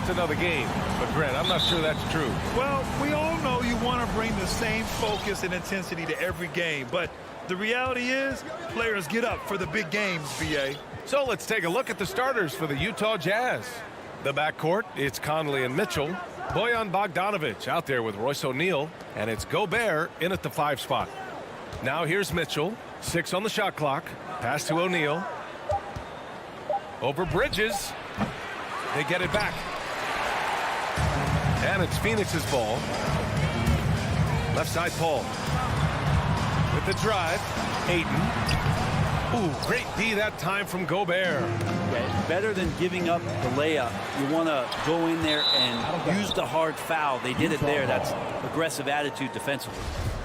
another game. But, Grant, I'm not sure that's true. Well, we all know you want to bring the same focus and intensity to every game. But the reality is, players get up for the big games, B.A. So let's take a look at the starters for the Utah Jazz. The backcourt, it's Conley and Mitchell. Bojan Bogdanovic out there with Royce O'Neal. And it's Gobert in at the 5 spot. Now here's Mitchell. 6 on the shot clock. Pass to O'Neal. Over Bridges. They get it back. And it's Phoenix's ball. Left side, Paul. With the drive, Ayton. Ooh, great D that time from Gobert. Yeah, better than giving up the layup. You want to go in there and use the hard foul. They did it there. That's aggressive attitude defensively.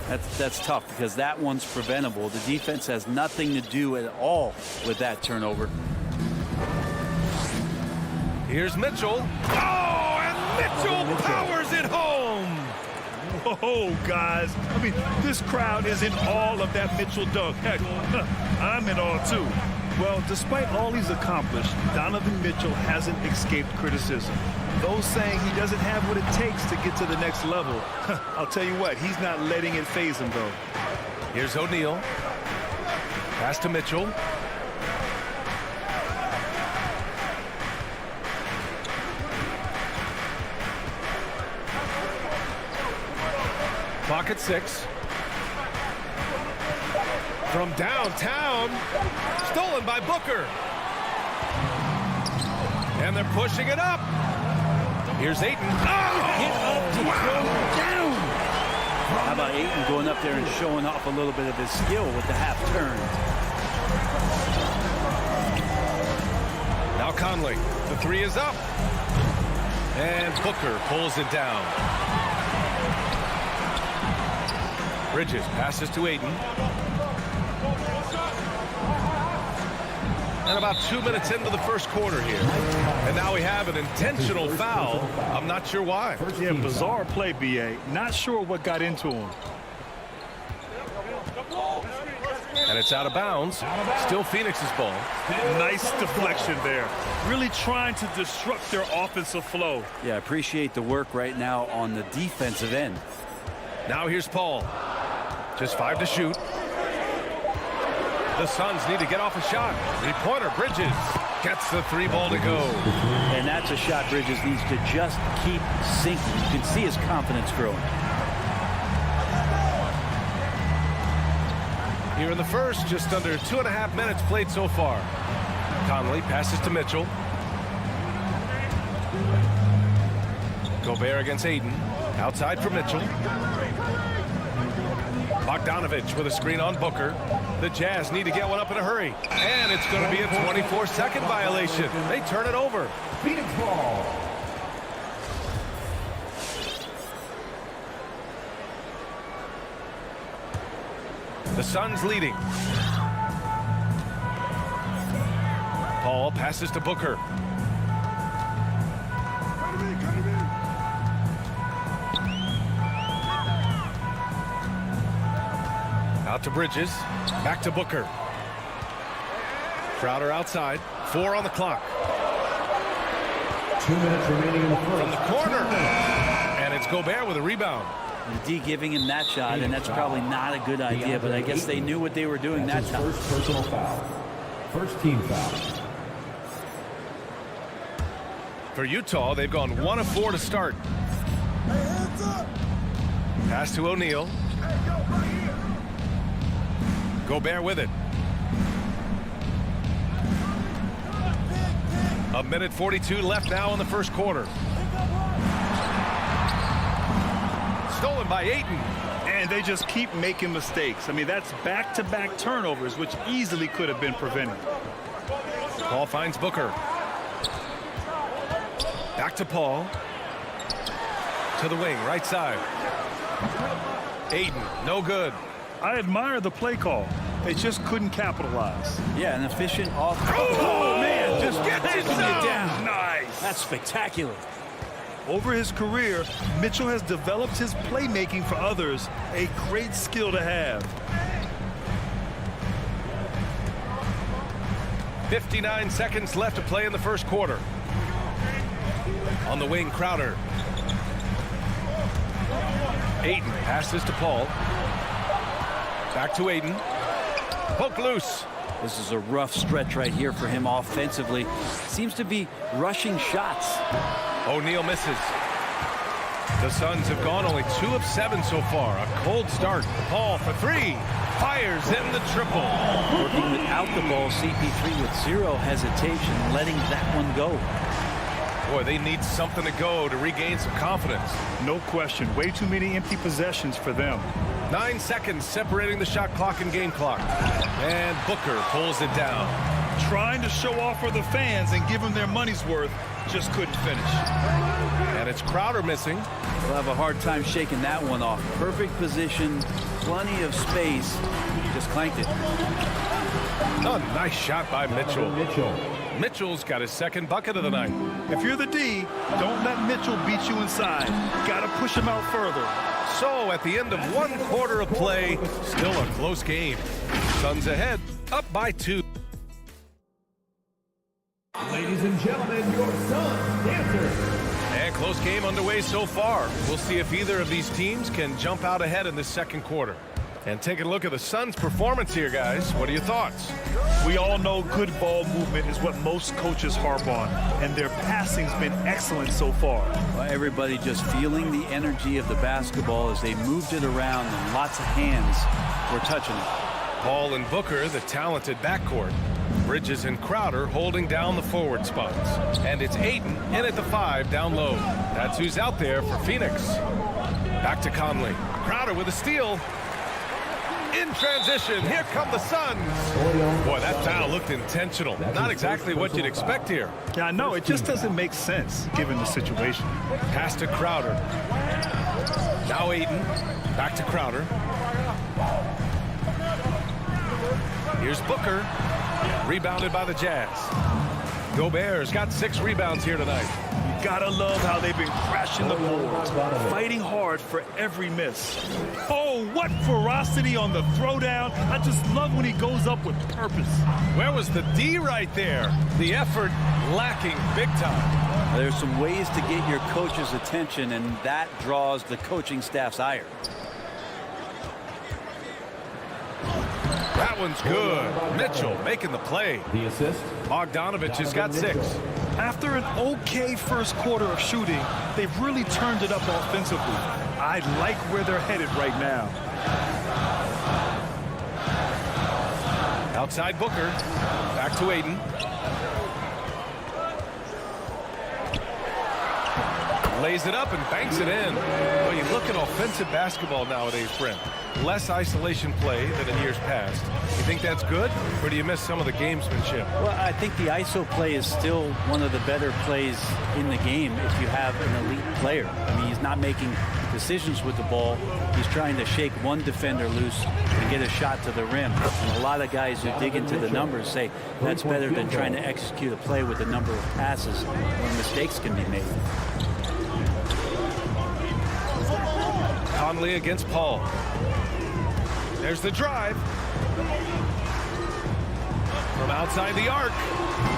That's tough because that one's preventable. The defense has nothing to do at all with that turnover. Here's Mitchell. Oh, and Mitchell powers it home. Oh, guys. I mean, this crowd is in awe of that Mitchell dunk. Heck, I'm in awe, too. Well, despite all he's accomplished, Donovan Mitchell hasn't escaped criticism. Those saying he doesn't have what it takes to get to the next level. I'll tell you what, he's not letting it faze him, though. Here's O'Neal. Pass to Mitchell. Clock at 6. From downtown. Stolen by Booker. And they're pushing it up. Here's Ayton. Oh! Get up to throw down. How about Ayton going up there and showing off a little bit of his skill with the half turn? Now Conley. The 3 is up. And Booker pulls it down. Bridges passes to Ayton. And about 2 minutes into the first quarter here. And now we have an intentional foul. I'm not sure why. Yeah, bizarre play, B.A. Not sure what got into him. And it's out of bounds. Still Phoenix's ball. Nice deflection there. Really trying to disrupt their offensive flow. Yeah, appreciate the work right now on the defensive end. Now here's Paul. Just 5 to shoot. The Suns need to get off a shot. Three-pointer, Bridges gets the 3 ball to go. And that's a shot Bridges needs to just keep sinking. You can see his confidence growing. Here in the first, just under 2.5 minutes played so far. Conley passes to Mitchell. Gobert against Ayton. Outside for Mitchell. Bogdanovic with a screen on Booker. The Jazz need to get one up in a hurry. And it's going to be a 24-second violation. They turn it over. Phoenix ball. The Suns leading. Paul passes to Booker. Out to Bridges. Back to Booker. Crowder outside. 4 on the clock. 2 minutes remaining in the first. From the corner. And it's Gobert with a rebound. The D giving him that shot, and that's probably not a good idea, but I guess they knew what they were doing that time. First personal foul. First team foul. For Utah, they've gone 1 of 4 to start. Pass to O'Neal. Gobert with it. 1:42 left now in the first quarter. Stolen by Ayton. And they just keep making mistakes. I mean, that's back-to-back turnovers, which easily could have been prevented. Paul finds Booker. Back to Paul. To the wing, right side. Ayton, no good. I admire the play call. They just couldn't capitalize. Yeah, an efficient off. Oh, man, just Gets it down. Nice. That's spectacular. Over his career, Mitchell has developed his playmaking for others, a great skill to have. 59 seconds left to play in the first quarter. On the wing, Crowder. Ayton passes to Paul. Back to Ayton. Poke loose. This is a rough stretch right here for him offensively. Seems to be rushing shots. O'Neal misses. The Suns have gone only 2 of 7 so far. A cold start. Paul for 3. Fires in the triple. Working without the ball, CP3 with 0 hesitation, letting that one go. Boy, they need something to go to regain some confidence. No question. Way too many empty possessions for them. 9 seconds separating the shot clock and game clock. And Booker pulls it down. Trying to show off for the fans and give them their money's worth. Just couldn't finish. And it's Crowder missing. They'll have a hard time shaking that one off. Perfect position, plenty of space. He just clanked it. Oh, nice shot by Mitchell. Mitchell's got his second bucket of the night. If you're the D, don't let Mitchell beat you inside. Got to push him out further. So at the end of 1 quarter of play, still a close game. Suns ahead, up by 2. Ladies and gentlemen, your Suns dancers. And close game underway so far. We'll see if either of these teams can jump out ahead in this second quarter. And taking a look at the Suns' performance here, guys. What are your thoughts? We all know good ball movement is what most coaches harp on, and their passing's been excellent so far. Well, everybody just feeling the energy of the basketball as they moved it around, and lots of hands were touching it. Paul and Booker, the talented backcourt. Bridges and Crowder holding down the forward spots. And it's Ayton in at the 5 down low. That's who's out there for Phoenix. Back to Conley. Crowder with a steal. In transition, here come the Suns. Boy, that foul looked intentional. Not exactly what you'd expect here. Yeah, I know. It just doesn't make sense given the situation. Pass to Crowder. Now Ayton. Back to Crowder. Here's Booker. Rebounded by the Jazz. Gobert's got 6 rebounds here tonight. Gotta love how they've been crashing the boards, fighting hard for every miss. Oh, what ferocity on the throwdown. I just love when he goes up with purpose. Where was the D right there? The effort lacking big time. There's some ways to get your coach's attention, and that draws the coaching staff's ire. That one's good. Mitchell making the play. The assist. Bogdanovich has got 6. After an okay first quarter of shooting, they've really turned it up offensively. I like where they're headed right now. Outside Booker. Back to Ayton. Lays it up and banks it in. Well, you look at offensive basketball nowadays, Brent. Less isolation play than in years past. You think that's good, or do you miss some of the gamesmanship? Well, I think the ISO play is still one of the better plays in the game if you have an elite player. I mean, he's not making decisions with the ball. He's trying to shake one defender loose and get a shot to the rim. And a lot of guys who dig into the numbers say that's better than trying to execute a play with a number of passes where mistakes can be made. Conley against Paul. There's the drive. From outside the arc.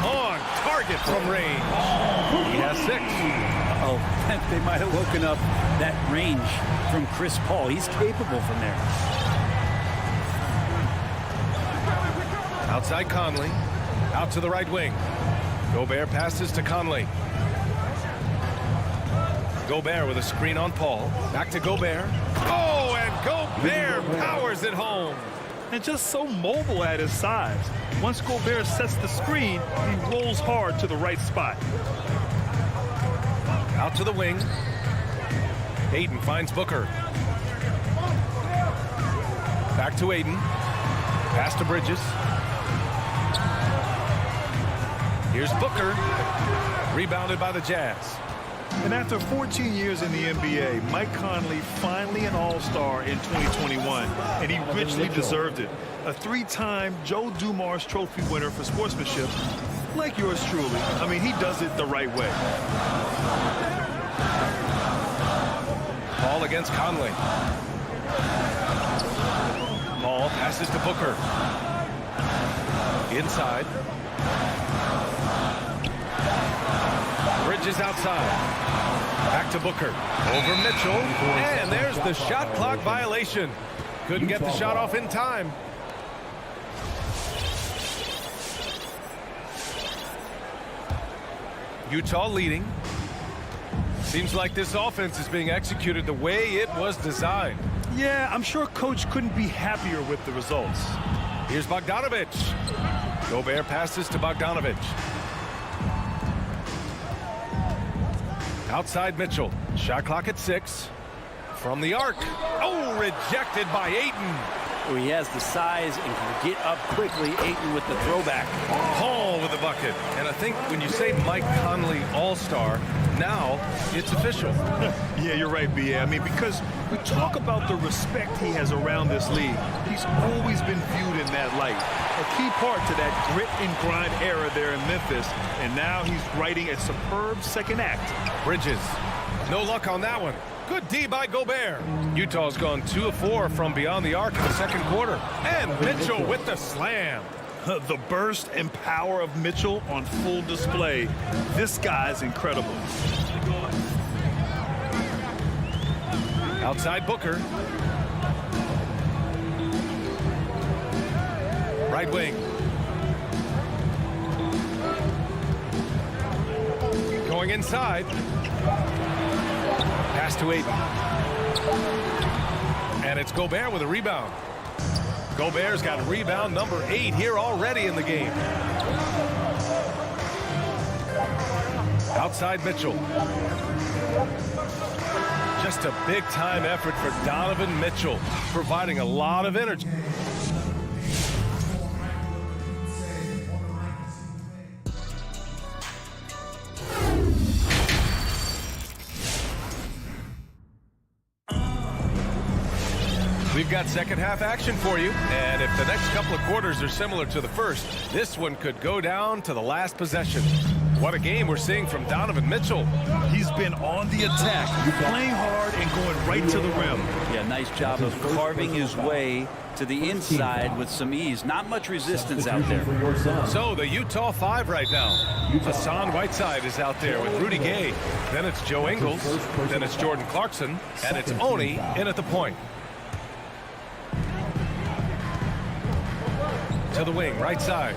On target from range. He has 6. Oh, they might have woken up that range from Chris Paul. He's capable from there. Outside Conley. Out to the right wing. Gobert passes to Conley. Gobert with a screen on Paul. Back to Gobert. Oh, and Gobert powers it home. And just so mobile at his size. Once Gobert sets the screen, he rolls hard to the right spot. Out to the wing. Ayton finds Booker. Back to Ayton. Pass to Bridges. Here's Booker. Rebounded by the Jazz. And after 14 years in the NBA, Mike Conley finally an all-star in 2021, and he richly deserved it. A 3-time Joe Dumars Trophy winner for sportsmanship, like yours truly. I mean, he does it the right way. Paul against Conley. Paul passes to Booker. Inside. Bridges outside. Back to Booker. Over Mitchell. And there's the shot clock violation. Couldn't get the shot off in time. Utah leading. Seems like this offense is being executed the way it was designed. Yeah, I'm sure Coach couldn't be happier with the results. Here's Bogdanovic. Gobert passes to Bogdanovic. Outside Mitchell. Shot clock at 6. From the arc. Oh, rejected by Ayton. He has the size and can get up quickly. Ayton with the throwback. Hall with the bucket. And I think when you say Mike Conley All-Star, now it's official. Yeah, you're right, B.A. I mean, because we talk about the respect he has around this league. He's always been viewed in that light. A key part to that grit and grind era there in Memphis. And now he's writing a superb second act. Bridges. No luck on that one. Good D by Gobert. Utah's gone 2 of 4 from beyond the arc in the second quarter. And Mitchell with the slam. The burst and power of Mitchell on full display. This guy's incredible. Outside Booker. Right wing. Going inside. Pass to Ayton. And it's Gobert with a rebound. Gobert's got rebound number 8 here already in the game. Outside Mitchell. Just a big-time effort for Donovan Mitchell, providing a lot of energy. We've got second half action for you, and if the next couple of quarters are similar to the first, this one could go down to the last possession. What a game we're seeing from Donovan Mitchell. He's been on the attack, playing hard and going right to the rim. Yeah, nice job of carving his way to the inside with some ease. Not much resistance out there. So the Utah 5 right now. Hassan Whiteside is out there with Rudy Gay. Then it's Joe Ingles. Then it's Jordan Clarkson. And it's Oni in at the point. To the wing, right side.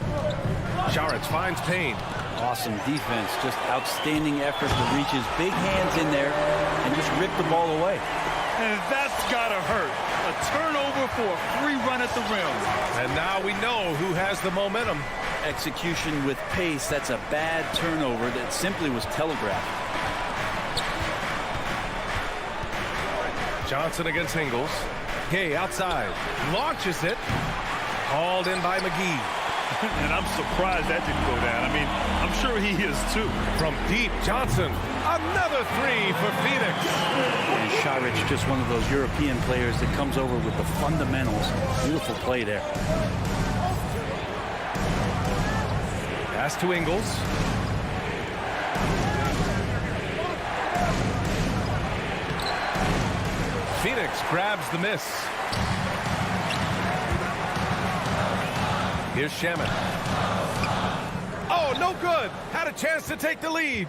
Saric finds Payne. Awesome defense, just outstanding effort to reach his big hands in there and just rip the ball away. And that's gotta hurt. A turnover for a free run at the rim. And now we know who has the momentum. Execution with pace, that's a bad turnover that simply was telegraphed. Johnson against Ingles. Gay outside. Launches it. Hauled in by McGee. And I'm surprised that didn't go down. I mean, I'm sure he is too. From deep, Johnson. Another 3 for Phoenix. And Saric, just one of those European players that comes over with the fundamentals. Beautiful play there. Pass to Ingles. Phoenix grabs the miss. Here's Shamet. Oh, no good. Had a chance to take the lead.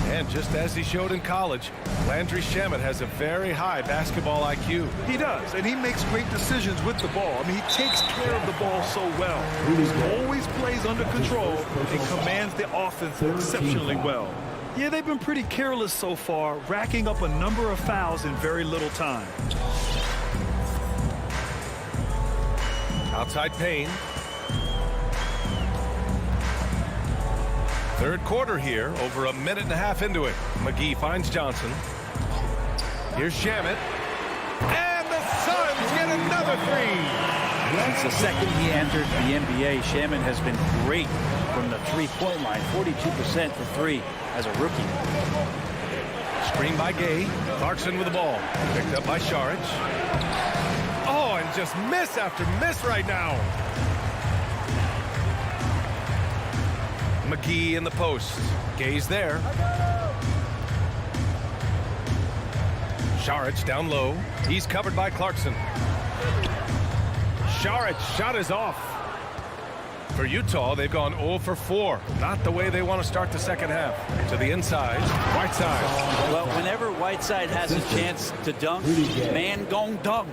And just as he showed in college, Landry Shamet has a very high basketball IQ. He does, and he makes great decisions with the ball. I mean, he takes care of the ball so well. He always plays under control and commands the offense exceptionally well. Yeah, they've been pretty careless so far, racking up a number of fouls in very little time. Outside Payne. Third quarter here, over a minute and a half into it. McGee finds Johnson. Here's Shamet. And the Suns get another 3. Since the second he entered the NBA, Shamet has been great from the three-point line. 42% for 3 as a rookie. Screen by Gay. Clarkson with the ball. Picked up by Saric. Oh, and just miss after miss right now. McGee in the post. Gay's there. Saric down low. He's covered by Clarkson. Saric shot is off. For Utah, they've gone 0 for 4. Not the way they want to start the second half. To the inside, Whiteside. Well, whenever Whiteside has a chance to dunk, man gon' dunk.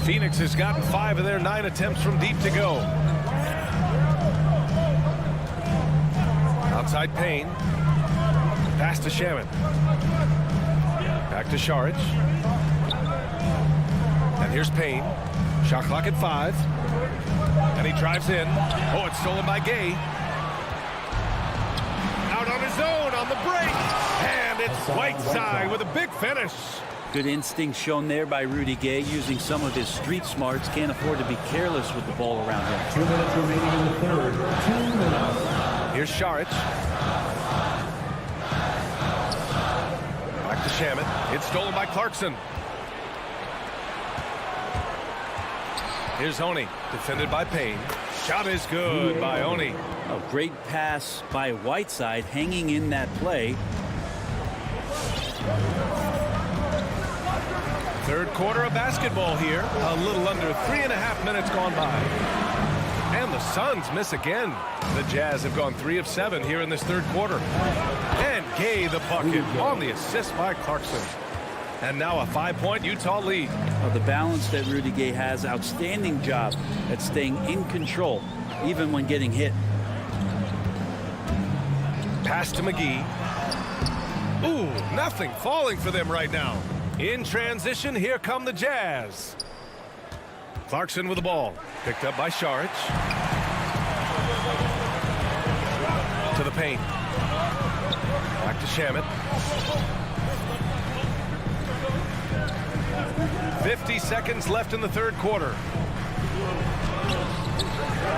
Phoenix has gotten 5 of their 9 attempts from deep to go. Outside Payne. Pass to Shaman. Back to Saric. And here's Payne. Shot clock at 5. And he drives in. Oh, it's stolen by Gay. Out on his own on the break. And it's Whiteside with a big finish. Good instinct shown there by Rudy Gay, using some of his street smarts. Can't afford to be careless with the ball around him. 2 minutes remaining in the third. 2 minutes. Here's Saric. Back to Shaman. It's stolen by Clarkson. Here's Oni, defended by Payne. Shot is good by Oni. A great pass by Whiteside, hanging in that play. Third quarter of basketball here. A little under 3.5 minutes gone by. And the Suns miss again. The Jazz have gone 3 of 7 here in this third quarter. And Gay the bucket on the assist by Clarkson. And now a 5-point Utah lead. The balance that Rudy Gay has, outstanding job at staying in control, even when getting hit. Pass to McGee. Ooh, nothing falling for them right now. In transition, here come the Jazz. Clarkson with the ball. Picked up by Saric. To the paint. Back to Shaman. 50 seconds left in the third quarter.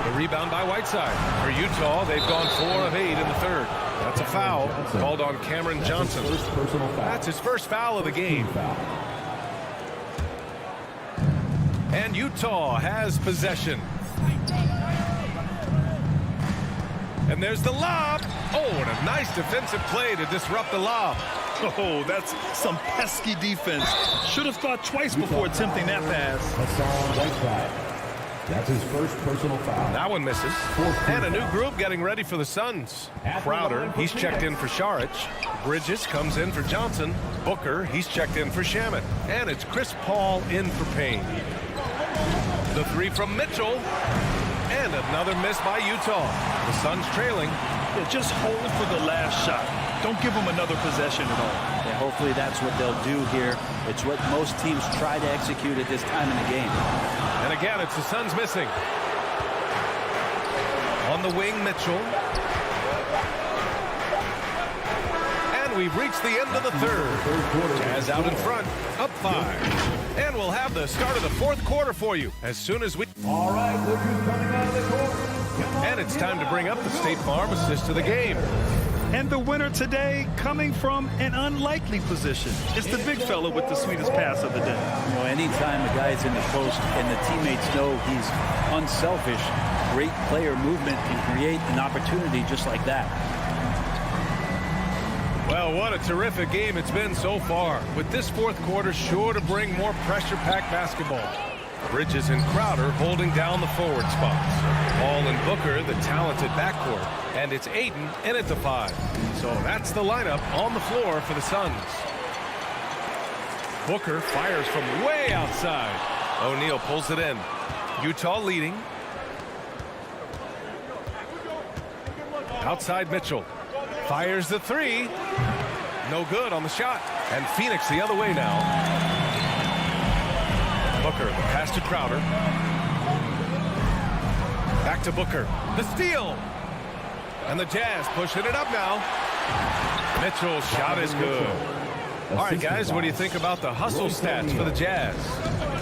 The rebound by Whiteside. For Utah, they've gone 4 of 8 in the third. That's a foul called on Cameron Johnson. That's his first foul of the game. And Utah has possession. And there's the lob. Oh, and a nice defensive play to disrupt the lob. Oh, that's some pesky defense. Should have thought twice before attempting that pass. That's his first personal foul. That one misses. And a new group getting ready for the Suns. Crowder, he's checked in for Saric. Bridges comes in for Johnson. Booker, he's checked in for Shaman. And it's Chris Paul in for Payne. The 3 from Mitchell. And another miss by Utah. The Suns trailing. Yeah, just hold for the last shot. Don't give them another possession at all. Yeah, hopefully that's what they'll do here. It's what most teams try to execute at this time in the game. And again, it's the Suns missing. On the wing, Mitchell. And we've reached the end of the third. Jazz out in front, up 5. And we'll have the start of the fourth quarter for you as soon as we... All right, look who's coming out of the court. And it's time to bring up the State Farm assist of the game. And the winner today coming from an unlikely position. It's the big fella with the sweetest pass of the day. You know, anytime a guy's in the post and the teammates know he's unselfish, great player movement can create an opportunity just like that. Well, what a terrific game it's been so far. With this fourth quarter sure to bring more pressure-packed basketball. Bridges and Crowder holding down the forward spots. Paul and Booker, the talented backcourt. And it's Ayton in at the 5. So that's the lineup on the floor for the Suns. Booker fires from way outside. O'Neal pulls it in. Utah leading. Outside Mitchell. Fires the 3. No good on the shot. And Phoenix the other way now. Booker, the pass to Crowder. Back to Booker. The steal. And the Jazz pushing it up now. Mitchell's shot is good. All right, guys, what do you think about the hustle stats for the Jazz?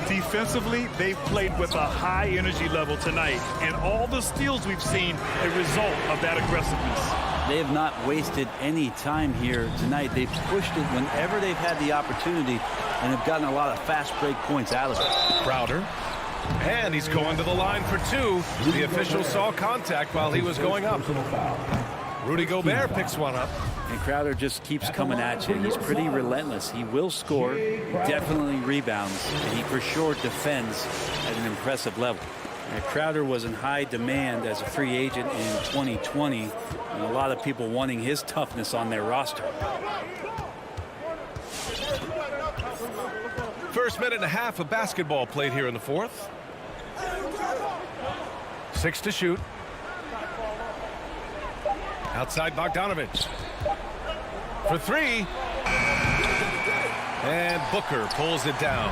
Defensively, they've played with a high energy level tonight. And all the steals we've seen, a result of that aggressiveness. They have not wasted any time here tonight. They've pushed it whenever they've had the opportunity and have gotten a lot of fast break points out of it. Crowder. And he's going to the line for 2. The official saw contact while he was going up. Rudy Gobert picks one up. And Crowder just keeps coming at you. He's pretty relentless. He will score, definitely rebounds, and he for sure defends at an impressive level. Crowder was in high demand as a free agent in 2020, and a lot of people wanting his toughness on their roster. First minute and a half of basketball played here in the fourth. 6 to shoot. Outside Bogdanovich. For 3. And Booker pulls it down.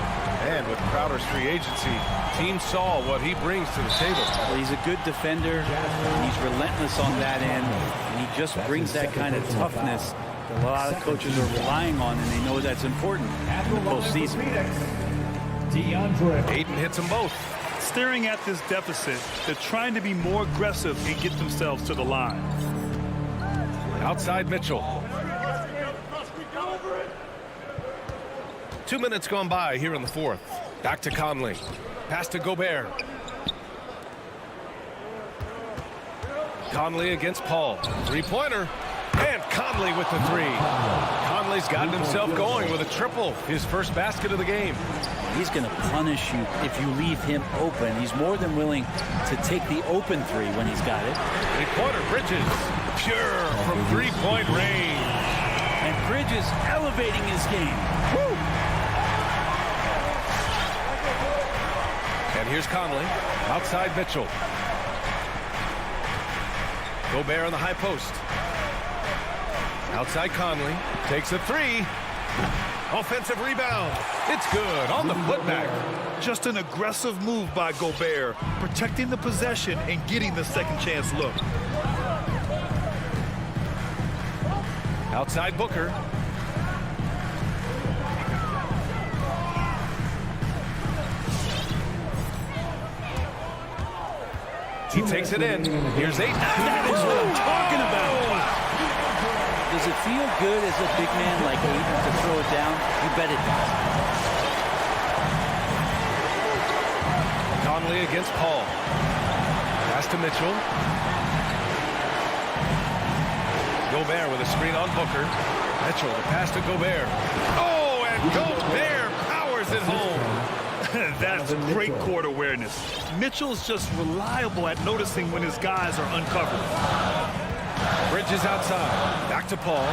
And with Crowder's free agency, team saw what he brings to the table. Well, he's a good defender. He's relentless on that end. And he just brings that kind of toughness that a lot of coaches are relying on, and they know that's important in the postseason. Deandre Ayton hits them both. Staring at this deficit, they're trying to be more aggressive and get themselves to the line. Outside Mitchell. 2 minutes gone by here in the fourth. Back to Conley. Pass to Gobert. Conley against Paul. Three-pointer. And Conley with the 3. Conley's gotten himself going with a triple. His first basket of the game. He's going to punish you if you leave him open. He's more than willing to take the open 3 when he's got it. Three-pointer, Bridges. Pure from three-point range. And Bridges elevating his game. Woo! And here's Conley. Outside Mitchell. Gobert on the high post. Outside Conley. Takes a 3. Offensive rebound. It's good on the putback. Just an aggressive move by Gobert, protecting the possession and getting the second chance look. Outside Booker. He takes it in. Here's Ayton. That is what I'm talking about. Does it feel good as a big man like Ayton to throw it down? You bet it does. Conley against Paul. Pass to Mitchell. Gobert with a screen on Booker. Mitchell, the pass to Gobert. Oh, and Gobert powers it home. That's great court awareness. Mitchell's just reliable at noticing when his guys are uncovered. Bridges outside. Back to Paul.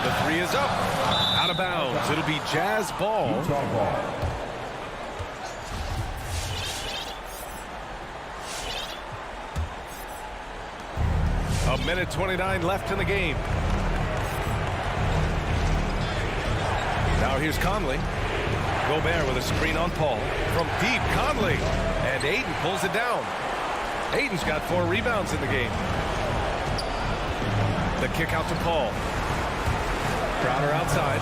The 3 is up. Out of bounds. It'll be Jazz ball. A minute 29 left in the game. Now here's Conley. Gobert with a screen on Paul. From deep, Conley. And Ayton pulls it down. Ayton's got 4 rebounds in the game. The kick out to Paul. Crowder outside.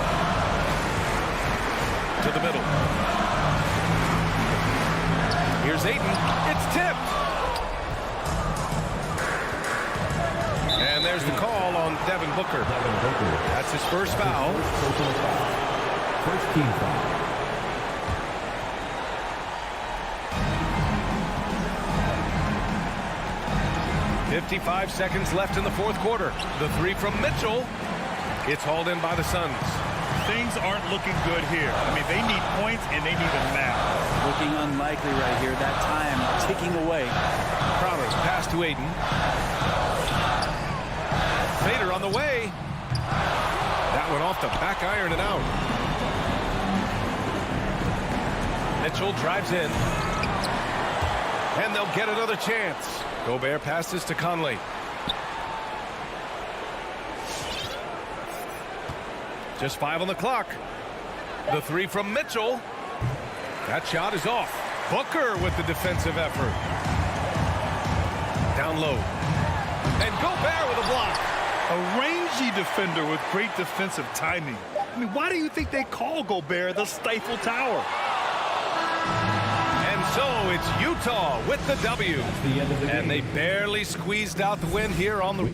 To the middle. Here's Ayton. It's tipped. And there's the call on Devin Booker. That's his first foul. First team foul. 55 seconds left in the fourth quarter. The 3 from Mitchell. It's hauled in by the Suns. Things aren't looking good here. I mean, they need points and they need them now. Looking unlikely right here. That time ticking away. Crowder's pass to Ayton. Fader on the way. That went off the back iron and out. Mitchell drives in. And they'll get another chance. Gobert passes to Conley. Just 5 on the clock. The 3 from Mitchell. That shot is off. Booker with the defensive effort. Down low. And Gobert with a block. A rangy defender with great defensive timing. I mean, why do you think they call Gobert the Stifle Tower? And so it's Utah with the W. And they barely squeezed out the win here on the...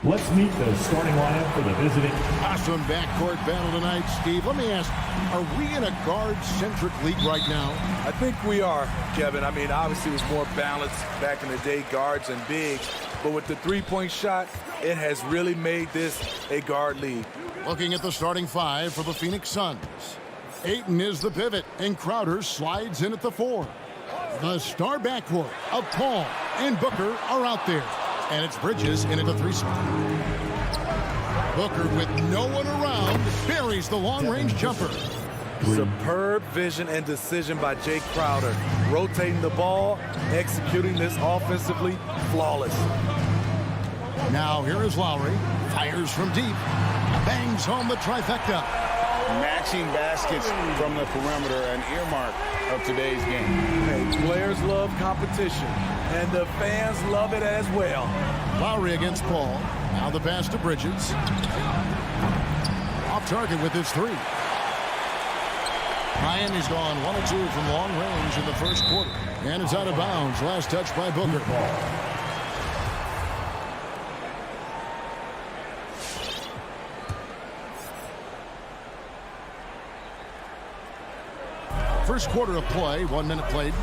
Let's meet the starting lineup for the visiting. Awesome backcourt battle tonight, Steve. Let me ask, are we in a guard-centric league right now? I think we are, Kevin. I mean, obviously it was more balanced back in the day, guards and bigs. But with the three-point shot, it has really made this a guard league. Looking at the starting five for the Phoenix Suns. Ayton is the pivot, and Crowder slides in at the 4. The star backcourt of Paul and Booker are out there. And it's Bridges in at the 3 spot. Booker, with no one around, buries the long-range jumper. Superb vision and decision by Jay Crowder. Rotating the ball, executing this offensively, flawless. Now here is Lowry. Fires from deep. Bangs home the trifecta. Matching baskets from the perimeter, an earmark of today's game. Hey, players love competition, and the fans love it as well. Lowry against Paul. Now the pass to Bridges. Off target with his 3. Miami's gone 1 of 2 from long range in the first quarter. And it's out of bounds. Last touch by Booker. First quarter of play, 1 minute played.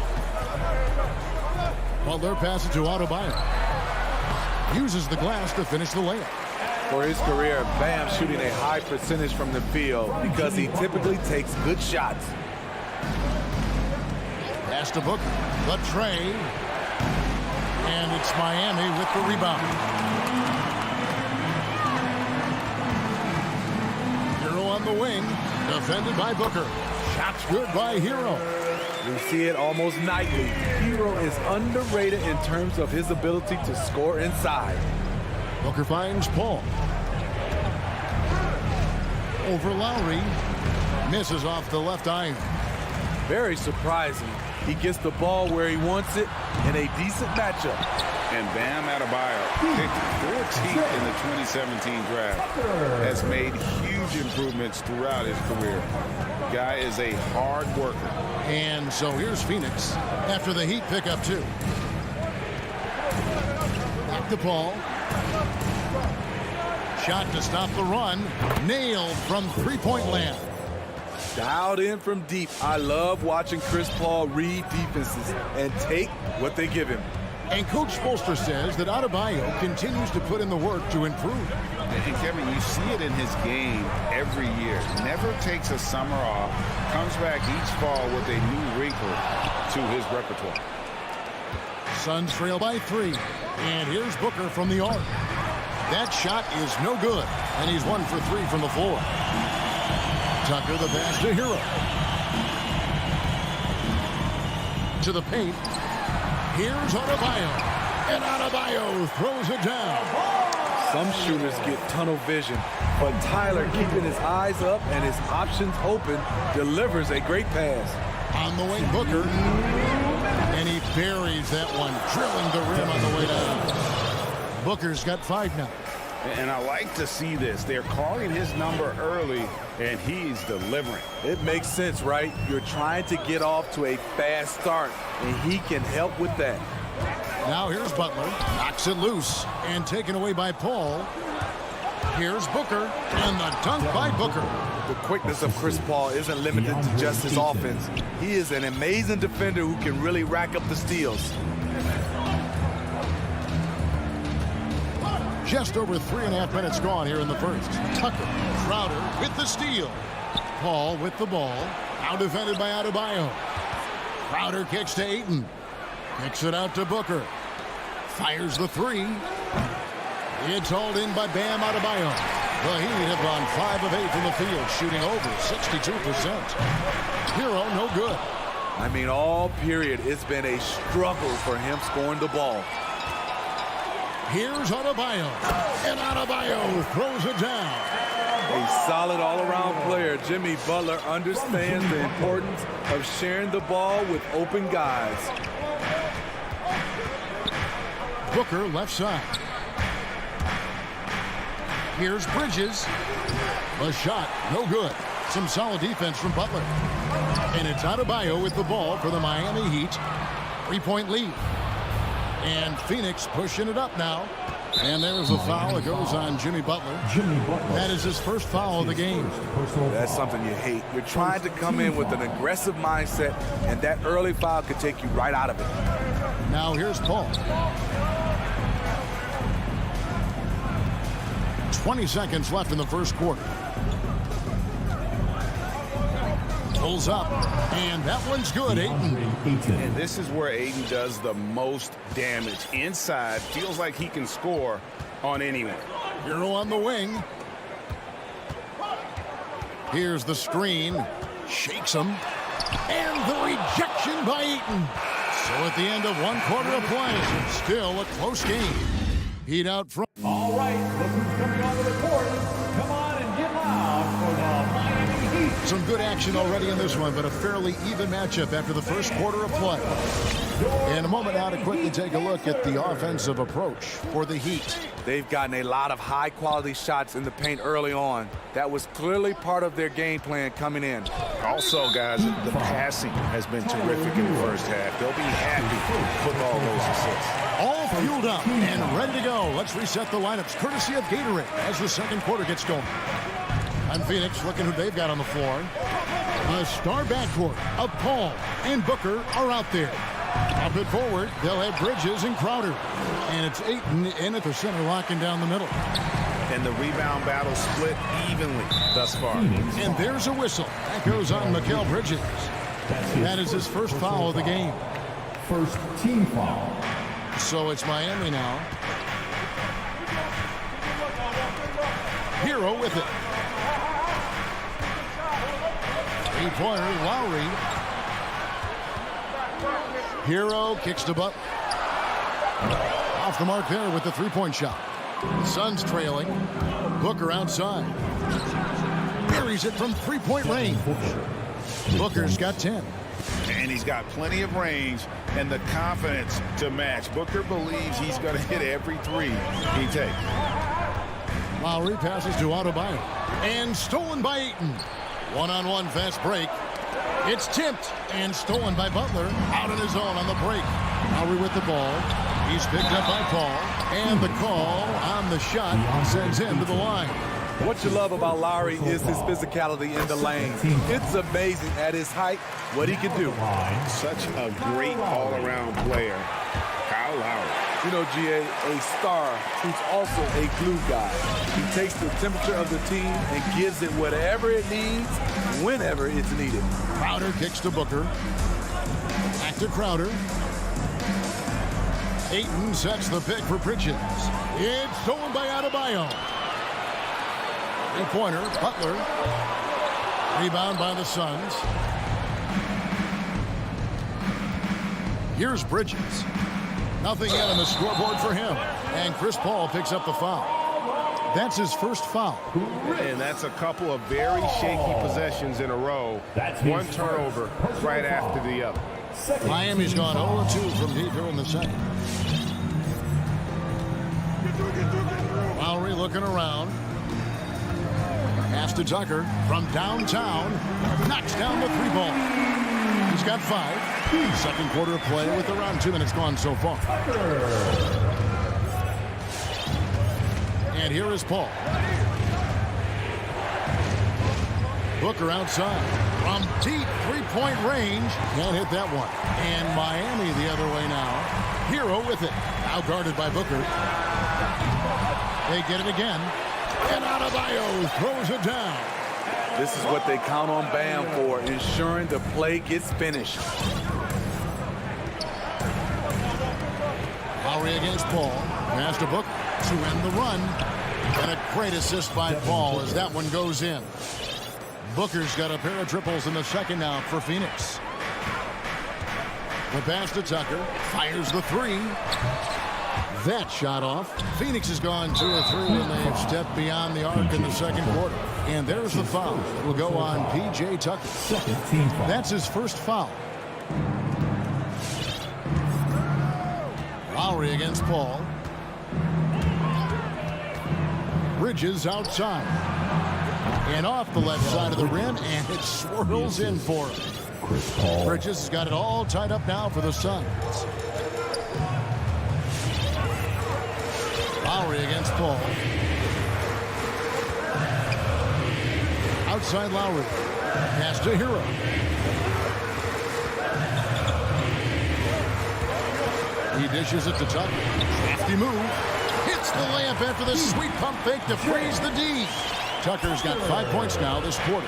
Butler passes to Adebayo. Uses the glass to finish the layup. For his career, Bam shooting a high percentage from the field because he typically takes good shots. Pass to Booker. The tray. And it's Miami with the rebound. Hero on the wing. Defended by Booker. Shots good by Hero. We see it almost nightly. Hero is underrated in terms of his ability to score inside. Booker finds Paul. Over Lowry. Misses off the left iron. Very surprising. He gets the ball where he wants it in a decent matchup. And Bam Adebayo, picked 14th in the 2017 draft, has made huge improvements throughout his career. Guy is a hard worker. And so here's Phoenix after the Heat pick up 2. Back to Paul. Shot to stop the run. Nailed from three-point land. Dialed in from deep. I love watching Chris Paul read defenses and take what they give him. And Coach Spoelstra says that Adebayo continues to put in the work to improve. And Kevin, you see it in his game every year. Never takes a summer off. Comes back each fall with a new wrinkle to his repertoire. Suns trail by 3. And here's Booker from the arc. That shot is no good. And he's 1 for 3 from the floor. Tucker the pass to Hero. To the paint. Here's Adebayo. And Adebayo throws it down. Some shooters get tunnel vision, but Tyler, keeping his eyes up and his options open, delivers a great pass. On the wing, Booker. And he buries that one, drilling the rim on the way down. Booker's got 5 now. And I like to see this. They're calling his number early, and he's delivering. It makes sense, right? You're trying to get off to a fast start, and he can help with that. Now here's Butler. Knocks it loose and taken away by Paul. Here's Booker, and the dunk by Booker. The quickness of Chris Paul isn't limited to just his offense. He is an amazing defender who can really rack up the steals. Just over 3.5 minutes gone here in the first. Tucker, Crowder with the steal. Paul with the ball. Now defended by Adebayo. Crowder kicks to Ayton. Kicks it out to Booker. Fires the 3. It's hauled in by Bam Adebayo. The Heat have gone 5 of 8 from the field, shooting over 62%. Hero no good. I mean, all period, it's been a struggle for him scoring the ball. Here's Adebayo. And Adebayo throws it down. A solid all-around player. Jimmy Butler understands the importance of sharing the ball with open guys. Booker left side. Here's Bridges. A shot, no good. Some solid defense from Butler. And it's Adebayo with the ball for the Miami Heat. 3-point lead. And Phoenix pushing it up now. And there's a foul. It goes on Jimmy Butler. That is his first foul of the game. That's something you hate. You're trying to come in with an aggressive mindset, and that early foul could take you right out of it. Now here's Paul. 20 seconds left in the first quarter. Pulls up, and that one's good, Ayton. And this is where Ayton does the most damage. Inside, feels like he can score on anyone. Hero on the wing. Here's the screen. Shakes him. And the rejection by Ayton. So at the end of one quarter of play, still a close game. Heat out front. All right, look who's coming onto the court. Come on and get loud for the Miami Heat. Some good action already in this one, but a fairly even matchup after the first quarter of play. In a moment now to quickly take a look at the offensive approach for the Heat. They've gotten a lot of high-quality shots in the paint early on. That was clearly part of their game plan coming in. Also, guys, the passing has been terrific in the first half. They'll be happy putting all those assists. All fueled up and ready to go. Let's reset the lineups courtesy of Gatorade as the second quarter gets going. And Phoenix looking who they've got on the floor. A star backcourt of Paul and Booker are out there. Up it forward, they'll have Bridges and Crowder. And it's Ayton in at the center, locking down the middle. And the rebound battle split evenly thus far. And there's a whistle. That goes on Mikal Bridges. That is his first foul of the game. First team foul. So it's Miami now. Hero with it. Three-pointer, Lowry. Hero kicks to Butler. Off the mark there with the three-point shot. Suns trailing. Booker outside. Buries it from three-point range. Booker's got 10. And he's got plenty of range and the confidence to match. Booker believes he's going to hit every three he takes. Lowry passes to Adebayo. And stolen by Ayton. One-on-one fast break. It's tipped and stolen by Butler. Out on his own on the break. Lowry with the ball. He's picked up by Paul. And the call on the shot sends him to the line. What you love about Lowry is his physicality in the lane. It's amazing at his height what he can do. Such a great all-around player, Kyle Lowry. You know, GA, a star who's also a glue guy. He takes the temperature of the team and gives it whatever it needs, whenever it's needed. Crowder kicks to Booker. Back to Crowder. Ayton sets the pick for Bridges. It's stolen by Adebayo. Three-pointer, Butler. Rebound by the Suns. Here's Bridges. Nothing yet on the scoreboard for him. And Chris Paul picks up the foul. That's his first foul. And that's a couple of very shaky possessions in a row. One turnover right after the other. Miami's gone 0-2 from deep here in the second. Lowry looking around. Pass to Tucker from downtown. Knocks down the three ball. He's got 5. Second quarter of play with around 2 minutes gone so far. And here is Paul. Booker outside. From deep three-point range. Can't hit that one. And Miami the other way now. Hero with it. Now guarded by Booker. They get it again. And Adebayo throws it down. This is what they count on Bam for, ensuring the play gets finished. Lowry against Paul. Pass to Booker to end the run. And a great assist by Paul as that one goes in. Booker's got a pair of triples in the second now for Phoenix. The pass to Tucker. Fires the three. That shot off. Phoenix has gone 2 or 3 and they've stepped beyond the arc in the second quarter. And there's the foul. It will go on P.J. Tucker. That's his first foul. Lowry against Paul. Bridges outside. And off the left side of the rim, and it swirls in for him. Bridges has got it all tied up now for the Suns. Lowry against Paul. Outside Lowry. Pass to Hero. He dishes it to Tucker. Crafty move. Hits the layup after the sweet pump fake to freeze the D. Tucker's got 5 points now this quarter.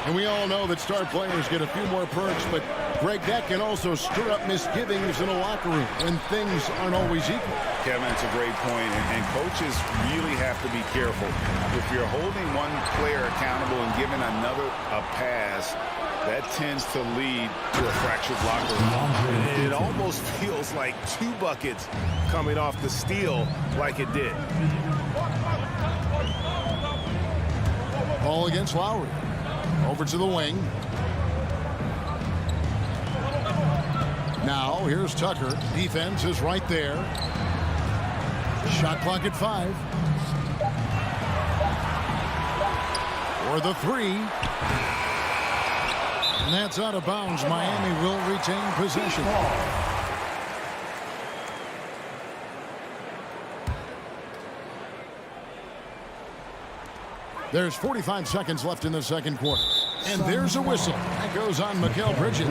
And we all know that star players get a few more perks, but Greg, that can also stir up misgivings in a locker room when things aren't always equal. Kevin, it's a great point, and coaches really have to be careful. If you're holding one player accountable and giving another a pass, that tends to lead to a fractured locker room. It almost feels like 2 buckets coming off the steal like it did. Ball against Lowry. Over to the wing. Now, here's Tucker. Defense is right there. Shot clock at 5. For the 3. And that's out of bounds. Miami will retain possession. There's 45 seconds left in the second quarter. And there's a whistle. That goes on Mikal Bridges.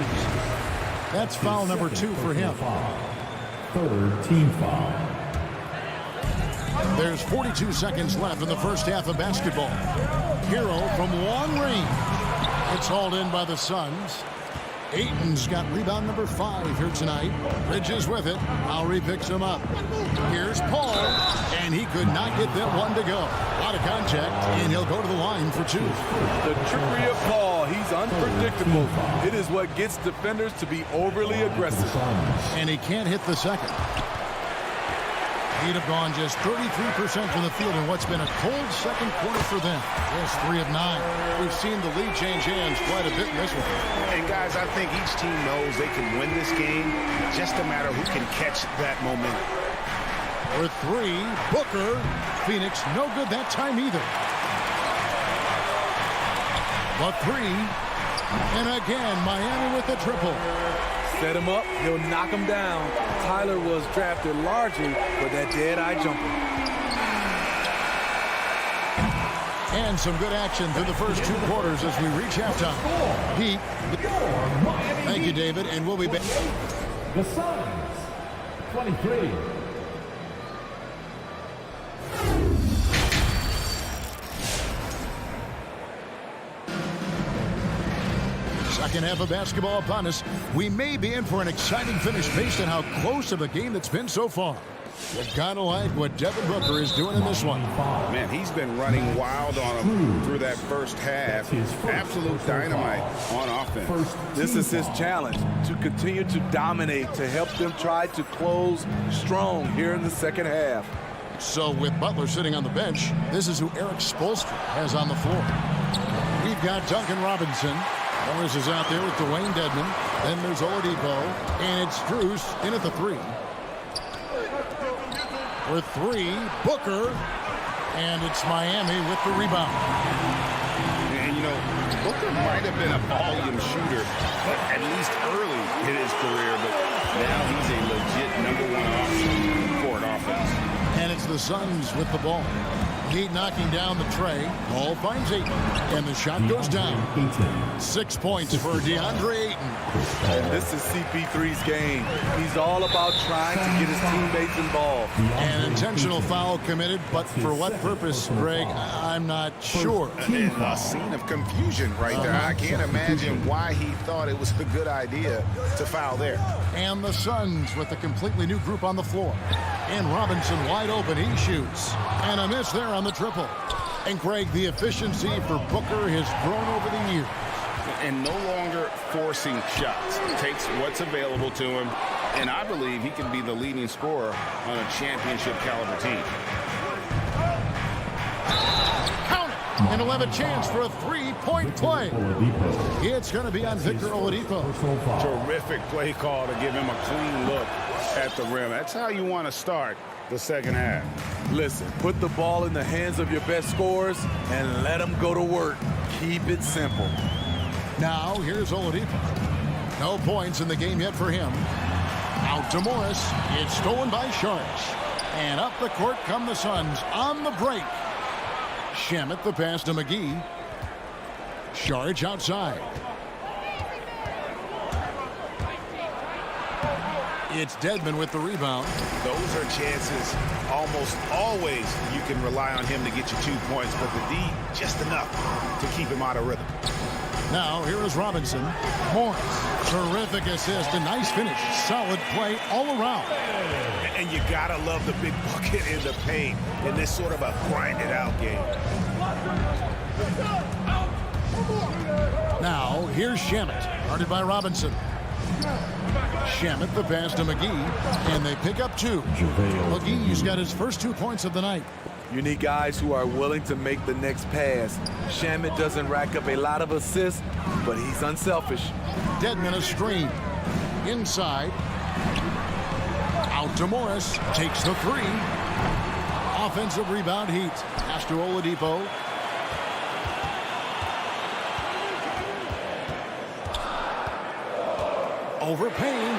That's foul number 2 for him. Third team foul. There's 42 seconds left in the first half of basketball. Hero from long range. It's hauled in by the Suns. Ayton's got rebound number 5 here tonight. Bridges with it. Lowry picks him up. Here's Paul. And he could not get that one to go. A lot of contact, and he'll go to the line for 2. The trickery of Paul. He's unpredictable. It is what gets defenders to be overly aggressive. And he can't hit the second. He'd have gone just 33% from the field in what's been a cold second quarter for them. Just 3 of 9. We've seen the lead change hands quite a bit in this one. And guys, I think each team knows they can win this game. Just a matter who can catch that momentum. For 3, Booker. Phoenix no good that time either. But 3. And again, Miami with the triple. Set him up, he'll knock him down. Tyler was drafted largely for that dead-eye jumper. And some good action through the first 2 quarters as we reach halftime. Heat. Thank you, David, and we'll be back. The Suns, 23. Second half of basketball upon us. We may be in for an exciting finish based on how close of a game that's been so far. You gotta like what Devin Booker is doing in this one. Man, he's been running wild on him through that first half. Absolute dynamite on offense. This is his challenge, to continue to dominate, to help them try to close strong here in the second half. So with Butler sitting on the bench, this is who Eric Spoelstra has on the floor. We've got Duncan Robinson. Morris is out there with Dwayne Dedman. Then there's Oladipo. And it's Strus in at the 3. For 3, Booker. And it's Miami with the rebound. And, you know, Booker might have been a volume shooter, at least early in his career, but now he's a legit #1 option for an offense. And it's the Suns with the ball. Heat knocking down the tray. Ball finds Ayton. And the shot goes down. 6 points for Deandre Ayton. And this is CP3's game. He's all about trying to get his teammates involved. An intentional foul committed, but for what purpose, Greg? I'm not sure. A scene of confusion right there. I can't imagine why he thought it was a good idea to foul there. And the Suns with a completely new group on the floor. And Robinson wide open. He shoots. And a miss there on the triple. And Greg, the efficiency for Booker has grown over the years. And no longer forcing shots. Takes what's available to him. And I believe he can be the leading scorer on a championship caliber team. Count it. And he'll have a chance for a 3-point play. It's going to be on Victor Oladipo. Terrific play call to give him a clean look at the rim. That's how you want to start the second half. Listen, put the ball in the hands of your best scorers and let them go to work. Keep it simple. Now, here's Oladipo. No points in the game yet for him. Out to Morris. It's stolen by Sharks. And up the court come the Suns on the break. Shamet the pass to McGee. Sharge outside. It's Dedmon with the rebound. Those are chances almost always you can rely on him to get you 2 points, but the D just enough to keep him out of rhythm. Now here is Robinson. Morris. Terrific assist. A nice finish. Solid play all around. And you gotta love the big bucket in the paint in this sort of a grinded out game. Now here's Shamet. Guarded by Robinson. Shamet the pass to McGee. And they pick up 2. McGee's got his first 2 points of the night. You need guys who are willing to make the next pass. Shamet doesn't rack up a lot of assists, but he's unselfish. Dedmon a screen. Inside. Out to Morris. Takes the 3. Offensive rebound Heat. Pass to Oladipo. Over Payne.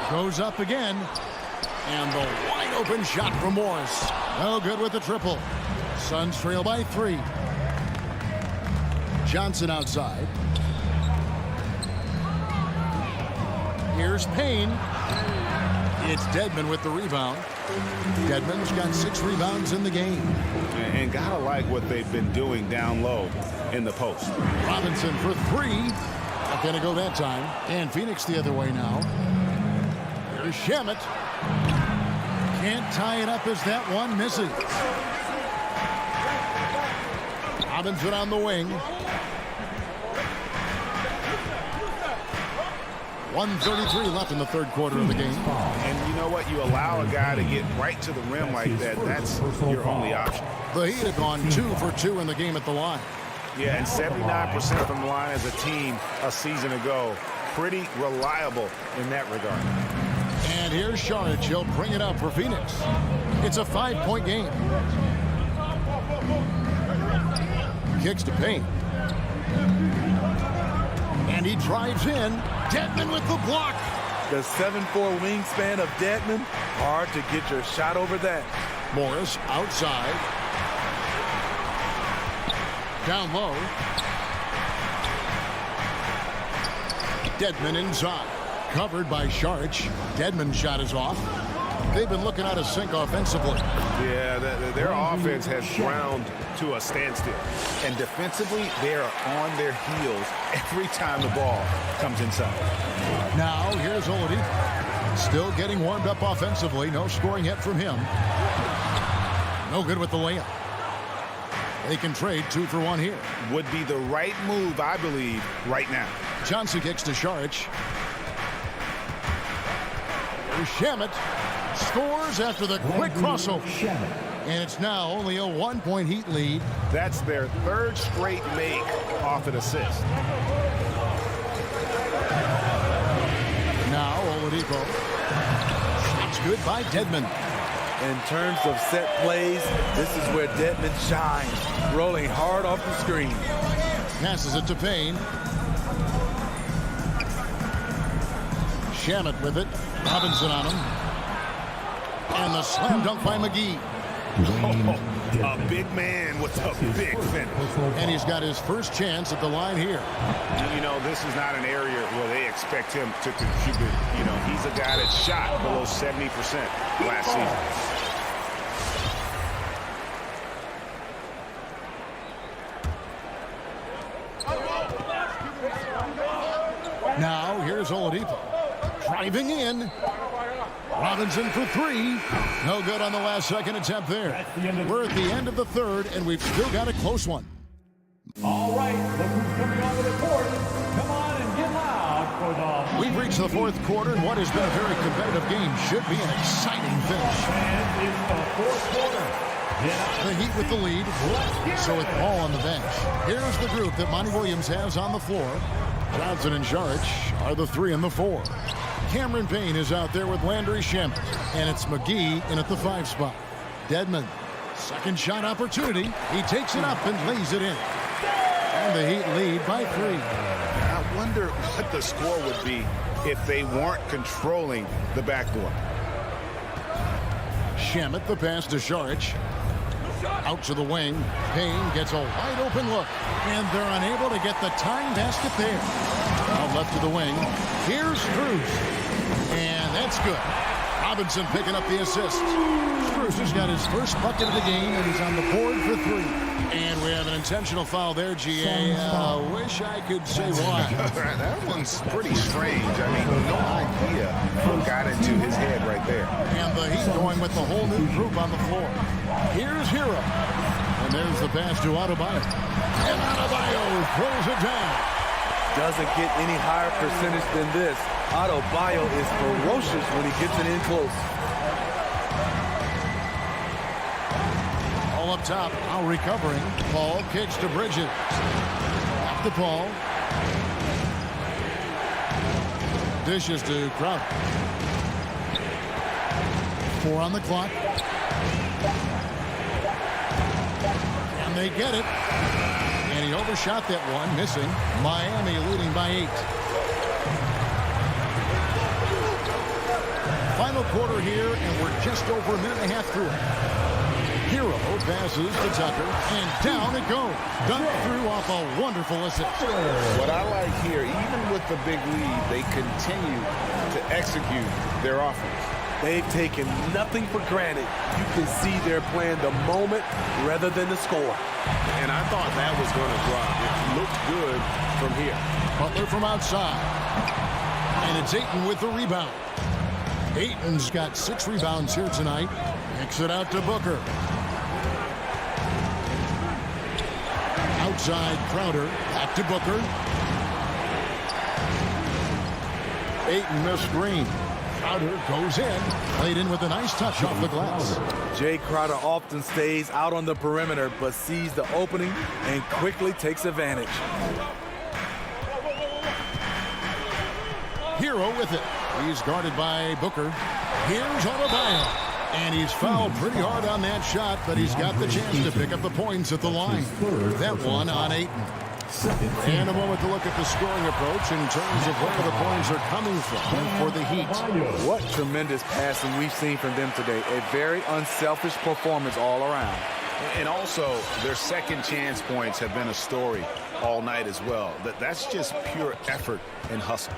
Goes up again. And the wide open shot from Morris. No good with the triple. Suns trail by 3. Johnson outside. Here's Payne. It's Dedmon with the rebound. Dedmon's got 6 rebounds in the game. And gotta like what they've been doing down low in the post. Robinson for 3. Not gonna go that time. And Phoenix the other way now. Here's Shamet. Can't tie it up as that one misses. Robinson on the wing. 1:33 left in the third quarter of the game. And you know what? You allow a guy to get right to the rim like that. That's your only option. The Heat have gone 2 for 2 in the game at the line. Yeah, and 79% from the line as a team a season ago. Pretty reliable in that regard. And here's Sharge. He'll bring it up for Phoenix. It's a 5-point game. Kicks to Payne. And he drives in. Dedmon with the block. The 7'4" wingspan of Dedmon. Hard to get your shot over that. Morris outside. Down low. Dedmon inside. Covered by Sharge. Dedmon's shot is off. They've been looking out of sync offensively. Yeah, their offense has ground to a standstill. And defensively, they are on their heels every time the ball comes inside. Now, here's Oladipo. Still getting warmed up offensively. No scoring yet from him. No good with the layup. They can trade 2 for 1 here. Would be the right move, I believe, right now. Johnson kicks to Sharge. Here's Shamet. Scores after the quick crossover. And it's now only a 1-point Heat lead. That's their 3rd straight make off an assist. Now Oladipo. Shots good by Dedmon. In terms of set plays, this is where Dedmon shines. Rolling hard off the screen. Passes it to Payne. Shamet with it. Robinson on him. And the slam dunk by McGee. A big man with a big finish. And he's got his first chance at the line here. You know, this is not an area where they expect him to contribute. You know, he's a guy that shot below 70% last season. Now, here's Oladipo. Driving in. Robinson for 3. No good on the last second attempt there. We're at the end of the third, and we've still got a close one. All right, look who's coming onto the court. Come on and get loud for the... We've reached the fourth quarter, and what has been a very competitive game should be an exciting finish. And it's the fourth quarter. The Heat with the lead. So with Paul on the bench, here's the group that Monty Williams has on the floor. Johnson and Sharge are the 3 and the 4. Cameron Payne is out there with Landry Shamet. And it's McGee in at the 5 spot. Dedmon, second shot opportunity. He takes it up and lays it in. And the Heat lead by 3. I wonder what the score would be if they weren't controlling the backcourt. Shamet, the pass to Šarić. Out to the wing. Payne gets a wide open look. And they're unable to get the tying basket there. Out left to the wing. Here's Strus. And that's good. Robinson picking up the assist. Strus has got his first bucket of the game, and he's on the board for 3. And we have an intentional foul there, GA. Wish I could say why. That one's pretty strange. I mean, no idea what got into his head right there. And the Heat going with the whole new group on the floor. Here's Hero. And there's the pass to Adebayo. And Adebayo throws it down. Doesn't get any higher percentage than this. Adebayo is ferocious when he gets it in close. All up top, now recovering. Paul kicks to Bridges. Back to Paul. Dishes to Crowder. 4 on the clock. And they get it. And he overshot that one, missing. Miami leading by 8. Final quarter here, and we're just over a minute and a half through it. Hero passes to Tucker, and down it goes. Dunked through off a wonderful assist. What I like here, even with the big lead, they continue to execute their offense. They've taken nothing for granted. You can see they're playing the moment rather than the score. And I thought that was going to drop. It looked good from here. Butler from outside. And it's Ayton with the rebound. Ayton's got 6 rebounds here tonight. Kicks it out to Booker. Outside Crowder. Back to Booker. Ayton missed screen. Crowder goes in. Played in with a nice touch off the glass. Jay Crowder often stays out on the perimeter but sees the opening and quickly takes advantage. Hero with it. He's guarded by Booker. Here's Adebayo. And he's fouled pretty hard on that shot, but he's got the chance to pick up the points at the line. That one on Ayton. And a moment to look at the scoring approach in terms of where the points are coming from for the Heat. What tremendous passing we've seen from them today. A very unselfish performance all around. And also, their second chance points have been a story all night as well. That's just pure effort and hustle.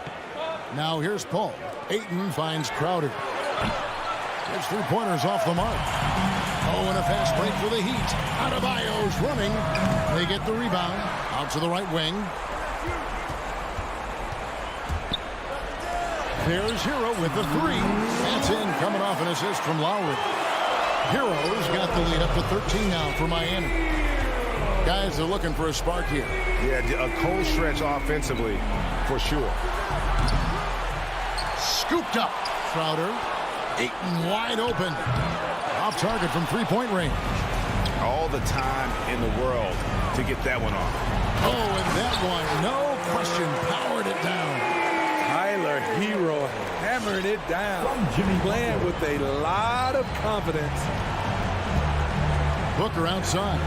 Now here's Paul. Ayton finds Crowder. His 3-pointers off the mark. Oh, and a fast break for the Heat. Adebayo's running. They get the rebound. Out to the right wing. There's Hero with the 3. That's in, coming off an assist from Lowry. Hero's got the lead up to 13 now for Miami. Guys are looking for a spark here. Yeah, a cold stretch offensively, for sure. Scooped up. Crowder. Ayton wide open. Off target from 3-point range. All the time in the world to get that one off. Oh, and that one, no question, powered it down. Tyler Hero hammering it down. Playing with a lot of confidence. Booker outside.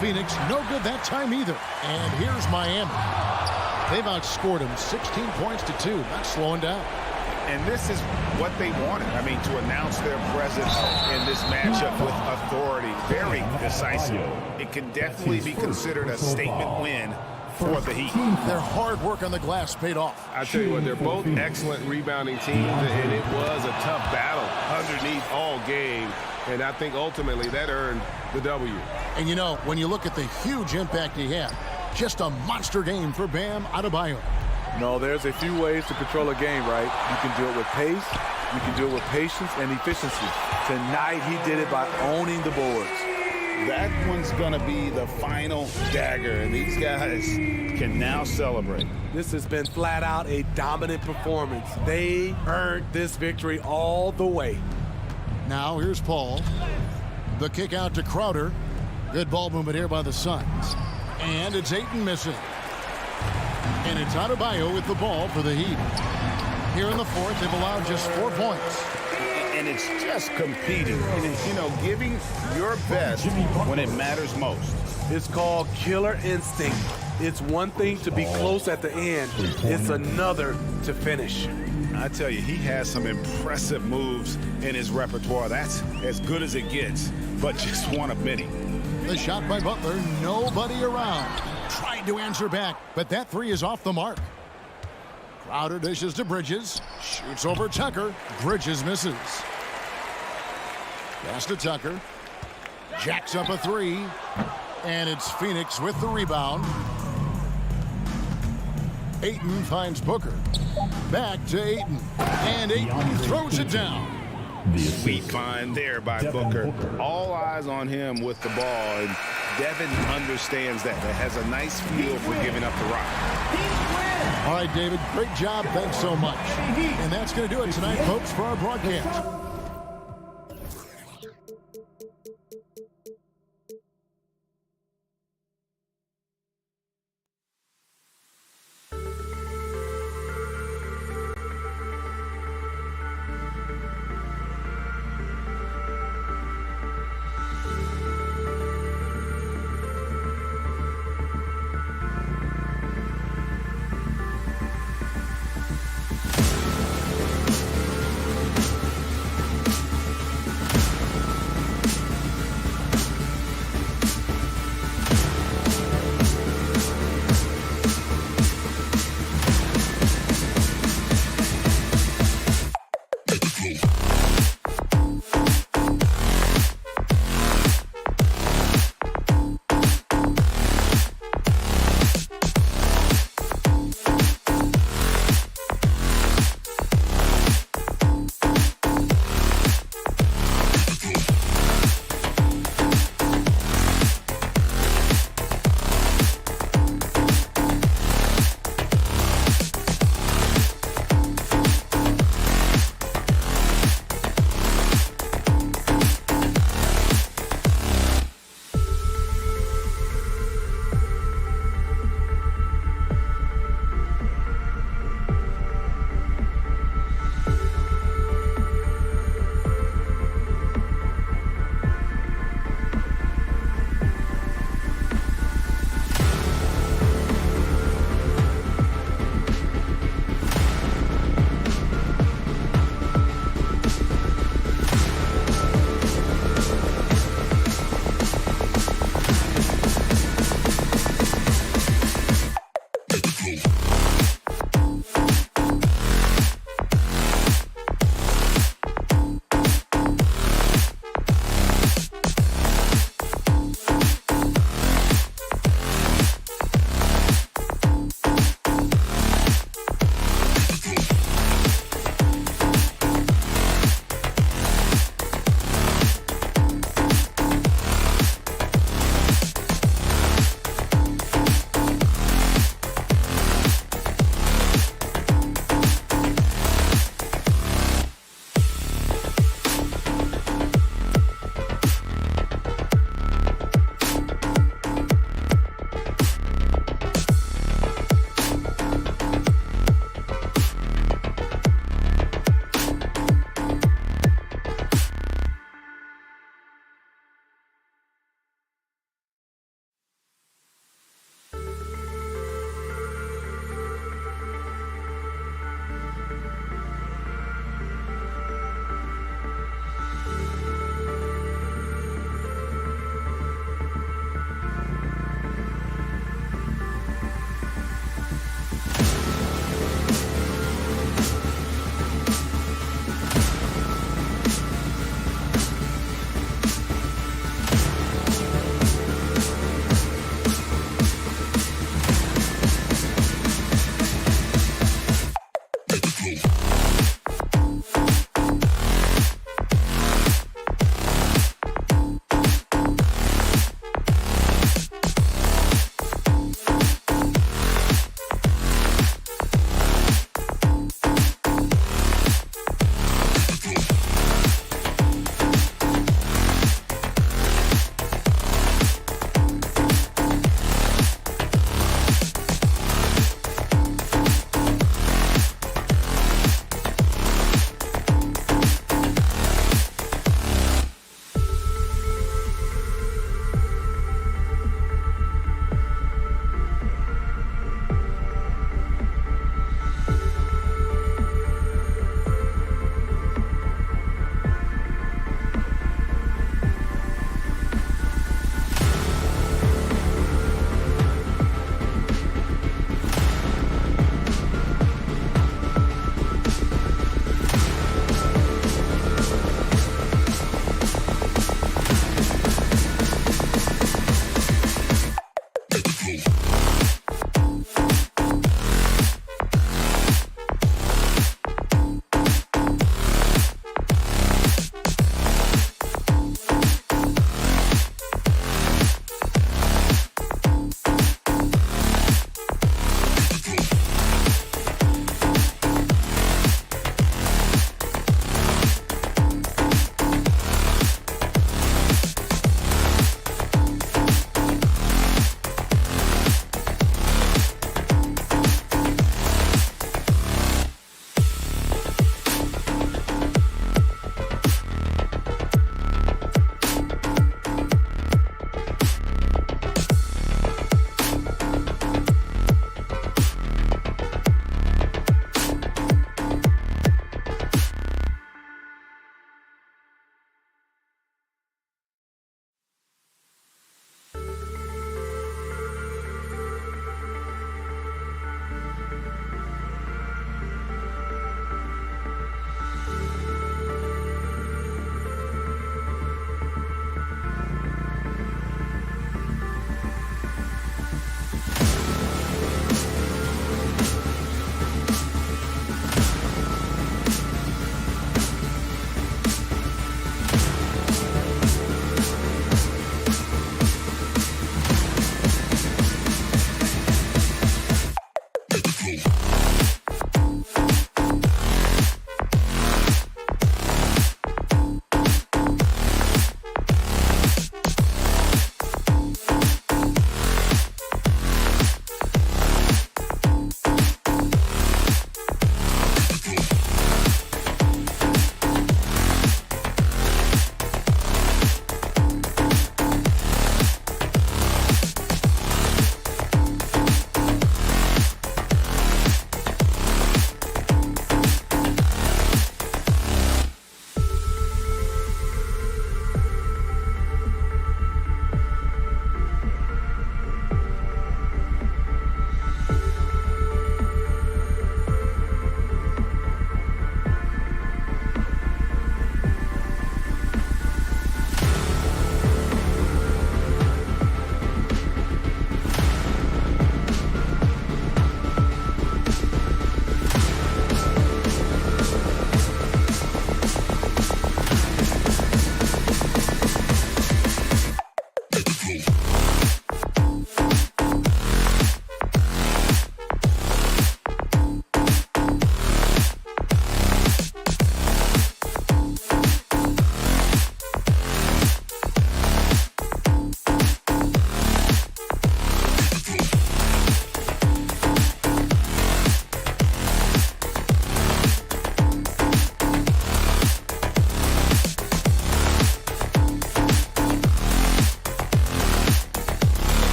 Phoenix, no good that time either. And here's Miami. They've outscored him 16 points to 2. Not slowing down. And this is what they wanted. I mean, to announce their presence in this matchup with authority. Very decisive. It can definitely be considered a statement win for the Heat. Their hard work on the glass paid off. I tell you what, they're both excellent rebounding teams, and it was a tough battle underneath all game. And I think ultimately that earned the W. And you know, when you look at the huge impact he had, just a monster game for Bam Adebayo. No, there's a few ways to control a game, right? You can do it with pace, you can do it with patience and efficiency. Tonight, he did it by owning the boards. That one's going to be the final dagger, and these guys can now celebrate. This has been flat out a dominant performance. They earned this victory all the way. Now here's Paul. The kick out to Crowder. Good ball movement here by the Suns. And it's Ayton missing. And it's Adebayo with the ball for the Heat. Here in the fourth, they've allowed just 4 points. And it's just competing. And it's, you know, giving your best when it matters most. It's called killer instinct. It's one thing to be close at the end. It's another to finish. I tell you, he has some impressive moves in his repertoire. That's as good as it gets, but just one of many. The shot by Butler, nobody around. Tried to answer back, but that three is off the mark. Crowder dishes to Bridges. Shoots over Tucker. Bridges misses. Pass to Tucker. Jacks up a three. And it's Phoenix with the rebound. Ayton finds Booker. Back to Ayton. And Ayton throws it down. Sweet find there by Booker. All eyes on him with the ball. And Devin understands that. That has a nice feel for giving up the rock. All right, David, great job. Thanks so much. And that's going to do it tonight, folks, for our broadcast.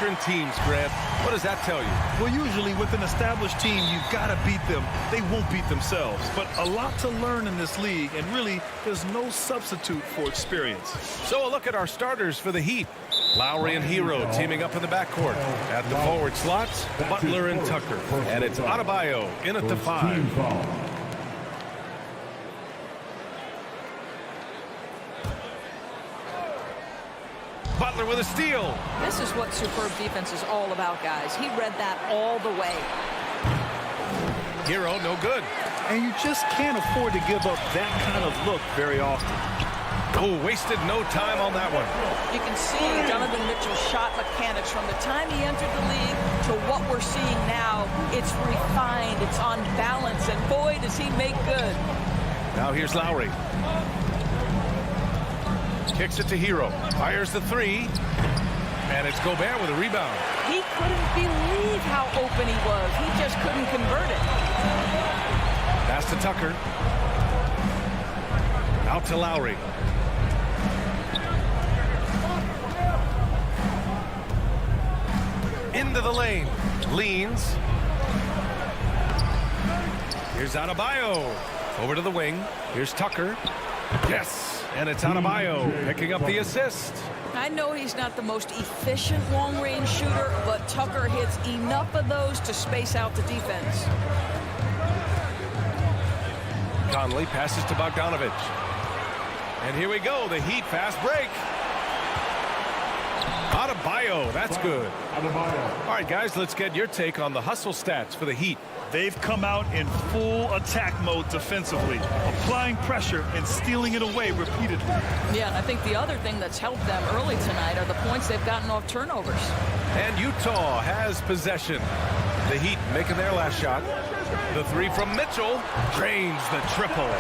veteran teams, Grant. What does that tell you? Well, usually with an established team, you've got to beat them. They won't beat themselves. But a lot to learn in this league, and really, there's no substitute for experience. So a look at our starters for the Heat. Lowry and Hero teaming up in the backcourt. At the forward slots, Butler and Tucker. And it's Adebayo in at the 5. Butler with a steal. This is what superb defense is all about, guys. He read that all the way. Hero, no good. And you just can't afford to give up that kind of look very often. Oh, wasted no time on that one. You can see Donovan Mitchell's shot mechanics from the time he entered the league to what we're seeing now. It's refined, it's on balance, and boy, does he make good. Now here's Lowry. Kicks it to Hero. Fires the 3. And it's Gobert with a rebound. He couldn't believe how open he was. He just couldn't convert it. Pass to Tucker. Out to Lowry. Into the lane. Leans. Here's Adebayo. Over to the wing. Here's Tucker. Yes. And it's Adebayo picking up the assist. I know he's not the most efficient long-range shooter, but Tucker hits enough of those to space out the defense. Conley passes to Bogdanovich. And here we go, the Heat fast break. Adebayo, that's good. All right, guys, let's get your take on the hustle stats for the Heat. They've come out in full attack mode defensively, applying pressure and stealing it away repeatedly. Yeah, and I think the other thing that's helped them early tonight are the points they've gotten off turnovers. And Utah has possession. The Heat making their last shot. The 3 from Mitchell drains the triple.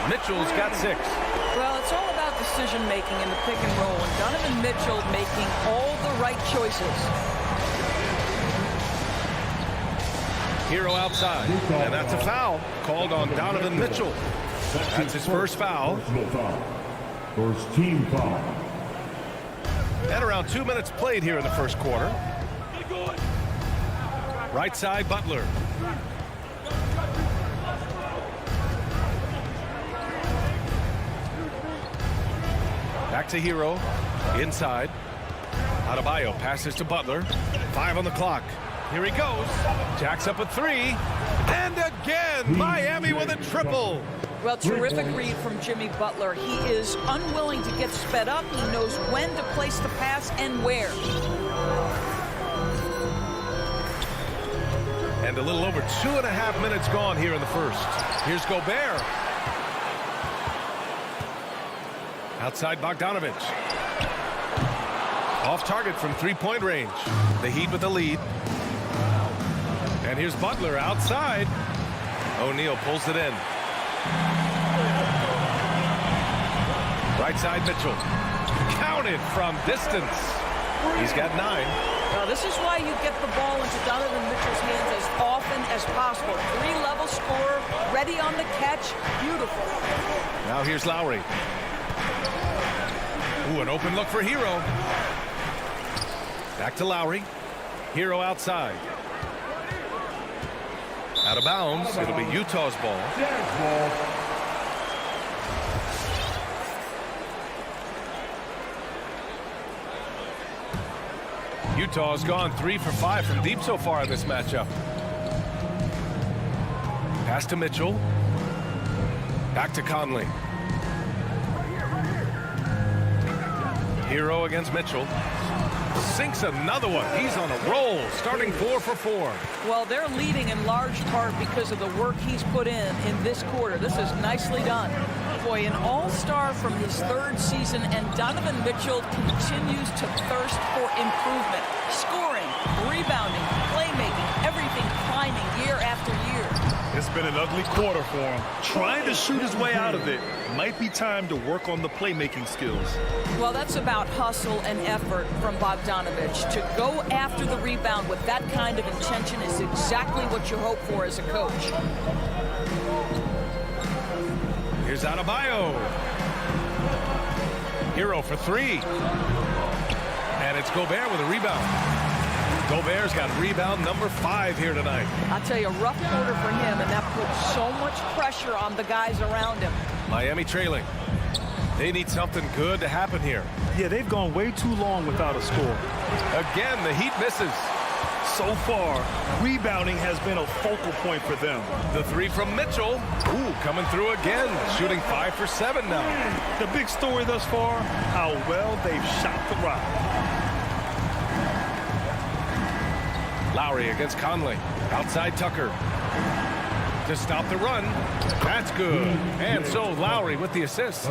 Mitchell's got 6. Well, it's all about decision-making in the pick and roll, and Donovan Mitchell making all the right choices. Hero outside, and that's a foul called on Donovan Mitchell. That's his first foul. First team foul. And around 2 minutes played here in the first quarter. Right side, Butler. Back to Hero. Inside. Adebayo passes to Butler. 5 on the clock. Here he goes. Jacks up a 3. And again, Miami with a triple. Well, terrific read from Jimmy Butler. He is unwilling to get sped up. He knows when to place the pass and where. And a little over 2.5 minutes gone here in the first. Here's Gobert. Outside Bogdanovich. Off target from 3-point range. The Heat with the lead. And here's Butler outside. O'Neal pulls it in. Right side Mitchell. Counted from distance. He's got 9. Now, this is why you get the ball into Donovan Mitchell's hands as often as possible. 3-level scorer, ready on the catch. Beautiful. Now here's Lowry. Ooh, an open look for Hero. Back to Lowry. Hero outside. Out of bounds. It'll be Utah's ball. Utah's gone 3 for 5 from deep so far in this matchup. Pass to Mitchell. Back to Conley. Hero against Mitchell. Sinks another one. He's on a roll, starting 4 for 4. Well, they're leading in large part because of the work he's put in this quarter. This is nicely done. Boy, an all-star from his 3rd season, and Donovan Mitchell continues to thirst for improvement. Scoring, rebounding, playmaking, everything climbing year after year. It's been an ugly quarter for him. Trying to shoot his way out of it. Might be time to work on the playmaking skills. Well, that's about hustle and effort from Bogdanovich. To go after the rebound with that kind of intention is exactly what you hope for as a coach. Here's Adebayo. Hero for 3. And it's Gobert with a rebound. Gobert's got rebound number 5 here tonight. I'll tell you, a rough quarter for him, and that puts so much pressure on the guys around him. Miami trailing. They need something good to happen here. Yeah, they've gone way too long without a score. Again, the Heat misses. So far, rebounding has been a focal point for them. The 3 from Mitchell. Ooh, coming through again. Shooting 5 for 7 now. The big story thus far, how well they've shot the rock. Lowry against Conley. Outside Tucker. To stop the run. That's good. And so Lowry with the assist.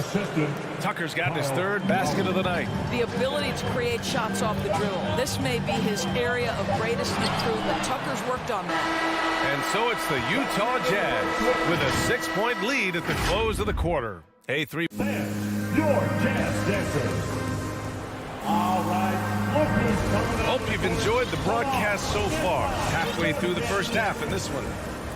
Tucker's got his 3rd basket of the night. The ability to create shots off the dribble. This may be his area of greatest improvement. Tucker's worked on that. And so it's the Utah Jazz with a 6-point lead at the close of the quarter. A3. Your Jazz dancers. All right. Hope you've enjoyed the broadcast so far. Halfway through the first half in this one.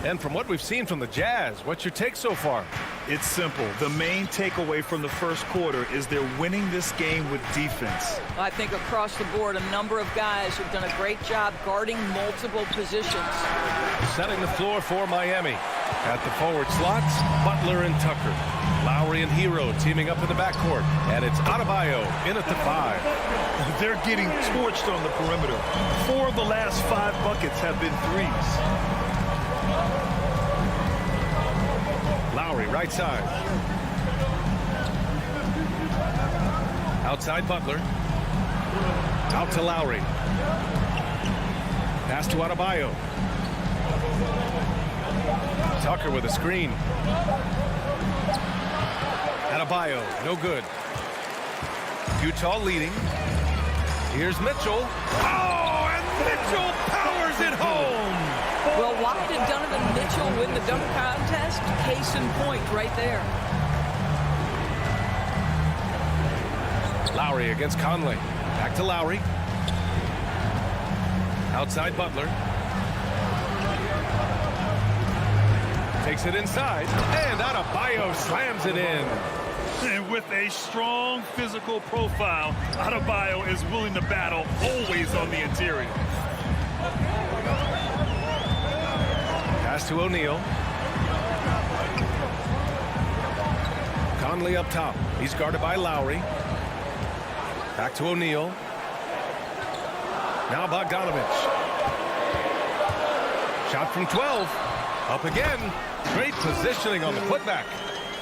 And from what we've seen from the Jazz, what's your take so far? It's simple. The main takeaway from the first quarter is they're winning this game with defense. I think across the board, a number of guys have done a great job guarding multiple positions. Setting the floor for Miami. At the forward slots, Butler and Tucker. Lowry and Hero teaming up in the backcourt. And it's Adebayo in at the 5. They're getting torched on the perimeter. 4 of the last 5 buckets have been threes. Lowry, right side. Outside Butler. Out to Lowry. Pass to Adebayo. Tucker with a screen. Adebayo, no good. Utah leading. Here's Mitchell. Oh, and Mitchell powers it home. Well, why did Donovan Mitchell win the dunk contest? Case in point right there. Lowry against Conley. Back to Lowry. Outside Butler. Takes it inside. And Adebayo slams it in. And with a strong physical profile, Adebayo is willing to battle, always on the interior. Pass to O'Neal. Conley up top. He's guarded by Lowry. Back to O'Neal. Now Bogdanovich. Shot from 12. Up again. Great positioning on the putback.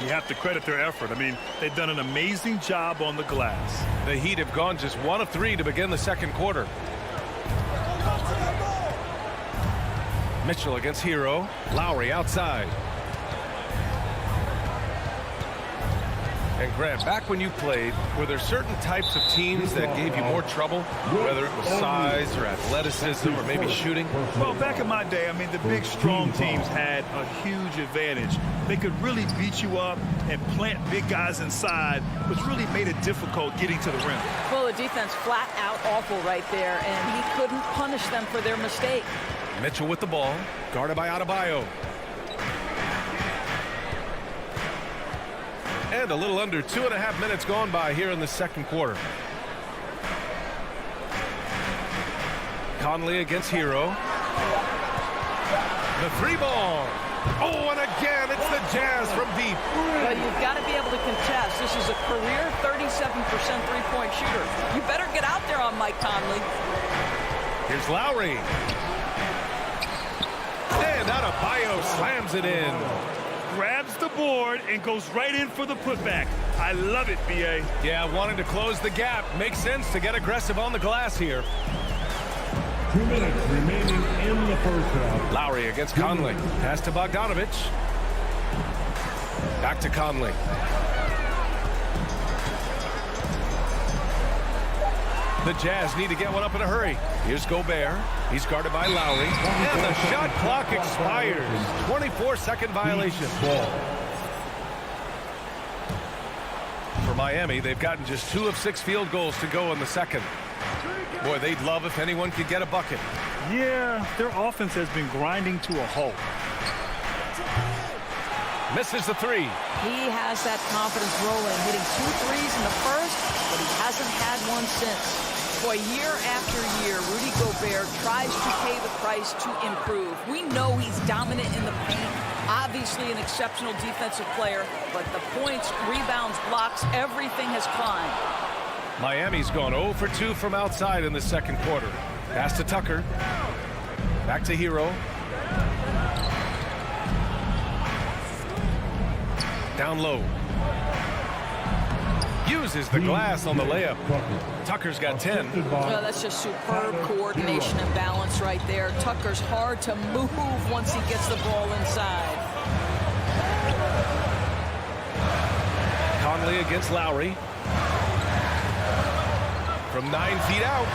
You have to credit their effort. I mean, they've done an amazing job on the glass. The Heat have gone just 1 of 3 to begin the second quarter. Mitchell against Hero. Lowry outside. And Grant, back when you played, were there certain types of teams that gave you more trouble, whether it was size or athleticism or maybe shooting? Well, back in my day, I mean, the big, strong teams had a huge advantage. They could really beat you up and plant big guys inside, which really made it difficult getting to the rim. Well, the defense flat out awful right there, and he couldn't punish them for their mistake. Mitchell with the ball, guarded by Adebayo. And a little under 2.5 minutes gone by here in the second quarter. Conley against Hero. The 3-ball. Oh, and again, it's the Jazz from deep. Well, you've got to be able to contest. This is a career 37% three-point shooter. You better get out there on Mike Conley. Here's Lowry. And Adebayo slams it in. Grabs the board and goes right in for the putback. I love it, B.A. Yeah, wanting to close the gap. Makes sense to get aggressive on the glass here. 2 minutes remaining in the first half. Lowry against Conley. Pass to Bogdanovich. Back to Conley. The Jazz need to get one up in a hurry. Here's Gobert. He's guarded by Lowry. And the shot clock expires. 24-second violation. For Miami, they've gotten just 2 of 6 field goals to go in the second. Boy, they'd love if anyone could get a bucket. Yeah, their offense has been grinding to a halt. Misses the 3. He has that confidence rolling, hitting 2 threes in the first, but he hasn't had one since. Boy, year after year, Rudy Gobert tries to pay the price to improve. We know he's dominant in the paint, obviously an exceptional defensive player, but the points, rebounds, blocks, everything has climbed. Miami's gone 0 for 2 from outside in the second quarter. Pass to Tucker. Back to Hero. Down low. Uses the glass on the layup. Tucker's got 10. Well, that's just superb coordination and balance right there. Tucker's hard to move once he gets the ball inside. Conley against Lowry. From 9 feet out.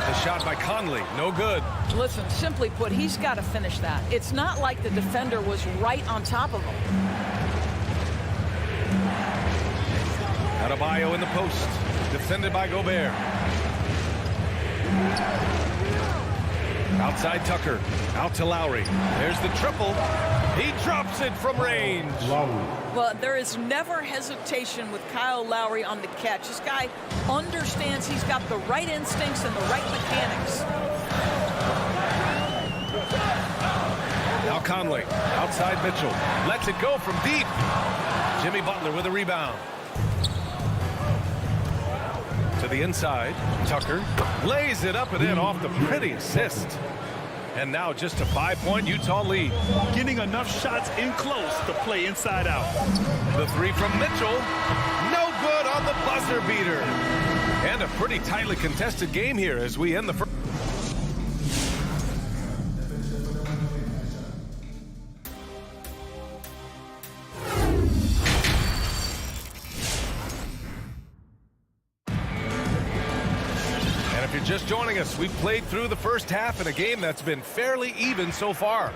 The shot by Conley. No good. Listen, simply put, he's got to finish that. It's not like the defender was right on top of him. Adebayo in the post. Defended by Gobert. Outside Tucker. Out to Lowry. There's the triple. He drops it from range. Well, there is never hesitation with Kyle Lowry on the catch. This guy understands he's got the right instincts and the right mechanics. Now Conley. Outside Mitchell. Lets it go from deep. Jimmy Butler with a rebound. To the inside, Tucker lays it up and in off the pretty assist. And now just a 5-point Utah lead. Getting enough shots in close to play inside out. The three from Mitchell, no good on the buzzer beater. And a pretty tightly contested game here as we end the first. Just joining us, we've played through the first half in a game that's been fairly even so far.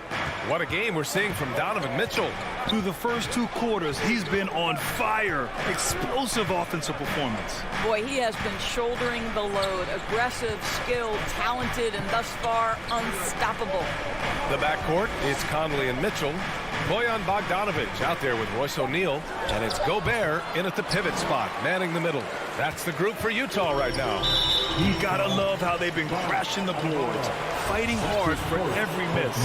What a game we're seeing from Donovan Mitchell. Through the first 2 quarters, he's been on fire. Explosive offensive performance. Boy, he has been shouldering the load. Aggressive, skilled, talented, and thus far unstoppable. The backcourt is Conley and Mitchell. Bojan Bogdanovic out there with Royce O'Neal. And it's Gobert in at the pivot spot, manning the middle. That's the group for Utah right now. You gotta love how they've been crashing the boards, fighting hard for every miss.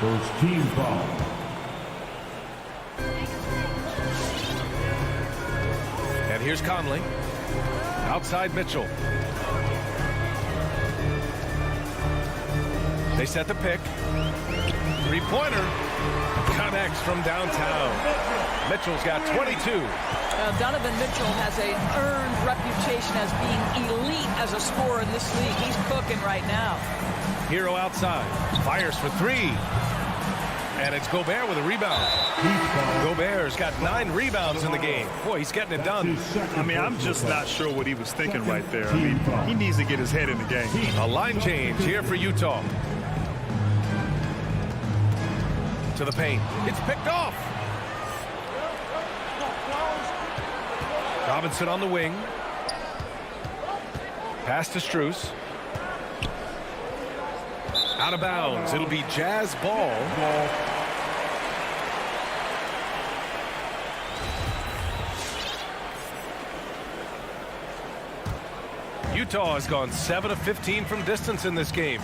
First team foul. And here's Conley. Outside Mitchell. They set the pick. Three-pointer. Connects from downtown. Mitchell's got 22. Donovan Mitchell has an earned reputation as being elite as a scorer in this league. He's cooking right now. Hero outside. Fires for 3. And it's Gobert with a rebound. Gobert's got 9 rebounds in the game. Boy, he's getting it done. I mean, I'm just not sure what he was thinking right there. I mean, he needs to get his head in the game. A line change here for Utah. To the paint. It's picked off. Robinson on the wing. Pass to Strus. Out of bounds. It'll be Jazz ball. Utah has gone 7 of 15 from distance in this game.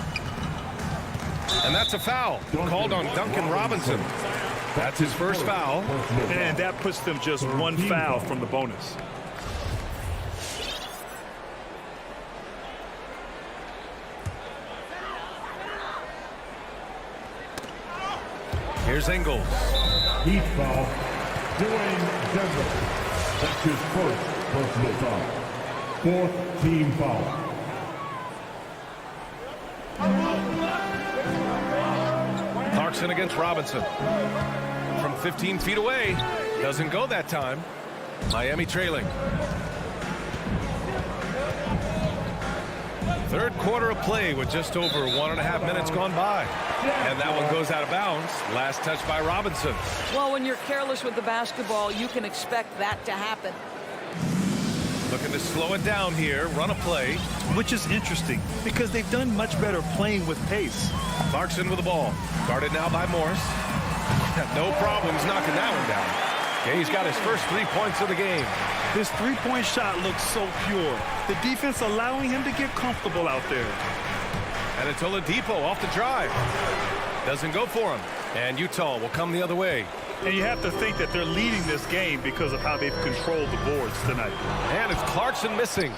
And that's a foul called on Duncan Robinson. That's his first foul. And that puts them just 1 foul from the bonus. Here's Ingles. Heat foul. Dwayne Denver. That's his first personal foul. 4th team foul. Clarkson against Robinson. From 15 feet away. Doesn't go that time. Miami trailing. Third quarter of play with just over 1.5 minutes gone by. And that one goes out of bounds. Last touch by Robinson. Well, when you're careless with the basketball, you can expect that to happen. Looking to slow it down here, run a play. Which is interesting because they've done much better playing with pace. Clarkson with the ball. Guarded now by Morris. No problems knocking that one down. Okay, he's got his first 3 points of the game. His three-point shot looks so pure. The defense allowing him to get comfortable out there. And it's Oladipo off the drive. Doesn't go for him. And Utah will come the other way. And you have to think that they're leading this game because of how they've controlled the boards tonight. And it's Clarkson missing.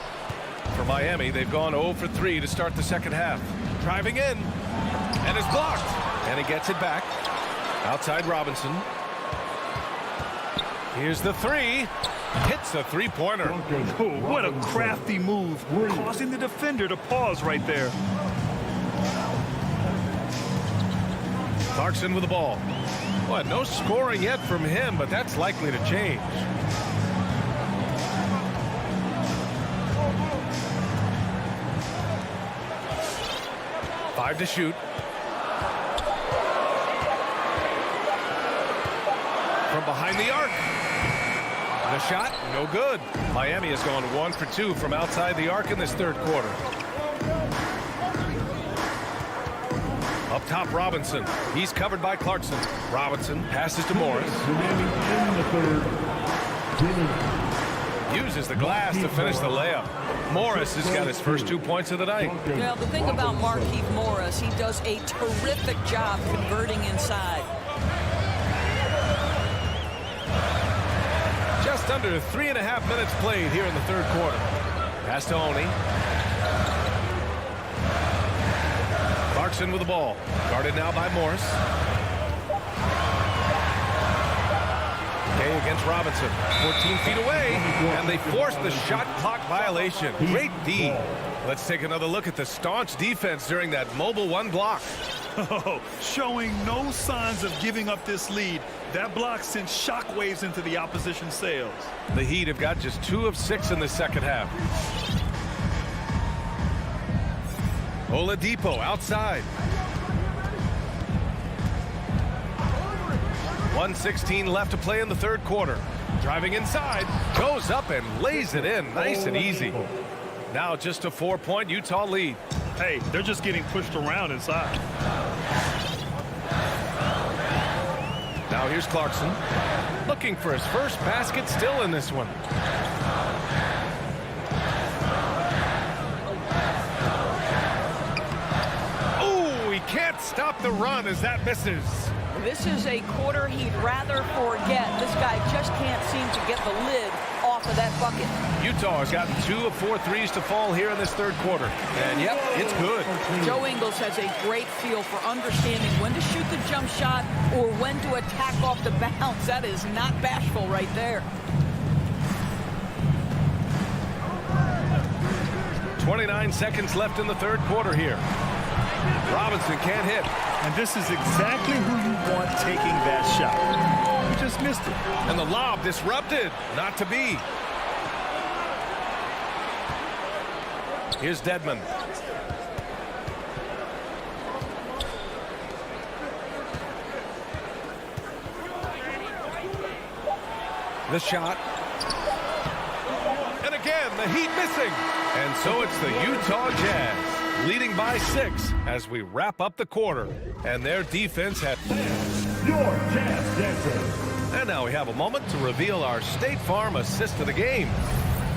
For Miami, they've gone 0 for 3 to start the second half. Driving in. And it's blocked. And he gets it back. Outside Robinson. Here's the three. Hits a three-pointer. Oh, what a crafty move, causing the defender to pause right there. Clarkson with the ball. Well, no scoring yet from him, but that's likely to change. Five to shoot. From behind the arc. The shot, no good. Miami has gone 1 for 2 from outside the arc in this third quarter. Up top, Robinson. He's covered by Clarkson. Robinson passes to Morris. Uses the glass to finish the layup. Morris has got his first 2 points of the night. Well, the thing about Markieff Morris, he does a terrific job converting inside. Just under 3.5 minutes played here in the third quarter. Pass to Oni. Clarkson with the ball. Guarded now by Morris. Okay, against Robinson. 14 feet away. And they force the shot clock violation. Great D. Let's take another look at the staunch defense during that mobile one block. Oh, showing no signs of giving up this lead. That block sent shockwaves into the opposition sails. The Heat have got just 2 of 6 in the second half. Oladipo outside. 1:16 left to play in the third quarter. Driving inside, goes up and lays it in nice and easy. Now just a 4-point Utah lead. Hey, they're just getting pushed around inside. Now here's Clarkson. Looking for his first basket still in this one. Oh, he can't stop the run as that misses. This is a quarter he'd rather forget. This guy just can't seem to get the lid off of that bucket. Utah has gotten 2 of 4 threes to fall here in this third quarter. And yep, it's good. Joe Ingles has a great feel for understanding when to shoot the jump shot or when to attack off the bounce. That is not bashful right there. 29 seconds left in the third quarter here. Robinson can't hit. And this is exactly who you want taking that shot. He just missed it. And the lob disrupted. Not to be. Here's Dedmon. The shot. And again, the Heat missing. And so it's the Utah Jazz leading by 6 as we wrap up the quarter. And their defense had... Your Jazz Dancers. And now we have a moment to reveal our State Farm assist of the game.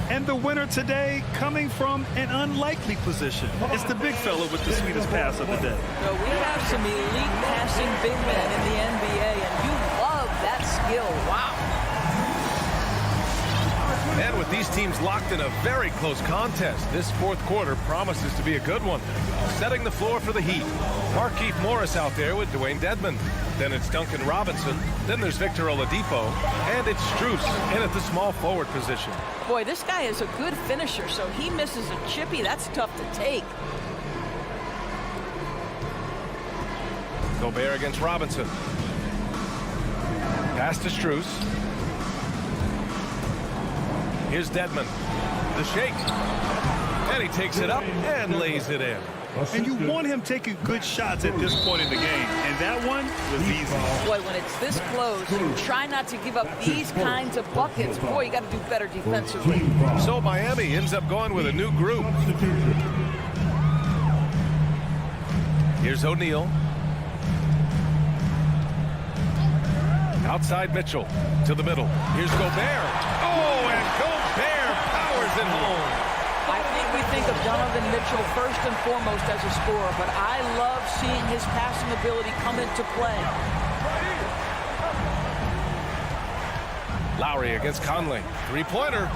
And the winner today coming from an unlikely position. It's the big fella with the sweetest pass of the day. So we have some elite passing big men in the NBA, and you love that skill. Wow. And with these teams locked in a very close contest, this fourth quarter promises to be a good one. Setting the floor for the Heat. Markieff Morris out there with Dwayne Dedmon. Then it's Duncan Robinson. Then there's Victor Oladipo. And it's Strus in at the small forward position. Boy, this guy is a good finisher, so he misses a chippy. That's tough to take. Gobert against Robinson. Pass to Strus. Here's Dedmon. The shake. And he takes it up and lays it in. And you want him taking good shots at this point in the game. And that one was easy. Boy, when it's this close, try not to give up these kinds of buckets. Boy, you got to do better defensively. So Miami ends up going with a new group. Here's O'Neal. Outside Mitchell to the middle. Here's Gobert. Oh, and Gobert powers it home. I think we think of Donovan Mitchell first and foremost as a scorer, but I love seeing his passing ability come into play. Lowry against Conley. Three-pointer.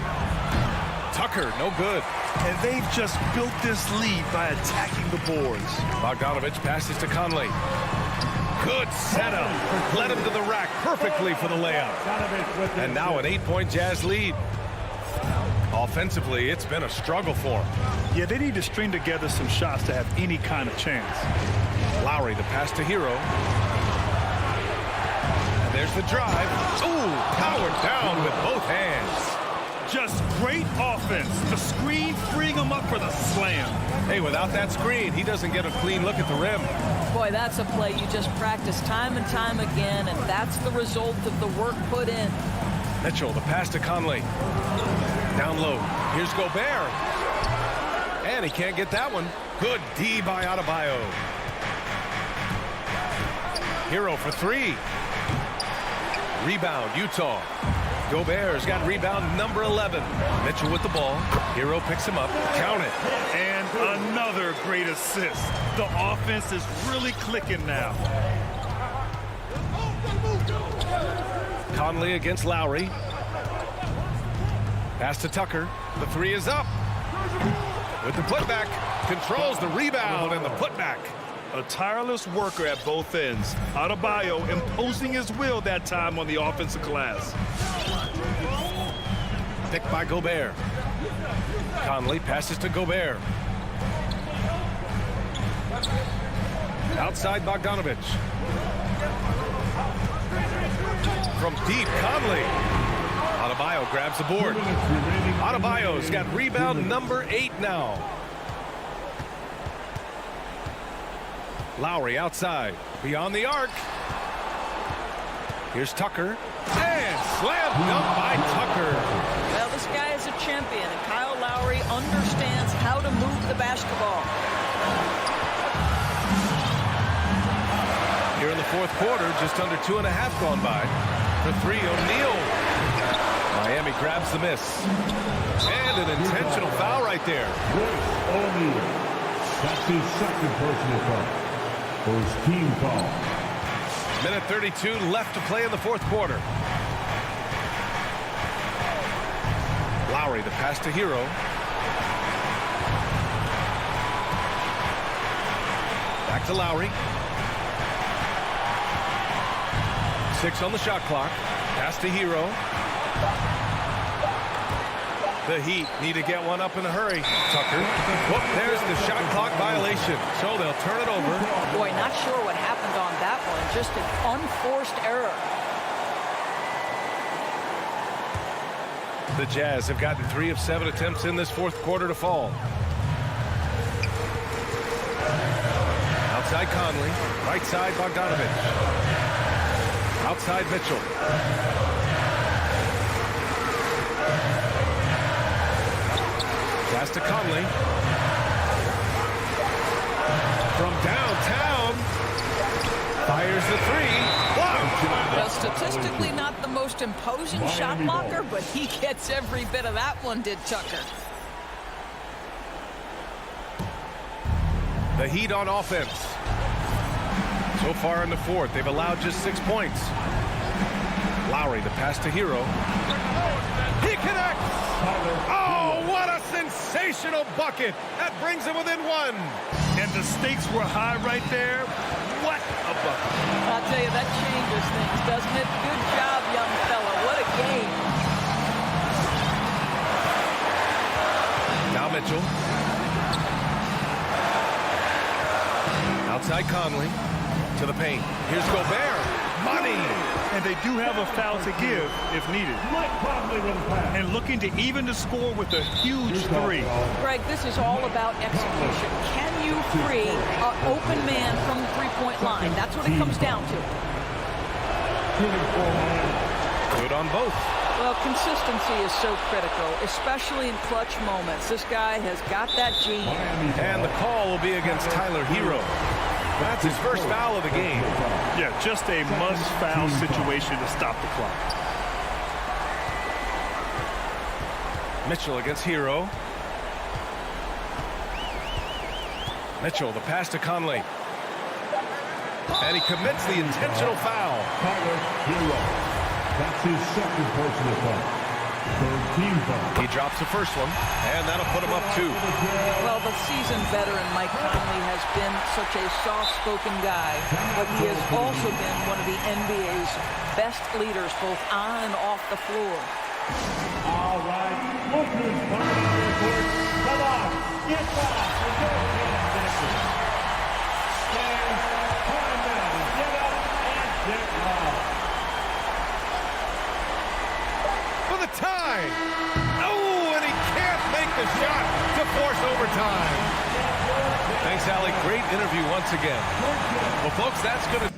Tucker, no good. And they've just built this lead by attacking the boards. Bogdanovich passes to Conley. Good setup. Led him to the rack perfectly for the layup. And now an 8-point Jazz lead. Offensively, it's been a struggle for him. Yeah, they need to string together some shots to have any kind of chance. Lowry, the pass to Hero. And there's the drive. Ooh, powered down with both hands. Just great offense. The screen freeing him up for the slam. Hey, without that screen, he doesn't get a clean look at the rim. Boy, that's a play you just practice time and time again, and that's the result of the work put in. Mitchell, the pass to Conley. Down low. Here's Gobert. And he can't get that one. Good D by Adebayo. Hero for three. Rebound, Utah. Gobert's got rebound number 11. Mitchell with the ball. Hero picks him up. Count it. And another great assist. The offense is really clicking now. Conley against Lowry. Pass to Tucker. The three is up. With the putback. Controls the rebound and the putback. A tireless worker at both ends. Adebayo imposing his will that time on the offensive glass. Picked by Gobert. Conley passes to Gobert. Outside Bogdanovich. From deep, Conley. Adebayo grabs the board. Adebayo's got rebound number 8 now. Lowry outside. Beyond the arc. Here's Tucker. And slam dunk by Tucker. Well, this guy is a champion, and Kyle Lowry understands how to move the basketball. Here in the fourth quarter, just under 2.5 gone by. For three, O'Neal. Miami grabs the miss. And an intentional foul right there. O'Neal. That's his second personal foul. First team foul. Minute 32 left to play in the fourth quarter. Lowry, the pass to Hero. Back to Lowry. 6 on the shot clock. Pass to Hero. The Heat need to get one up in a hurry. Tucker. Whoop, there's the shot clock violation. So they'll turn it over. Boy, not sure what happened on that one. Just an unforced error. The Jazz have gotten 3 of 7 attempts in this fourth quarter to fall. Outside Conley. Right side Bogdanovich. Outside Mitchell. Pass to Conley. From downtown. Fires the three. Blocked. Well, statistically not the most imposing shot blocker, but he gets every bit of that one, did Tucker. The Heat on offense. So far in the fourth, they've allowed just 6 points. Lowry, the pass to Hero. He connects! Oh, what a sensational bucket! That brings him within 1. And the stakes were high right there. What a bucket. I'll tell you, that changes things, doesn't it? Good job, young fella. What a game. Now Mitchell. Outside Conley. To the paint. Here's Gobert. Money! And they do have a foul to give if needed. And looking to even the score with a huge three. Greg, this is all about execution. Can you free an open man from the three-point line? That's what it comes down to. Good on both. Well, consistency is so critical, especially in clutch moments. This guy has got that gene. And the call will be against Tyler Hero. That's his first foul of the game. Yeah, just a must-foul situation to stop the clock. Mitchell against Hero. Mitchell, the pass to Conley. And he commits the intentional foul. Hero. That's his second personal foul. Third team foul. He drops the first one, and that'll put him up 2. Well, the seasoned veteran Mike Conley has been such a soft-spoken guy, but he has also been one of the NBA's best leaders, both on and off the floor. All right. Look who's coming on the court. Come on. Get back. And go ahead. Stand. Time now. Get up and get loud. For the tie. Oh, and he can't make the shot to force overtime. Thanks, Allie. Great interview once again. Well, folks, that's going to...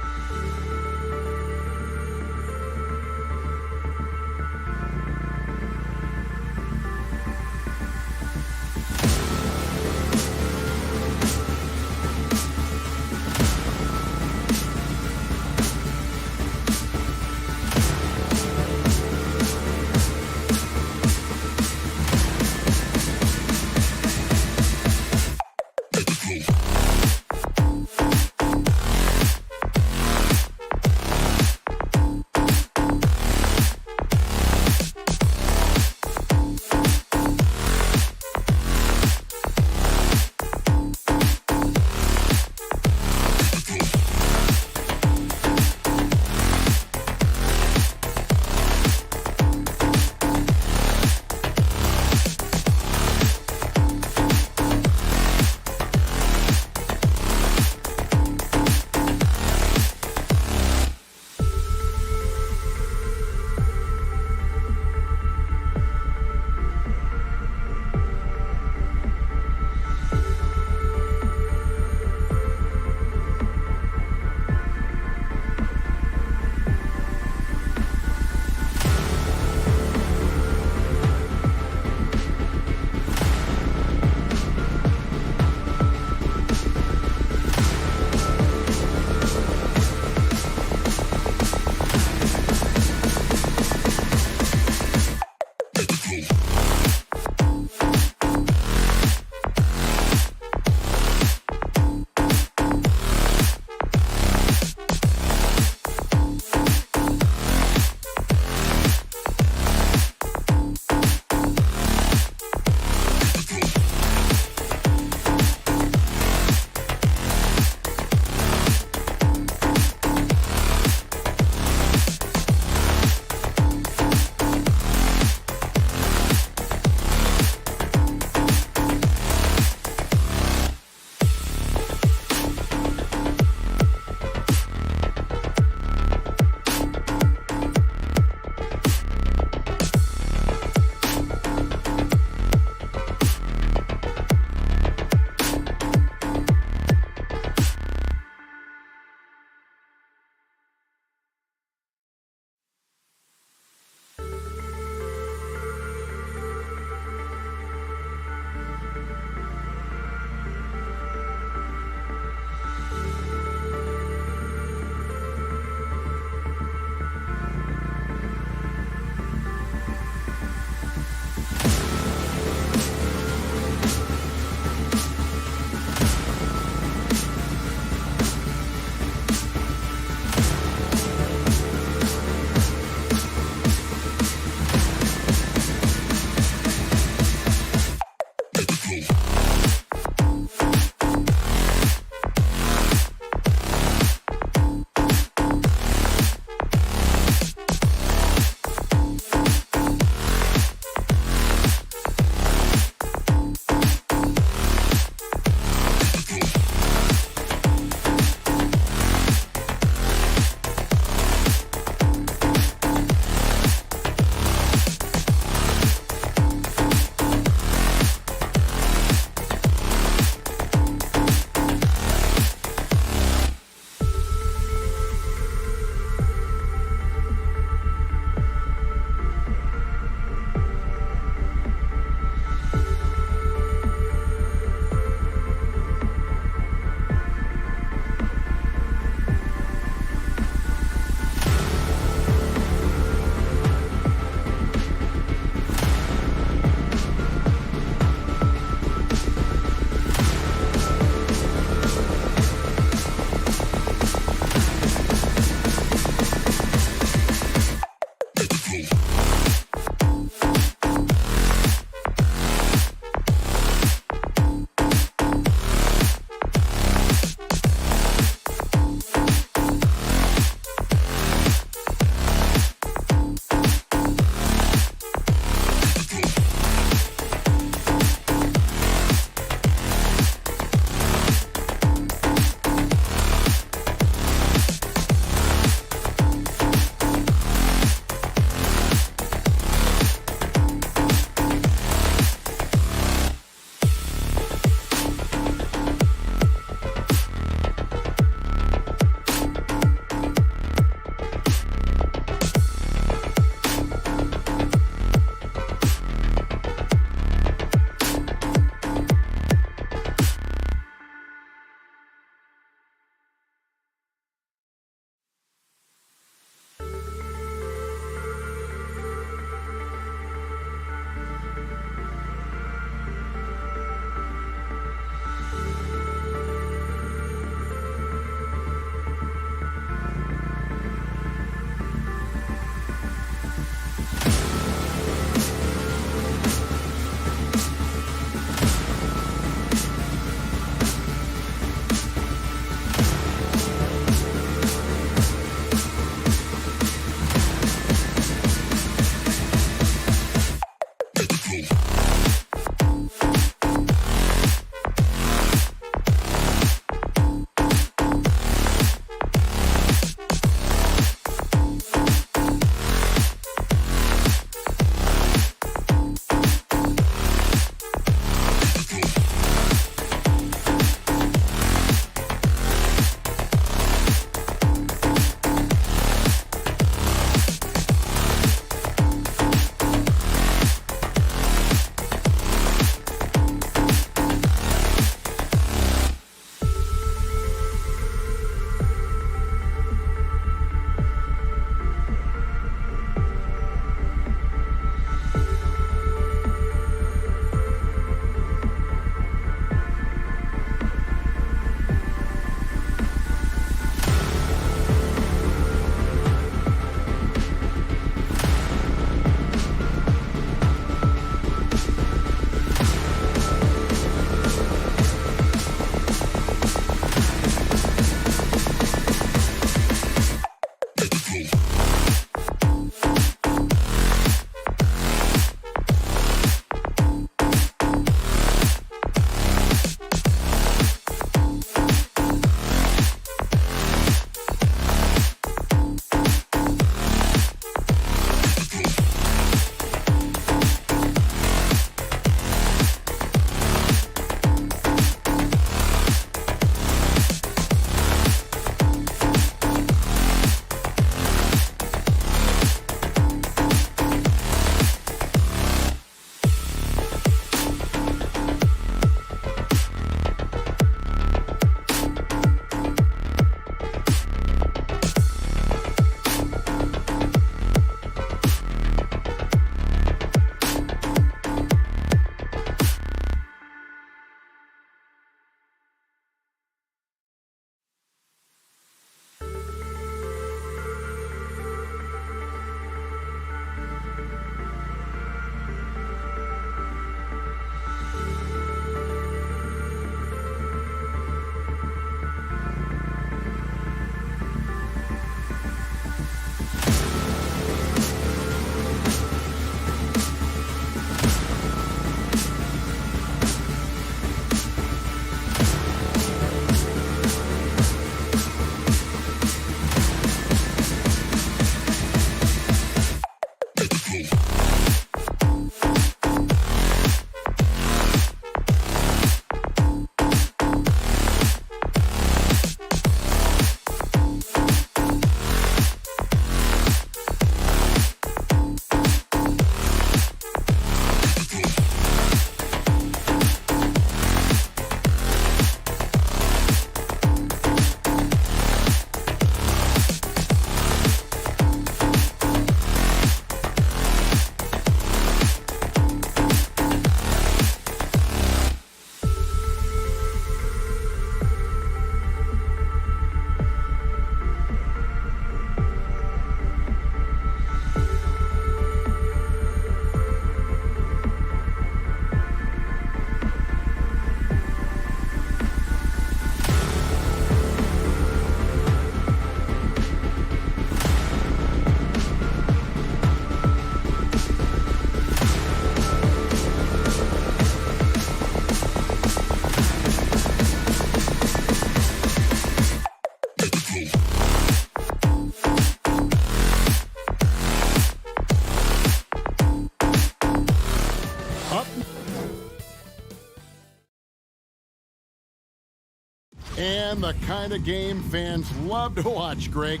And the kind of game fans love to watch, Greg.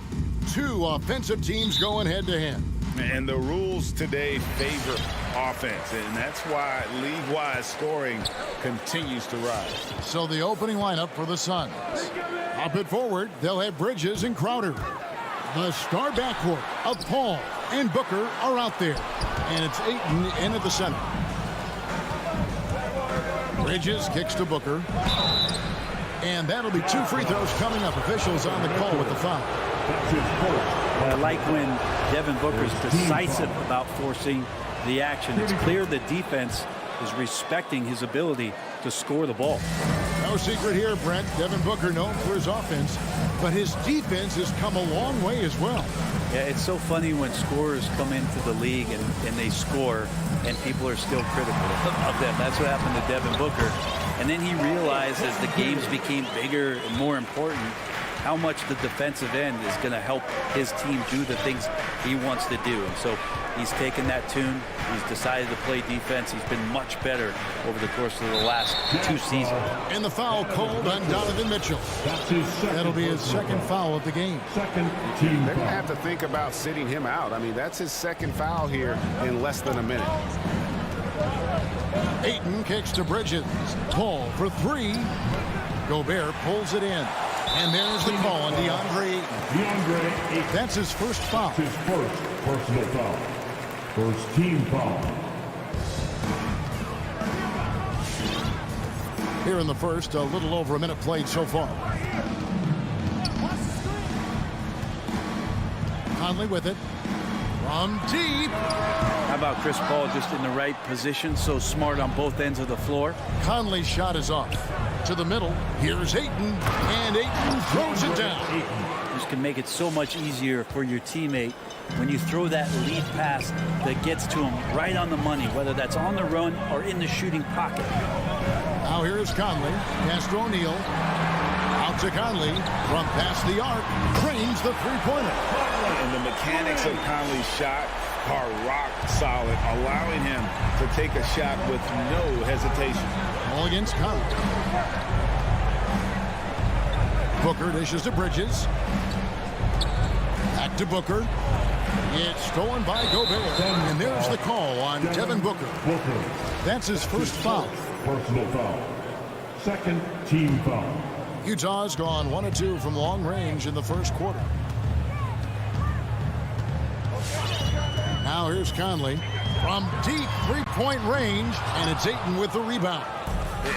Two offensive teams going head-to-head. And the rules today favor offense, and that's why league-wide scoring continues to rise. So the opening lineup for the Suns. Up at forward, they'll have Bridges and Crowder. The star backcourt of Paul and Booker are out there. And it's Ayton in at the center. Bridges kicks to Booker. And that'll be 2 free throws coming up. Officials on the call with the foul. I like when Devin Booker is decisive about forcing the action. It's clear the defense is respecting his ability to score the ball. No secret here, Brent. Devin Booker known for his offense, but his defense has come a long way as well. Yeah, it's so funny when scorers come into the league and they score and people are still critical of them. That's what happened to Devin Booker. And then he realized as the games became bigger and more important, how much the defensive end is going to help his team do the things he wants to do. And so he's taken that tune. He's decided to play defense. He's been much better over the course of the last 2 seasons. And the foul called on Donovan Mitchell. That'll be his second foul of the game. Second team. They're going to have to think about sitting him out. I mean, that's his second foul here in less than a minute. Ayton kicks to Bridges. Paul for 3. Gobert pulls it in. And there's the call on Deandre Ayton. That's his first foul. His first personal foul. First team foul. Here in the first, a little over a minute played so far. Conley with it. From deep. How about Chris Paul just in the right position, so smart on both ends of the floor? Conley's shot is off. To the middle. Here's Ayton. And Ayton throws it down. This can make it so much easier for your teammate when you throw that lead pass that gets to him right on the money, whether that's on the run or in the shooting pocket. Now here's Conley. Pass to O'Neal. Out to Conley. From past the arc. Cranes the three-pointer. And the mechanics of Conley's shot are rock solid, allowing him to take a shot with no hesitation. All against Conley. Booker dishes to Bridges. Back to Booker. It's stolen by Gobert. And there's the call on Devin Booker. That's his first foul. Personal foul. Second team foul. Utah's gone 1 of 2 from long range in the first quarter. Now here's Conley from deep three-point range, and it's Ayton with the rebound.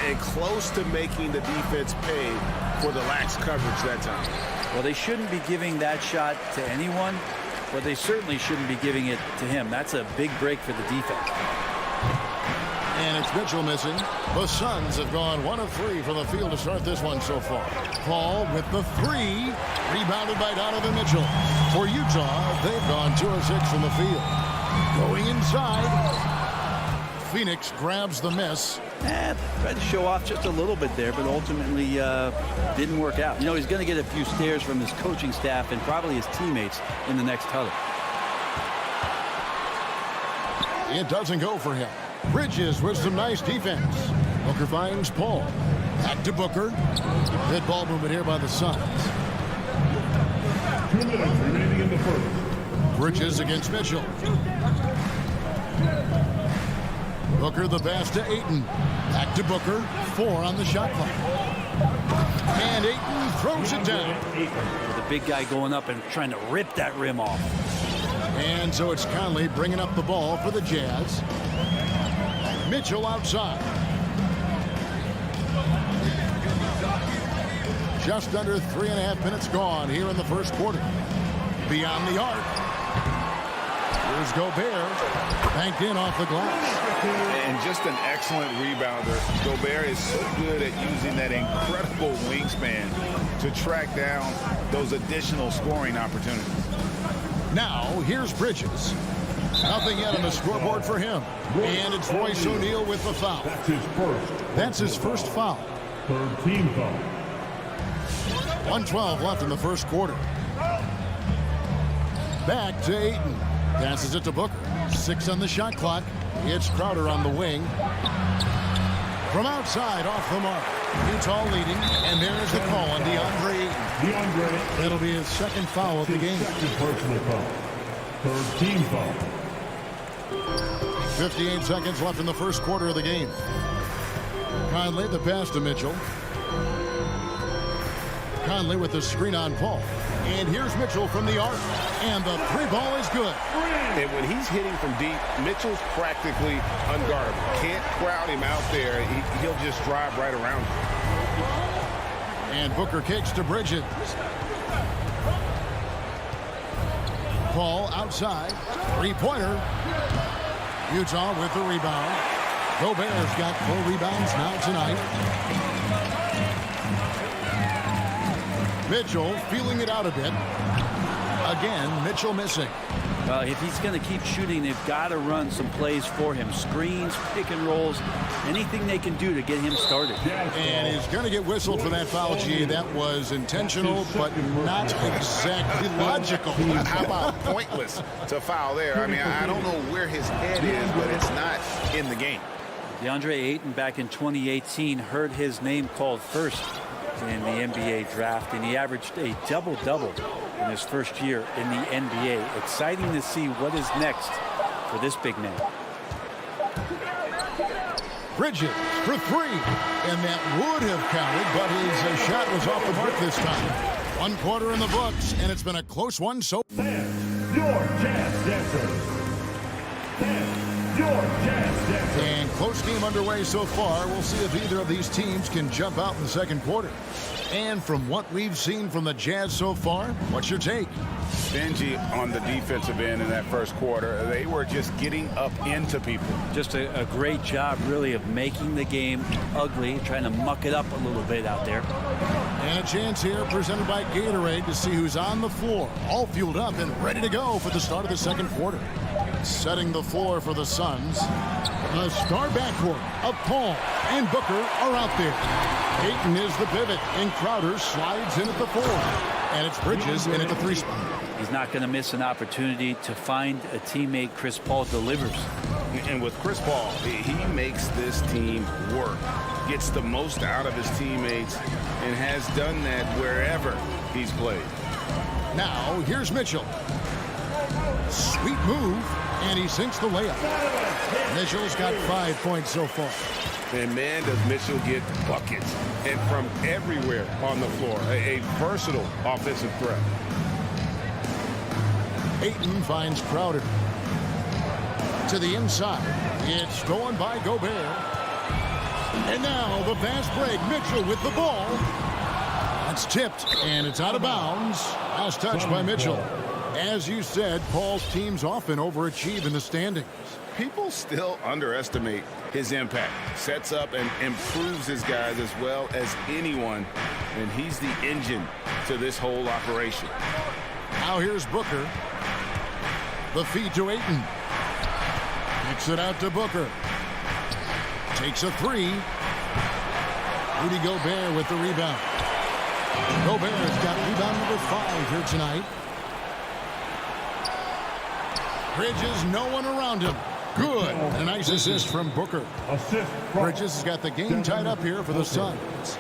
And close to making the defense pay for the lax coverage that time. Well, they shouldn't be giving that shot to anyone, but they certainly shouldn't be giving it to him. That's a big break for the defense. And it's Mitchell missing. The Suns have gone 1 of 3 from the field to start this one so far. Paul with the 3. Rebounded by Donovan Mitchell. For Utah, they've gone 2 of 6 from the field. Going inside. Phoenix grabs the miss. Tried to show off just a little bit there, but ultimately didn't work out. You know, he's going to get a few stares from his coaching staff and probably his teammates in the next huddle. It doesn't go for him. Bridges with some nice defense. Booker finds Paul. Back to Booker. Good ball movement here by the Suns. 2 minutes remaining in the first. Bridges against Mitchell. Booker the pass to Ayton. Back to Booker. 4 on the shot clock. And Ayton throws it down. The big guy going up and trying to rip that rim off. And so it's Conley bringing up the ball for the Jazz. Mitchell outside. Just under 3.5 minutes gone here in the first quarter. Beyond the arc. Here's Gobert. Banked in off the glass. And just an excellent rebounder. Gobert is so good at using that incredible wingspan to track down those additional scoring opportunities. Now, here's Bridges. Nothing yet on the scoreboard for him. And it's Royce O'Neal with the foul. That's his first foul. Third team foul. 1:12 left in the first quarter. Back to Ayton. Passes it to Booker. 6 on the shot clock. It's Crowder on the wing. From outside, off the mark. Utah leading, and there's the call on Deandre Ayton. That'll be his second foul of the game. Second personal foul. Third team foul. 58 seconds left in the first quarter of the game. Conley the pass to Mitchell. Conley with the screen on Paul. And here's Mitchell from the arc. And the three ball is good. And when he's hitting from deep, Mitchell's practically unguardable. Can't crowd him out there. He'll just drive right around him. And Booker kicks to Bridges. Paul outside. Three-pointer. Utah with the rebound. Gobert's got 4 rebounds now tonight. Mitchell feeling it out a bit. Again, Mitchell missing. If he's going to keep shooting, they've got to run some plays for him. Screens, pick and rolls, anything they can do to get him started. And he's going to get whistled for that foul, G. That was intentional, but not exactly logical. How about pointless to foul there? I mean, I don't know where his head is, but it's not in the game. Deandre Ayton back in 2018 heard his name called first in the NBA draft, and he averaged a double-double in his first year in the NBA. Exciting to see what is next for this big man. Bridges for 3, and that would have counted, but his shot was off the mark this time. 1 quarter in the books, and it's been a close one. So And your Jazz Dancers. And your Jazz Dancers. And close game underway so far. We'll see if either of these teams can jump out in the second quarter. And from what we've seen from the Jazz so far, what's your take? Stingy on the defensive end in that first quarter. They were just getting up into people. Just a great job, really, of making the game ugly, trying to muck it up a little bit out there. And a chance here presented by Gatorade to see who's on the floor. All fueled up and ready to go for the start of the second quarter. Setting the floor for the Suns. The star backcourt of Paul and Booker are out there. Ayton is the pivot, and Crowder slides in at the 4. And it's Bridges in at the 3 spot. He's not going to miss an opportunity to find a teammate. Chris Paul delivers. And with Chris Paul, he makes this team work, gets the most out of his teammates, and has done that wherever he's played. Now, here's Mitchell. Sweet move, and he sinks the layup. Mitchell's got 5 points so far. And man, does Mitchell get buckets, and from everywhere on the floor. A versatile offensive threat. Ayton finds Crowder. To the inside. It's stolen by Gobert. And now the fast break. Mitchell with the ball. That's tipped, and it's out of bounds. Last touch by Mitchell. As you said, Paul's teams often overachieve in the standings. People still underestimate his impact. Sets up and improves his guys as well as anyone, and he's the engine to this whole operation. Now here's Booker. The feed to Ayton. Kicks it out to Booker. Takes a 3. Rudy Gobert with the rebound. Gobert's got rebound number 5 here tonight. Bridges, no one around him. Good. A nice assist from Booker. Bridges has got the game tied up here for the Suns.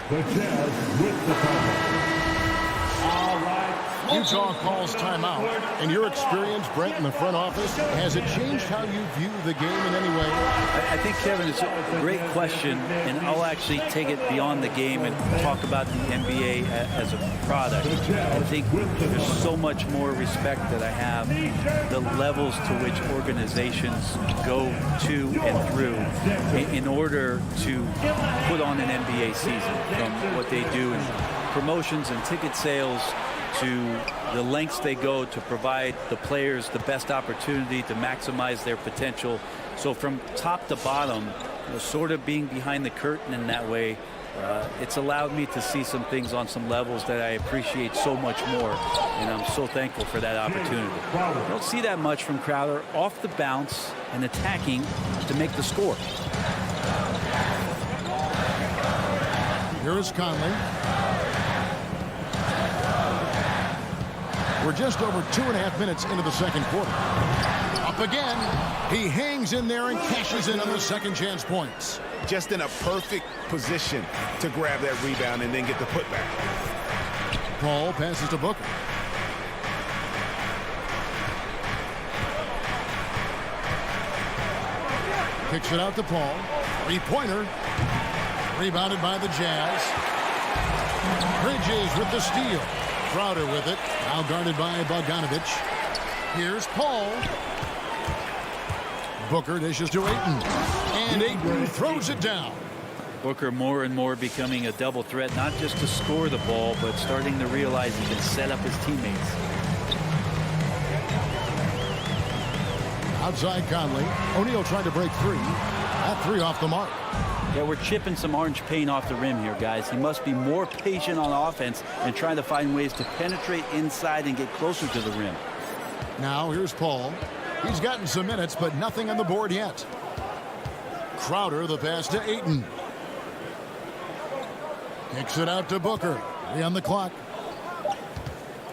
The Jazz with the foul. All right. Utah calls timeout. In your experience, Brent, in the front office, has it changed how you view the game in any way? I think, Kevin, it's a great question, and I'll actually take it beyond the game and talk about the NBA as a product. I think there's so much more respect that I have, the levels to which organizations go to and through in order to put on an NBA season, from what they do in promotions and ticket sales to the lengths they go to provide the players the best opportunity to maximize their potential. So from top to bottom, sort of being behind the curtain in that way, it's allowed me to see some things on some levels that I appreciate so much more, and I'm so thankful for that opportunity. You don't see that much from Crowder off the bounce and attacking to make the score. Here is Conley. We're just over 2.5 minutes into the second quarter. Up again. He hangs in there and cashes in on the second chance points. just in a perfect position to grab that rebound and then get the putback. Paul passes to Booker. Kicks it out to Paul. Three-pointer. Rebounded by the Jazz. Bridges with the steal. Crowder with it. Now guarded by Bogdanovich. Here's Paul. Booker dishes to Ayton. And Ayton throws it down. Booker more and more becoming a double threat, not just to score the ball, but starting to realize he can set up his teammates. Outside Conley. O'Neal trying to break free. That three off the mark. Yeah, we're chipping some orange paint off the rim here, guys. He must be more patient on offense and trying to find ways to penetrate inside and get closer to the rim. Now here's Paul. He's gotten some minutes, but nothing on the board yet. Crowder, the pass to Ayton. Kicks it out to Booker. 3 on the clock.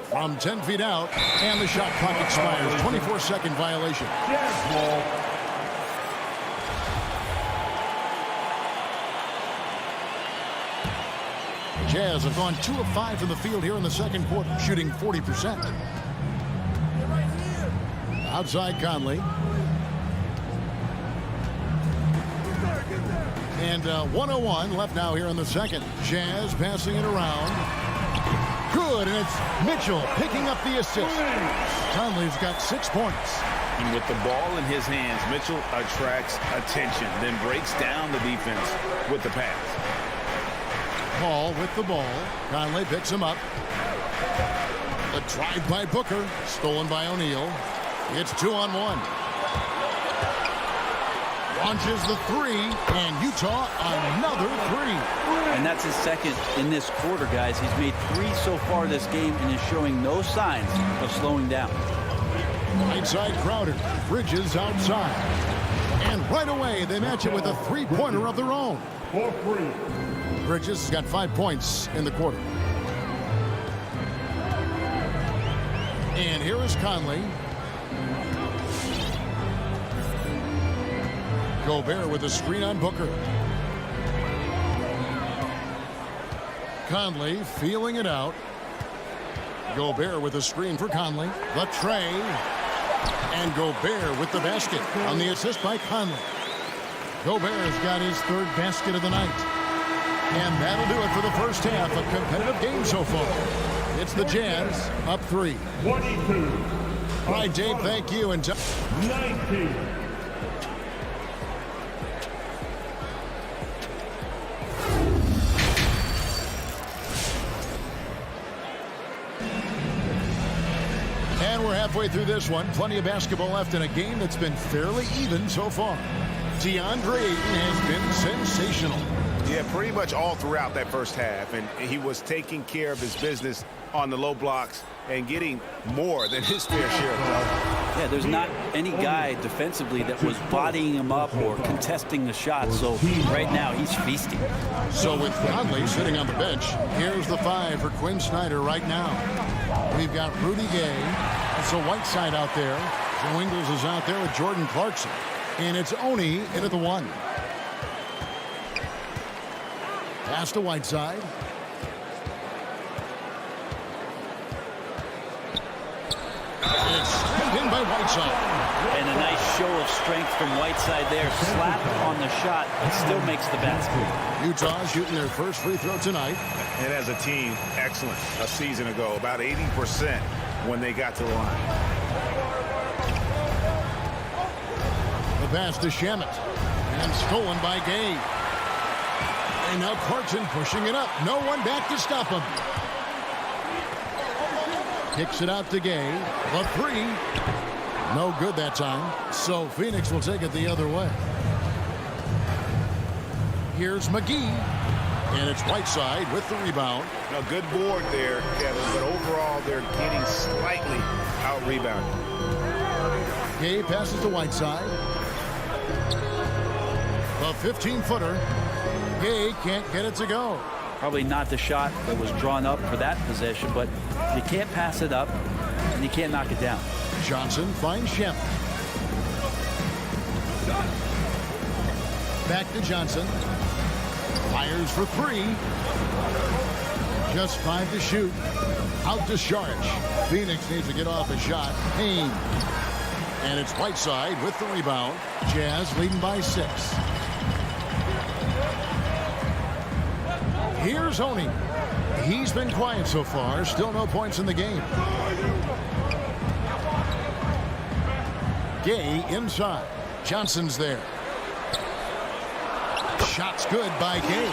From 10 feet out, and the shot clock expires. 24-second violation. Jazz have gone 2 of 5 from the field here in the second quarter, shooting 40%. Outside Conley. And 1:01 left now here in the second. Jazz passing it around. Good, and it's Mitchell picking up the assist. Conley's got 6 points. And with the ball in his hands, Mitchell attracts attention, then breaks down the defense with the pass. Paul with the ball. Conley picks him up. The drive by Booker. Stolen by O'Neal. It's 2-on-1. Launches the three, and Utah another three. And that's his second in this quarter, guys. He's made 3 so far this game and is showing no signs of slowing down. Right side Crowder. Bridges outside. And right away, they match it with a three-pointer of their own. Bridges has got 5 points in the quarter. And here is Conley. Gobert with a screen on Booker. Conley feeling it out. Gobert with a screen for Conley. The tray. And Gobert with the basket on the assist by Conley. Gobert has got his 3rd basket of the night. And that'll do it for the first half. A competitive game so far. It's the Jazz up 3. 22. All right, Dave, thank you. And 19. And we're halfway through this one. Plenty of basketball left in a game that's been fairly even so far. Deandre Ayton has been sensational. Yeah, pretty much all throughout that first half, and he was taking care of his business on the low blocks and getting more than his fair share of blocks. Yeah, there's not any guy defensively that was bodying him up or contesting the shot, so right now he's feasting. So with Conley sitting on the bench, here's the 5 for Quinn Snyder right now. We've got Rudy Gay. That's a Whiteside out there. Joe Ingles is out there with Jordan Clarkson. And it's Oni in at the 1. Pass to Whiteside. It's straight in by Whiteside. And a nice show of strength from Whiteside there. Slapped on the shot, but still makes the basket. Utah shooting their first free throw tonight. And as a team, excellent a season ago, about 80% when they got to the line. The pass to Shamet. And stolen by Gay. And now Clarkson pushing it up. No one back to stop him. Kicks it out to Gay. The 3. No good that time. So Phoenix will take it the other way. Here's McGee. And it's Whiteside with the rebound. A good board there, Kevin, but overall they're getting slightly out-rebounded. Gay passes to Whiteside. The 15-footer. Gay can't get it to go. Probably not the shot that was drawn up for that possession, but you can't pass it up and you can't knock it down. Johnson finds Shamet. Back to Johnson. Fires for three. Just 5 to shoot. Out to Saric. Phoenix needs to get off a shot. Payne. And it's Whiteside with the rebound. Jazz leading by 6. Here's Oni. He's been quiet so far. Still no points in the game. Gay inside. Johnson's there. Shot's good by Gay.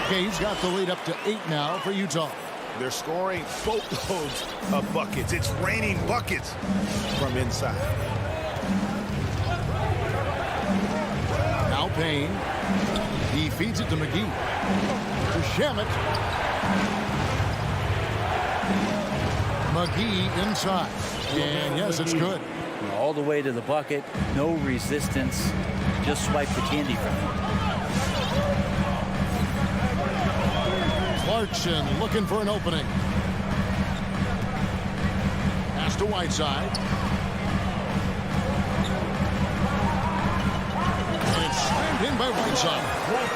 Gay's got the lead up to 8 now for Utah. They're scoring boatloads of buckets. It's raining buckets from inside. Now Payne. He feeds it to McGee. To Shamet. McGee inside. And yes, it's good. All the way to the bucket. No resistance. Just swipe the candy from him. Clarkson looking for an opening. Pass to Whiteside. And it's slammed in by Whiteside.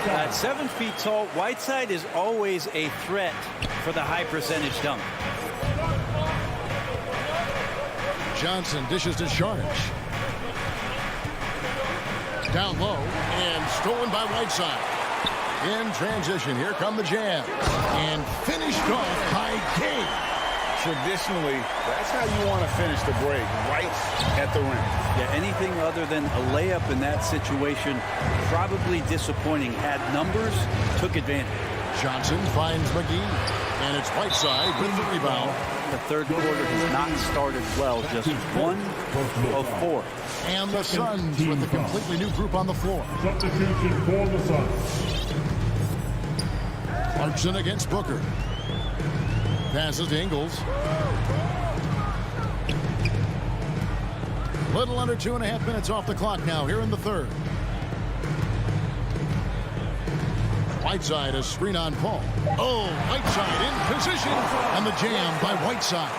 At 7 feet tall, Whiteside is always a threat for the high percentage dunk. Johnson dishes to Saric. Down low and stolen by Whiteside. In transition, here come the Jazz. And finished off by Gay. Traditionally, that's how you want to finish the break, right at the rim. Yeah, anything other than a layup in that situation, probably disappointing. Had numbers, took advantage. Johnson finds McGee. And it's Whiteside with the rebound. The third quarter has not started well, just 1 of 4. And the Suns with a completely new group on the floor. Substitution for the Suns. Clarkson against Booker. Passes to Ingles. Little under 2.5 minutes off the clock now here in the third. Whiteside, a screen on Paul. Oh, Whiteside in position. And the jam by Whiteside.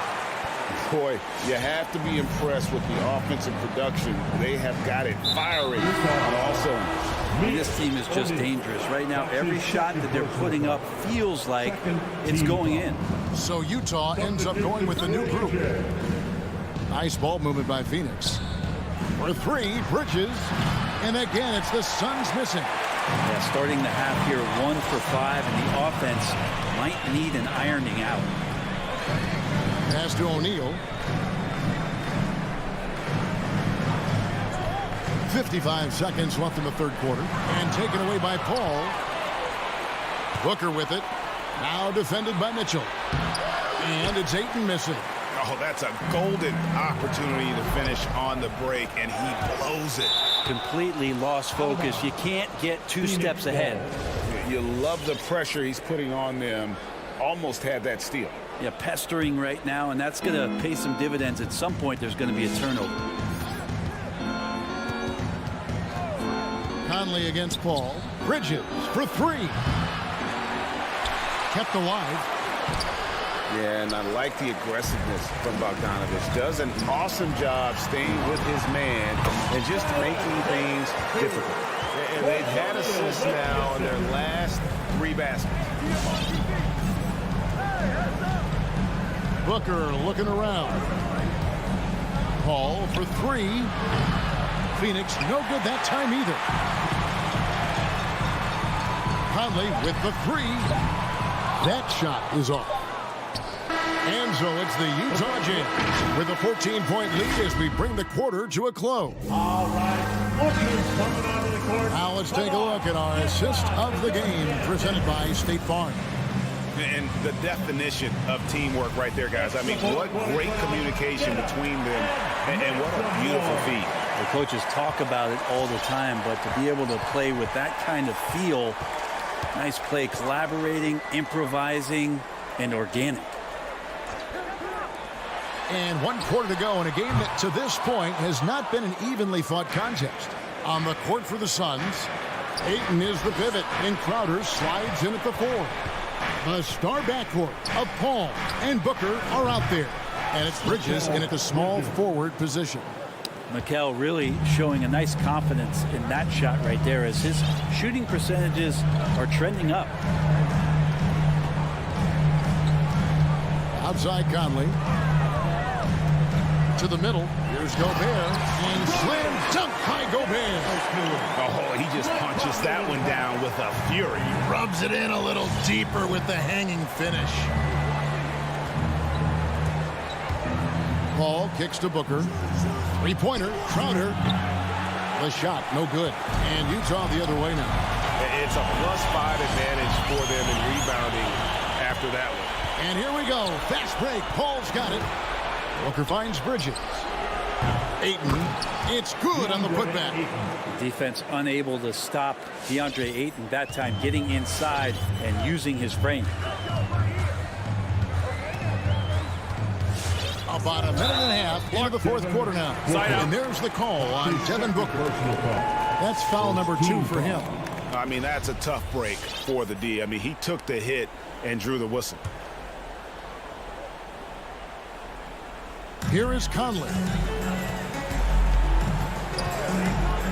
Boy, you have to be impressed with the offensive production. They have got it firing on all cylinders. This team is just dangerous. Right now, every shot that they're putting up feels like it's going in. So Utah ends up going with the new group. Nice ball movement by Phoenix. For three, Bridges. And again, it's the Suns missing. Yeah, starting the half here, 1 for 5, and the offense might need an ironing out. Pass to O'Neal. 55 seconds left in the third quarter. And taken away by Paul. Booker with it. Now defended by Mitchell. And it's Ayton missing. Oh, that's a golden opportunity to finish on the break, and he blows it. Completely lost focus. You can't get 2 steps ahead. You love the pressure he's putting on them. Almost had that steal. Yeah, pestering right now, and that's going to pay some dividends. At some point, there's going to be a turnover. Conley against Paul. Bridges for three. Kept alive. Yeah, and I like the aggressiveness from Bogdanovich. Does an awesome job staying with his man and just making things difficult. And they've had assists now in their last 3 baskets. Booker looking around. Paul for three. Phoenix no good that time either. Conley with the three. That shot is off. And so it's the Utah Jazz with a 14-point lead as we bring the quarter to a close. All right, Booker's coming out of the court. Now let's take a look at our assist of the game presented by State Farm. And the definition of teamwork right there, guys. I mean, what great communication between them, and what a beautiful feat. The coaches talk about it all the time, but to be able to play with that kind of feel, nice play, collaborating, improvising, and organic. And 1 quarter to go in a game that to this point has not been an evenly fought contest. On the court for the Suns, Ayton is the pivot, and Crowder slides in at the 4. The star backcourt of Paul and Booker are out there. And it's Bridges in at the small forward position. Mikel really showing a nice confidence in that shot right there as his shooting percentages are trending up. Outside Conley. To the middle. Here's Gobert. And slam dunk by Gobert. Oh, he just punches that one down with a fury. Rubs it in a little deeper with the hanging finish. Paul kicks to Booker. Three-pointer. Crowder. The shot, no good. And Utah the other way now. It's a +5 advantage for them in rebounding after that one. And here we go. Fast break. Paul's got it. Booker finds Bridges. Ayton. It's good on the putback. Defense unable to stop Deandre Ayton that time, getting inside and using his frame. About a minute and a half into the fourth quarter now. And there's the call on Devin Booker. That's foul number 2 for him. I mean, that's a tough break for the D. I mean, he took the hit and drew the whistle. Here is Conley.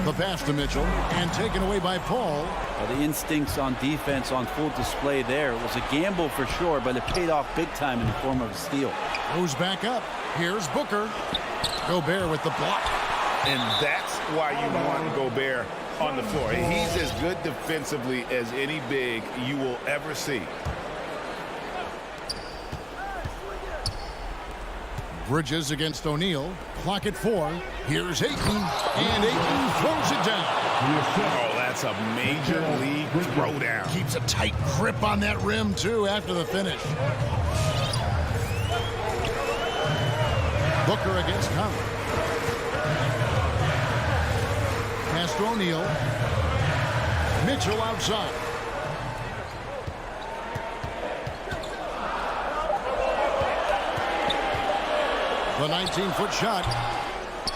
The pass to Mitchell and taken away by Paul. Well, the instincts on defense on full display there. It was a gamble for sure, but it paid off big time in the form of a steal. Goes back up. Here's Booker. Gobert with the block. And that's why you want Gobert on the floor. He's as good defensively as any big you will ever see. Bridges against O'Neal. Clock at 4. Here's Ayton. And Ayton throws it down. Oh, that's a major league throwdown. Keeps a tight grip on that rim, too, after the finish. Booker against Conley. Pass to O'Neal. Mitchell outside. The 19-foot shot.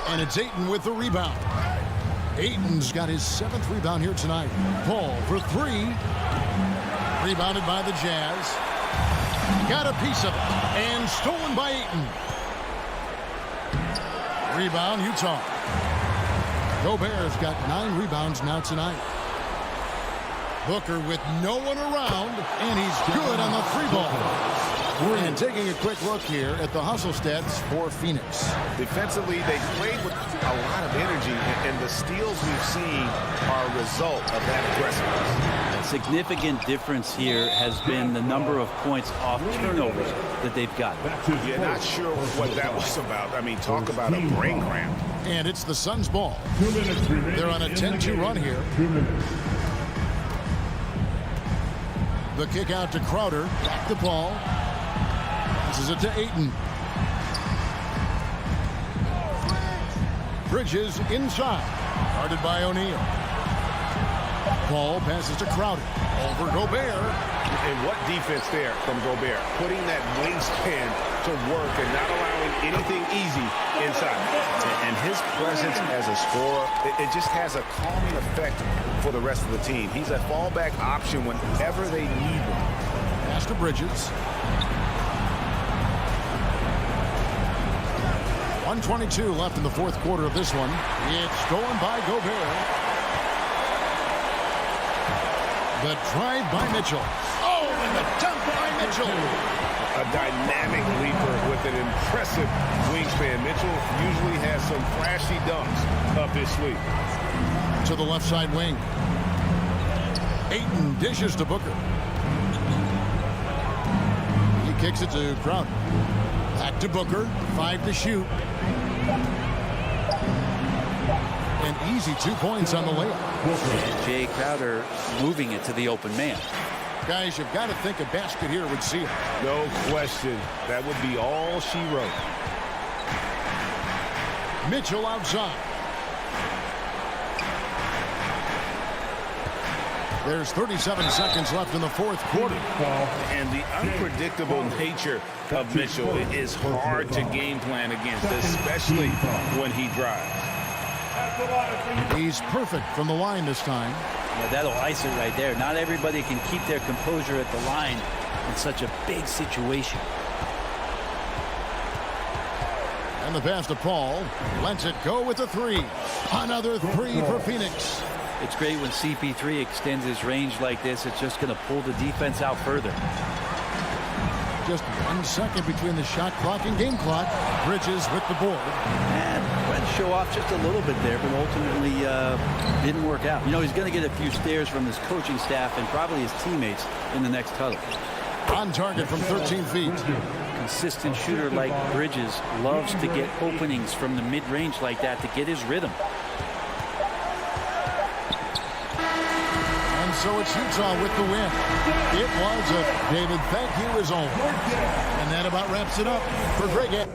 And it's Ayton with the rebound. Ayton's got his 7th rebound here tonight. Paul for 3. Rebounded by the Jazz. Got a piece of it. And stolen by Ayton. Rebound, Utah. Gobert's got 9 rebounds now tonight. Booker with no one around, and he's good on the 3-ball. And taking a quick look here at the hustle stats for Phoenix. Defensively, they played with a lot of energy, and the steals we've seen are a result of that aggressiveness. A significant difference here has been the number of points off turnovers that they've got. You're not sure what that was about. I mean, talk about a brain cramp. And it's the Suns' ball. They're on a 10-2 run here. The kick out to Crowder. Back to Paul. Passes it to Ayton. Bridges inside. Guarded by O'Neal. Paul passes to Crowder. Over Gobert. And what defense there from Gobert. Putting that wingspan to work and not allowing anything easy inside. And his presence as a scorer, it just has a calming effect for the rest of the team. He's a fallback option whenever they need one. Pass to Bridges. 1:22 left in the fourth quarter of this one. It's stolen by Gobert. The drive by Mitchell. Oh, and the dunk by Mitchell. A dynamic leaper with an impressive wingspan. Mitchell usually has some flashy dunks up his sleeve. To the left side wing. Ayton dishes to Booker. He kicks it to Crowder. Back to Booker. 5 to shoot. An easy 2 points on the layup. And Jay Crowder moving it to the open man. Guys, you've got to think a basket here would seal it. No question. That would be all she wrote. Mitchell outside. There's 37 seconds left in the fourth quarter. And the unpredictable nature of Mitchell is hard to game plan against, especially when he drives. He's perfect from the line this time. Yeah, that'll ice it right there. Not everybody can keep their composure at the line in such a big situation. And the pass to Paul. Lets it go with the three. Another three for Phoenix. It's great when CP3 extends his range like this. It's just going to pull the defense out further. Just 1 second between the shot clock and game clock. Bridges with the board. And tried to show off just a little bit there, but ultimately didn't work out. You know, he's going to get a few stares from his coaching staff and probably his teammates in the next huddle. On target from 13 feet. Consistent shooter like Bridges loves to get openings from the mid-range like that to get his rhythm. And so it's Utah with the win. It was a David thank you is over. And that about wraps it up for Greg.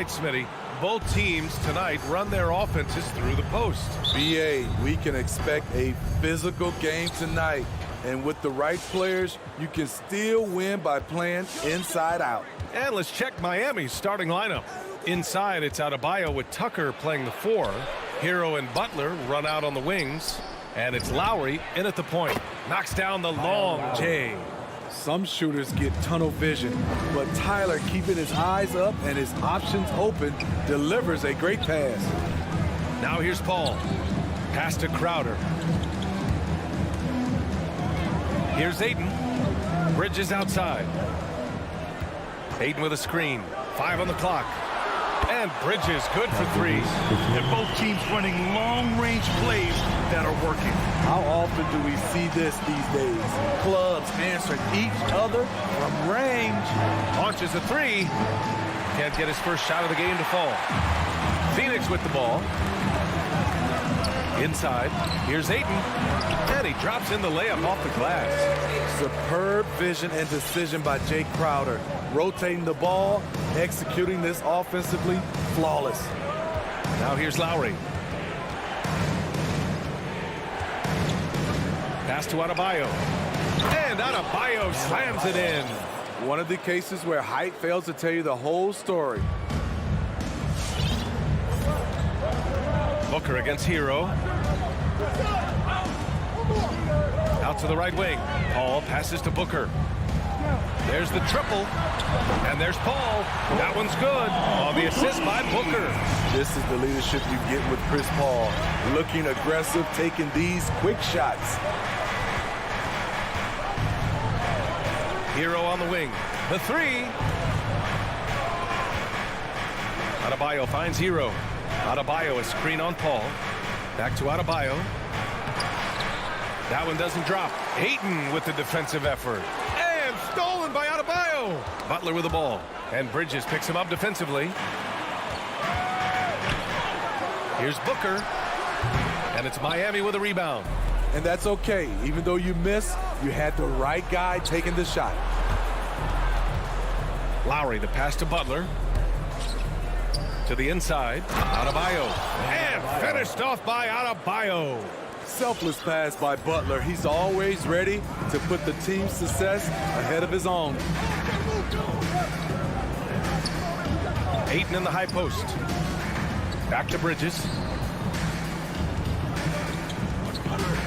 tonight, Smitty. Both teams tonight run their offenses through the post. BA, we can expect a physical game tonight. And with the right players, you can still win by playing inside out. And let's check Miami's starting lineup. Inside, it's Adebayo with Tucker playing the 4. Hero and Butler run out on the wings. And it's Lowry in at the point. Knocks down the long J. Some shooters get tunnel vision, but Tyler, keeping his eyes up and his options open, delivers a great pass. Now here's Paul. Pass to Crowder. Here's Ayton. Bridges outside. Ayton with a screen. 5 on the clock. And Bridges good for three. And both teams running long-range plays that are working. How often do we see this these days? Clubs answering each other from range. Launches a three. Can't get his first shot of the game to fall. Phoenix with the ball. Inside. Here's Ayton. And he drops in the layup off the glass. Superb vision and decision by Jake Crowder. Rotating the ball, executing this offensively, flawless. Now here's Lowry. Pass to Adebayo. And Adebayo slams it in. One of the cases where height fails to tell you the whole story. Booker against Hero. Out to the right wing. Paul passes to Booker. There's the triple. And there's Paul. That one's good. On the assist by Booker. This is the leadership you get with Chris Paul. Looking aggressive, taking these quick shots. Hero on the wing. The three. Adebayo finds Hero. Adebayo, a screen on Paul. Back to Adebayo. That one doesn't drop. Ayton with the defensive effort. And stolen by Adebayo. Butler with the ball. And Bridges picks him up defensively. Here's Booker. And it's Miami with a rebound. And that's okay. Even though you miss, you had the right guy taking the shot. Lowry, the pass to Butler. To the inside. Adebayo. And finished off by Adebayo. Selfless pass by Butler. He's always ready to put the team's success ahead of his own. Ayton in the high post. Back to Bridges.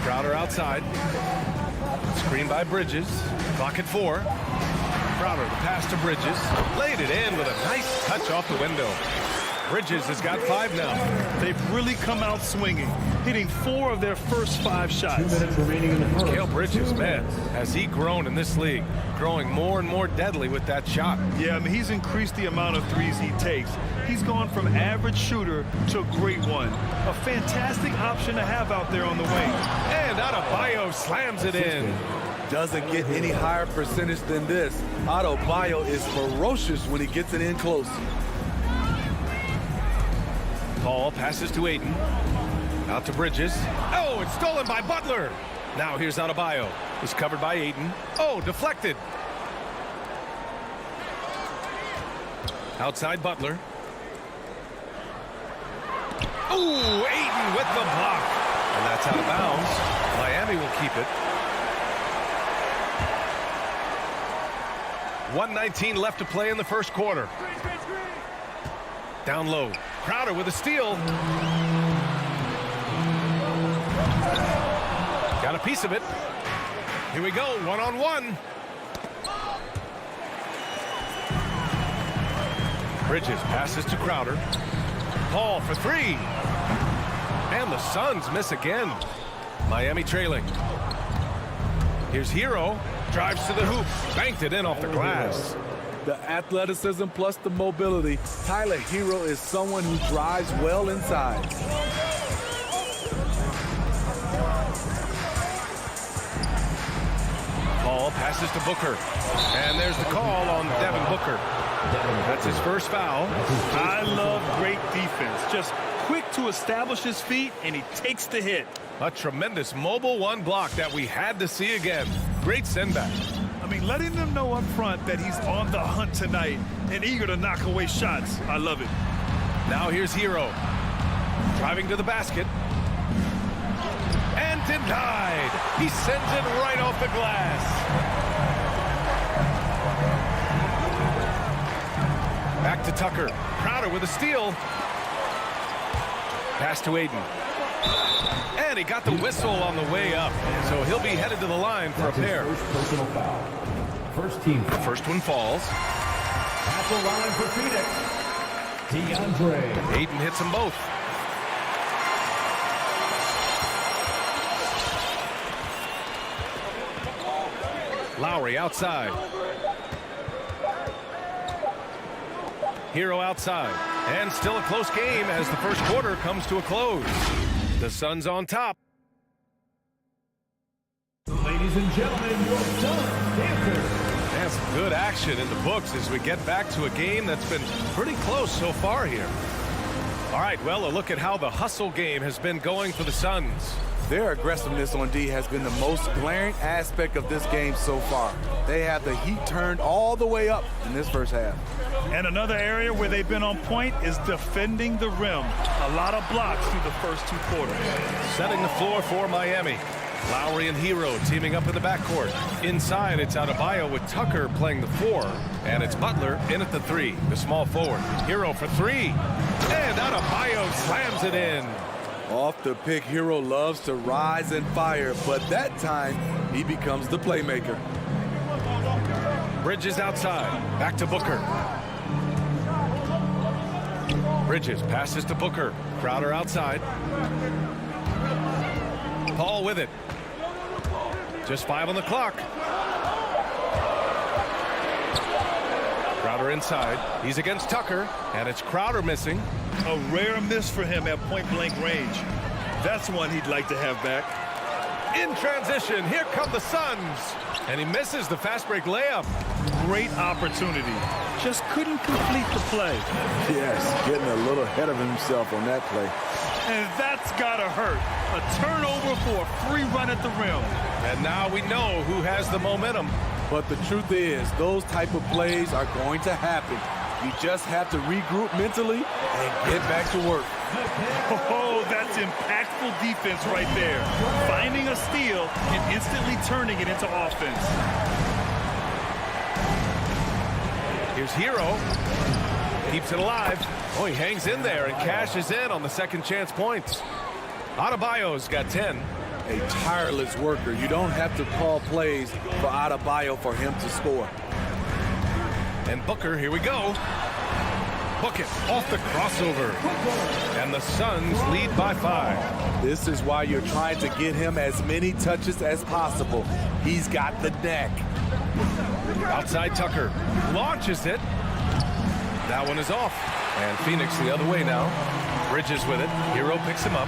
Crowder outside. Screen by Bridges. Clock at 4. Crowder, the pass to Bridges. Laid it in with a nice touch off the window. Bridges has got 5 now. They've really come out swinging, hitting 4 of their first 5 shots. 2 minutes remaining in the first. Mikal Bridges, man, has he grown in this league? Growing more and more deadly with that shot. Yeah, I mean, he's increased the amount of threes he takes. He's gone from average shooter to a great one. A fantastic option to have out there on the wing. And Adebayo slams it in. Doesn't get any higher percentage than this. Adebayo is ferocious when he gets it in close. Paul passes to Ayton. Out to Bridges. Oh, it's stolen by Butler. Now here's Adebayo. He's covered by Ayton. Oh, deflected. Outside Butler. Oh, Ayton with the block. And that's out of bounds. Miami will keep it. 1:19 left to play in the first quarter. Down low. Crowder with a steal. Got a piece of it. Here we go, 1-on-1. Bridges passes to Crowder. Paul for 3. And the Suns miss again. Miami trailing. Here's Hero. Drives to the hoop. Banked it in off the glass. The athleticism plus the mobility. Tyler Hero is someone who drives well inside. Paul passes to Booker. And there's the call on Devin Booker. That's his first foul. I love great defense. Just quick to establish his feet, and he takes the hit. A tremendous mobile 1 block that we had to see again. Great send back. I mean, letting them know up front that he's on the hunt tonight and eager to knock away shots. I love it. Now here's Hero. Driving to the basket. And denied. He sends it right off the glass. Back to Tucker. Crowder with a steal. Pass to Ayton. And he got the whistle on the way up. So he'll be headed to the line for a pair. First personal foul. First team. The first one falls. At the line for Phoenix, Deandre. Ayton hits them both. Lowry outside. Hero outside. And still a close game as the first quarter comes to a close. The Suns on top. Ladies and gentlemen, your Suns answer. And some good action in the books as we get back to a game that's been pretty close so far here. All right, well, a look at how the hustle game has been going for the Suns. Their aggressiveness on D has been the most glaring aspect of this game so far. They have the heat turned all the way up in this first half. And another area where they've been on point is defending the rim. A lot of blocks through the first 2 quarters. Setting the floor for Miami. Lowry and Hero teaming up in the backcourt. Inside, it's Adebayo with Tucker playing the 4. And it's Butler in at the 3, the small forward. Hero for 3. And Adebayo slams it in. Off the pick, Hero loves to rise and fire, but that time he becomes the playmaker. Bridges outside. Back to Booker. Bridges passes to Booker. Crowder outside. Paul with it. Just 5 on the clock. Crowder inside. He's against Tucker, and it's Crowder missing. A rare miss for him at point-blank range. That's one he'd like to have back. In transition, here come the Suns. And he misses the fast break layup. Great opportunity. Just couldn't complete the play. Yes, getting a little ahead of himself on that play. And that's gotta hurt. A turnover for a free run at the rim. And now we know who has the momentum. But the truth is, those type of plays are going to happen. You just have to regroup mentally and get back to work. Oh, that's impactful defense right there. Finding a steal and instantly turning it into offense. Here's Hero. Keeps it alive. Oh, he hangs in there and cashes in on the second chance points. Adebayo's got 10. A tireless worker. You don't have to call plays for Adebayo for him to score. And Booker, here we go. Book it off the crossover. And the Suns lead by 5. This is why you're trying to get him as many touches as possible. He's got the neck. Outside Tucker. Launches it. That one is off. And Phoenix the other way now. Bridges with it. Hero picks him up.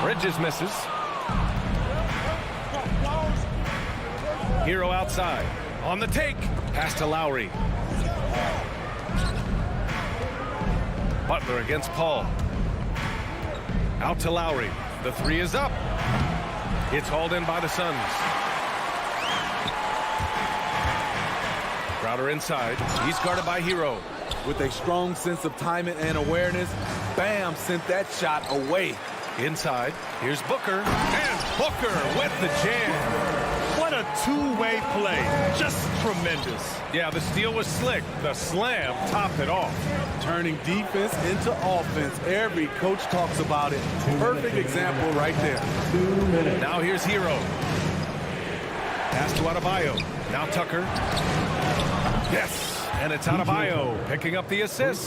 Bridges misses. Hero outside. On the take. Pass to Lowry. Butler against Paul. Out to Lowry. The 3 is up. It's hauled in by the Suns. Crowder inside. He's guarded by Hero. With a strong sense of timing and awareness, Bam sent that shot away. Inside. Here's Booker. And Booker with the jam. What a two-way play. Just tremendous. Yeah, the steal was slick. The slam topped it off. Turning defense into offense. Every coach talks about it. Perfect example right there. Now here's Hero. Pass to Adebayo. Now Tucker. Yes. And it's Adebayo picking up the assist.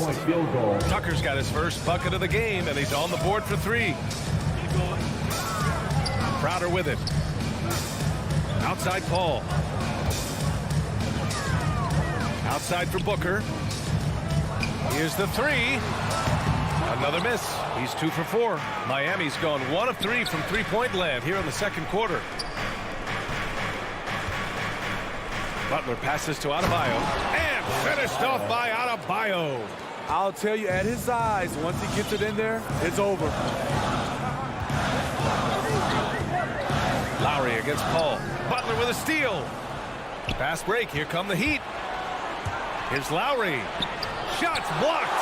Tucker's got his first bucket of the game, and he's on the board for 3. Crowder with it. Outside Paul. Outside for Booker. Here's the 3. Another miss. He's 2 for 4. Miami's gone 1 of 3 from three-point land here in the second quarter. Butler passes to Adebayo. And finished off by Adebayo. I'll tell you, at his size, once he gets it in there, it's over. Lowry against Paul. Butler with a steal. Fast break. Here come the Heat. Here's Lowry. Shots blocked.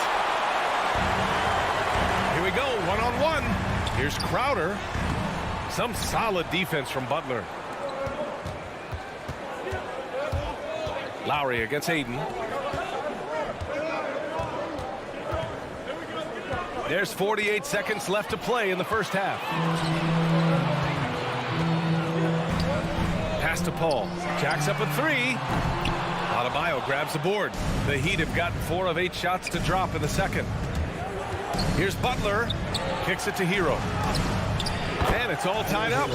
Here we go. 1-on-1. Here's Crowder. Some solid defense from Butler. Lowry against Ayton. There's 48 seconds left to play in the first half. Pass to Paul. Jacks up a 3. Adebayo grabs the board. The Heat have gotten 4 of 8 shots to drop in the second. Here's Butler. Kicks it to Hero. And it's all tied up.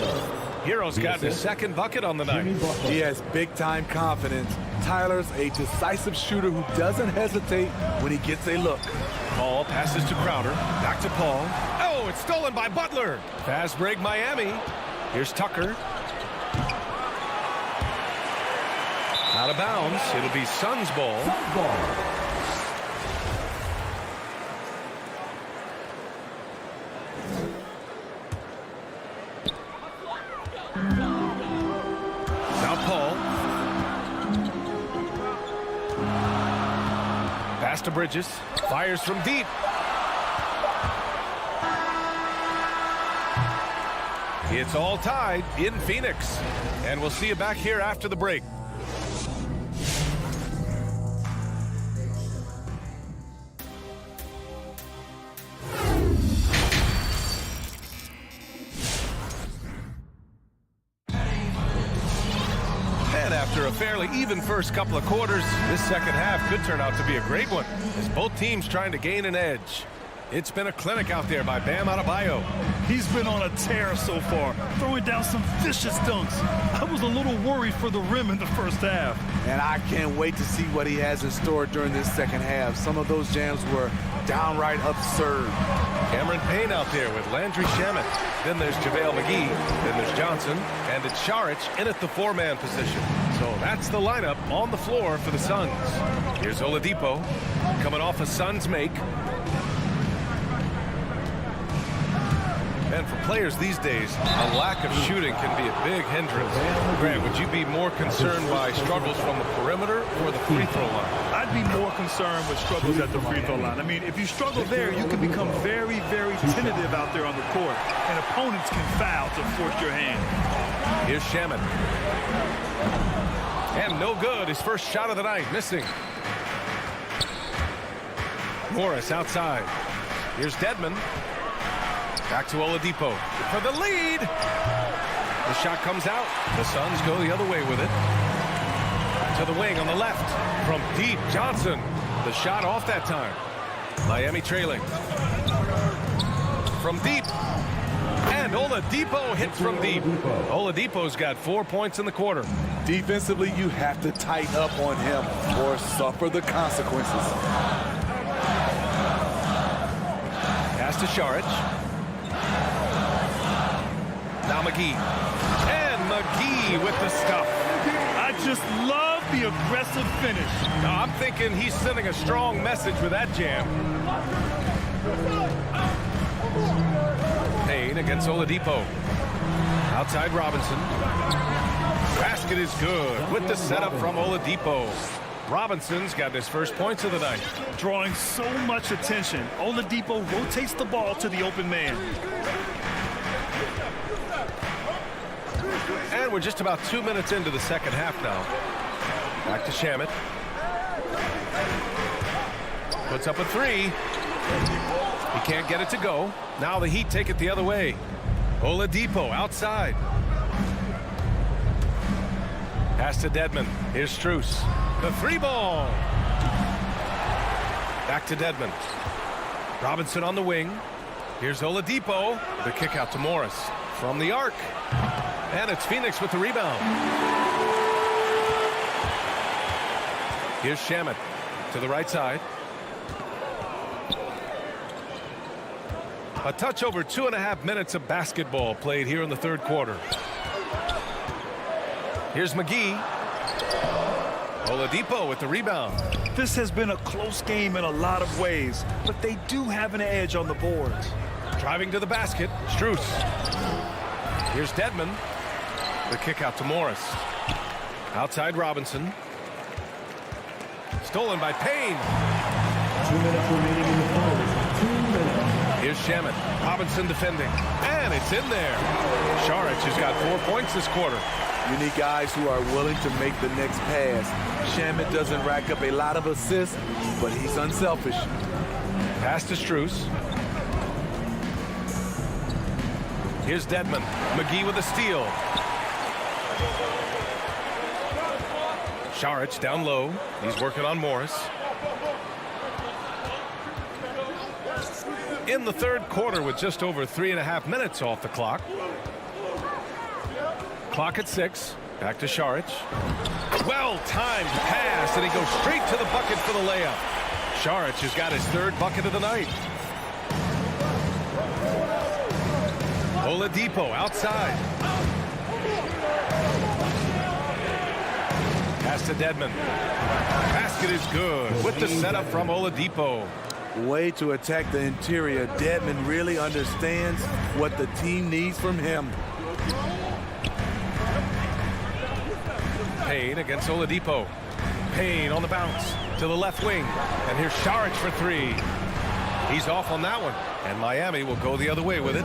Hero's got his second bucket on the night. He has big-time confidence. Tyler's a decisive shooter who doesn't hesitate when he gets a look. Paul passes to Crowder. Back to Paul. Oh, it's stolen by Butler. Fast break Miami. Here's Tucker. Out of bounds. It'll be Suns ball. Now Paul. Pass to Bridges. Fires from deep. It's all tied in Phoenix. And we'll see you back here after the break. And after a fairly even first couple of quarters, this second half could turn out to be a great one, as both teams trying to gain an edge. It's been a clinic out there by Bam Adebayo. He's been on a tear so far, throwing down some vicious dunks. I was a little worried for the rim in the first half. And I can't wait to see what he has in store during this second half. Some of those jams were downright absurd. Cameron Payne out there with Landry Shamet. Then there's JaVale McGee. Then there's Johnson. And it's Saric in at the four-man position. So that's the lineup on the floor for the Suns. Here's Oladipo coming off a Suns make. And for players these days, a lack of shooting can be a big hindrance. Grant, would you be more concerned by struggles from the perimeter or the free throw line? I'd be more concerned with struggles at the free throw line. I mean, if you struggle there, you can become very, very tentative out there on the court, and opponents can foul to force your hand. Here's Shamet. And no good. His first shot of the night, missing. Morris outside. Here's Dedmon. Back to Oladipo for the lead. The shot comes out. The Suns go the other way with it. To the wing on the left. From deep, Johnson. The shot off that time. Miami trailing. From deep. And Oladipo hits from deep. Oladipo's got 4 points in the quarter. Defensively, you have to tighten up on him or suffer the consequences. Pass to Saric. Now McGee. And McGee with the stuff. I just love the aggressive finish. Now, I'm thinking he's sending a strong message with that jam. Payne against Oladipo. Outside Robinson. Basket is good with the setup from Oladipo. Robinson's got his first points of the night. Drawing so much attention, Oladipo rotates the ball to the open man. And we're just about 2 minutes into the second half now. Back to Shamet. Puts up a three. He can't get it to go. Now the Heat take it the other way. Oladipo outside. Pass to Dedmon. Here's Strus. The three ball. Back to Dedmon. Robinson on the wing. Here's Oladipo. The kick out to Morris. From the arc. And it's Phoenix with the rebound. Here's Shamet to the right side. A touch over 2.5 minutes of basketball played here in the third quarter. Here's McGee. Oladipo with the rebound. This has been a close game in a lot of ways, but they do have an edge on the boards. Driving to the basket, Strus. Here's Dedmon. The kick out to Morris. Outside Robinson. Stolen by Payne. 2 minutes remaining in the fourth. 2 minutes. Here's Shamet. Robinson defending. And it's in there. Saric has got 4 points this quarter. You need guys who are willing to make the next pass. Shamet doesn't rack up a lot of assists, but he's unselfish. Pass to Strus. Here's Dedmon. McGee with a steal. Saric down low. He's working on Morris. In the third quarter with just over 3.5 minutes off the clock. Clock at 6. Back to Šarić. Well-timed pass, and he goes straight to the bucket for the layup. Šarić has got his third bucket of the night. Oladipo outside. Pass to Dedmon. Basket is good with the setup from Oladipo. Way to attack the interior. Dedmon really understands what the team needs from him. Payne against Oladipo. Payne on the bounce to the left wing. And here's Šarić for three. He's off on that one. And Miami will go the other way with it.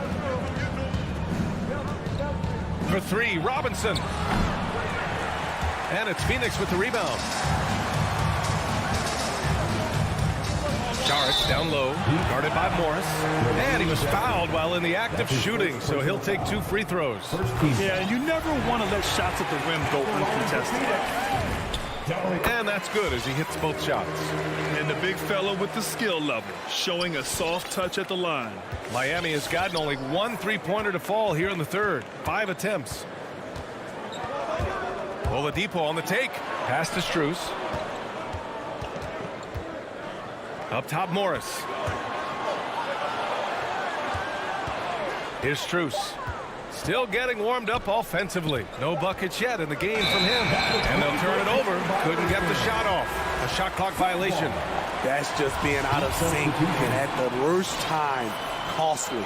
For three, Robinson. And it's Phoenix with the rebound. Šarić down low, guarded by Morris. And he was fouled while in the act of shooting, so he'll take 2 free throws. Yeah, and you never want to let shots at the rim go uncontested. And that's good as he hits both shots. And the big fella with the skill level, showing a soft touch at the line. Miami has gotten only 1 3-pointer to fall here in the third. 5 attempts. Oladipo on the take. Pass to Strus. Up top, Morris. Here's Strus. Still getting warmed up offensively. No buckets yet in the game from him. And they'll turn it over. Couldn't get the shot off. A shot clock violation. That's just being out of sync and at the worst time. Costly.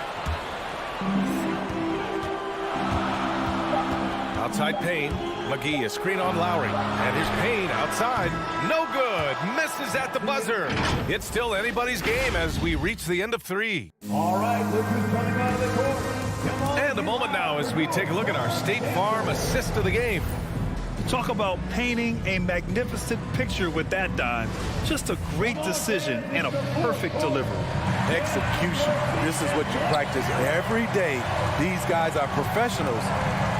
Outside Payne. McGee, a screen on Lowry. And here's Payne outside. No good. Misses at the buzzer. It's still anybody's game as we reach the end of 3. All right, look who's coming out of the court. Come on. And a moment now as we take a look at our State Farm assist of the game. Talk about painting a magnificent picture with that dime. Just a great decision and a perfect delivery. Execution. This is what you practice every day. These guys are professionals.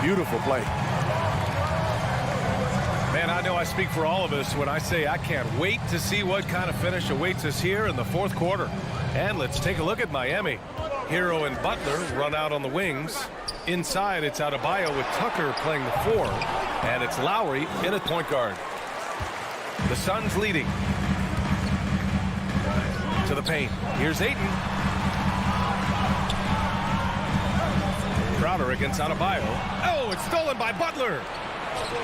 Beautiful play. Man, I know I speak for all of us when I say I can't wait to see what kind of finish awaits us here in the 4th quarter. And let's take a look at Miami. Hero and Butler run out on the wings. Inside, it's Adebayo with Tucker playing the 4. And it's Lowry in at point guard. The Suns leading. To the paint. Here's Ayton. Crowder against Adebayo. Oh, it's stolen by Butler.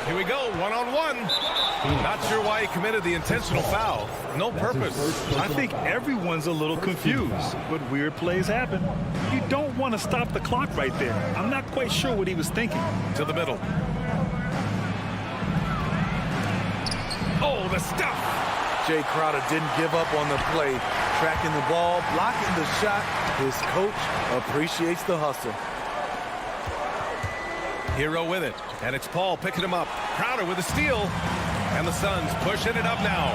Here we go, one-on-one. Not sure why he committed the intentional foul. No purpose. I think everyone's a little confused, but weird plays happen. You don't want to stop the clock right there. I'm not quite sure what he was thinking. To the middle. Oh, the stuff. Jay Crowder didn't give up on the play. Tracking the ball, blocking the shot. His coach appreciates the hustle. Hero with it, and it's Paul picking him up. Crowder with a steal, and the Suns pushing it up now.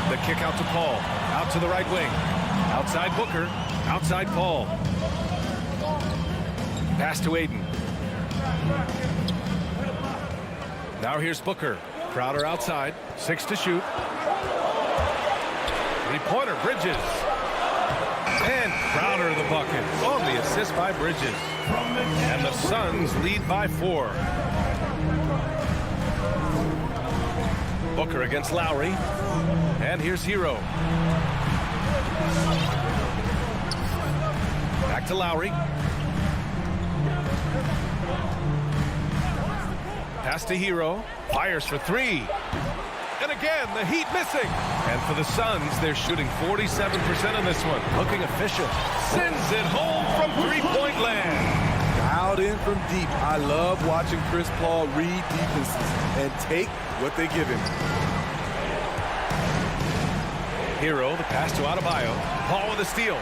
The kick out to Paul, out to the right wing. Outside Booker, outside Paul. Pass to Ayton. Now here's Booker. Crowder outside, 6 to shoot. 3-pointer, Bridges. And Crowder the bucket on the assist by Bridges. And the Suns lead by 4. Booker against Lowry. And here's Hero. Back to Lowry. Pass to Hero. Fires for 3. And again, the Heat missing. And for the Suns, they're shooting 47% on this one. Looking efficient. Sends it home from 3-point land. Dialed in from deep. I love watching Chris Paul read defenses and take what they give him. Hero, the pass to Adebayo. Paul with a steal.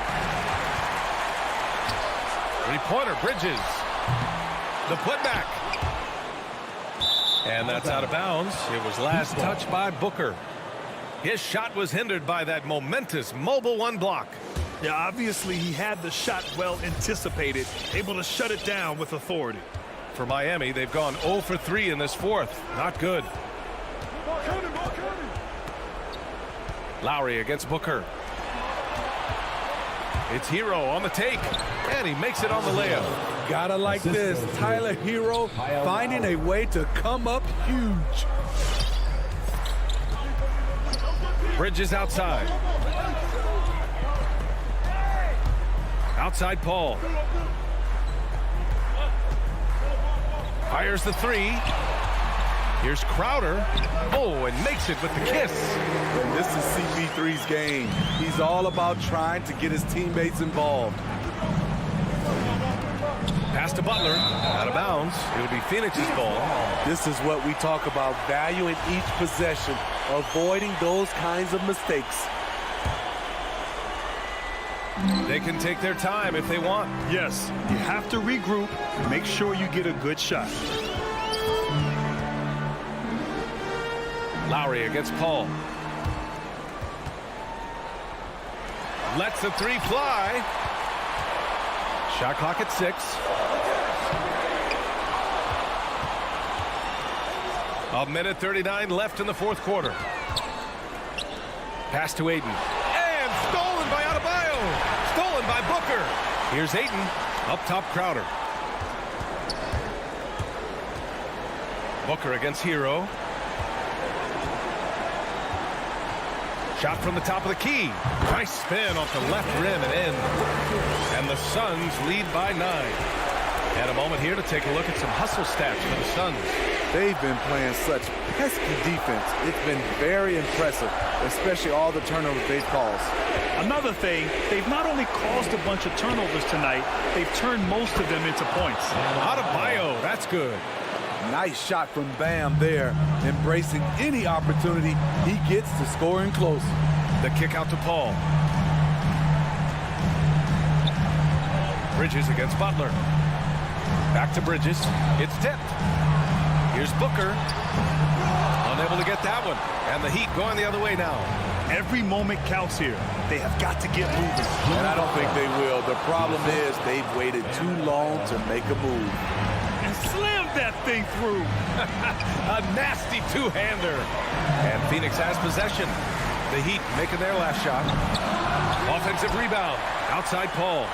3-pointer, Bridges. The putback. And that's out of bounds. It was last touched by Booker. His shot was hindered by that momentous mobile 1 block. Yeah, obviously he had the shot well anticipated, able to shut it down with authority. For Miami, they've gone 0 for 3 in this 4th. Not good. Lowry against Booker. It's Hero on the take, and he makes it on the layup. Gotta like this. Tyler Hero finding a way to come up huge. Bridges outside. Outside Paul. Fires the three. Here's Crowder. Oh, and makes it with the kiss. And this is CP3's game. He's all about trying to get his teammates involved. Pass to Butler. Out of bounds. It'll be Phoenix's ball. This is what we talk about, valuing each possession, avoiding those kinds of mistakes. They can take their time if they want. Yes, you have to regroup, make sure you get a good shot. Lowry against Paul. Lets the three fly. Shot clock at 6. A minute 39 left in the fourth quarter. Pass to Ayton. And stolen by Adebayo. Stolen by Booker. Here's Ayton. Up top, Crowder. Booker against Hero. Shot from the top of the key. Nice spin off the left rim and in. And the Suns lead by 9. And a moment here to take a look at some hustle stats for the Suns. They've been playing such pesky defense. It's been very impressive, especially all the turnovers they've caused. Another thing, they've not only caused a bunch of turnovers tonight, they've turned most of them into points. Adebayo, that's good. Nice shot from Bam there, embracing any opportunity he gets to scoring close. The kick out to Paul. Bridges against Butler. Back to Bridges. It's tipped. Here's Booker. Unable to get that one. And the Heat going the other way now. Every moment counts here. They have got to get moving. And I don't think they will. The problem is they've waited too long to make a move. And slammed that thing through. A nasty two-hander. And Phoenix has possession. The Heat making their last shot. Offensive rebound. Outside Paul.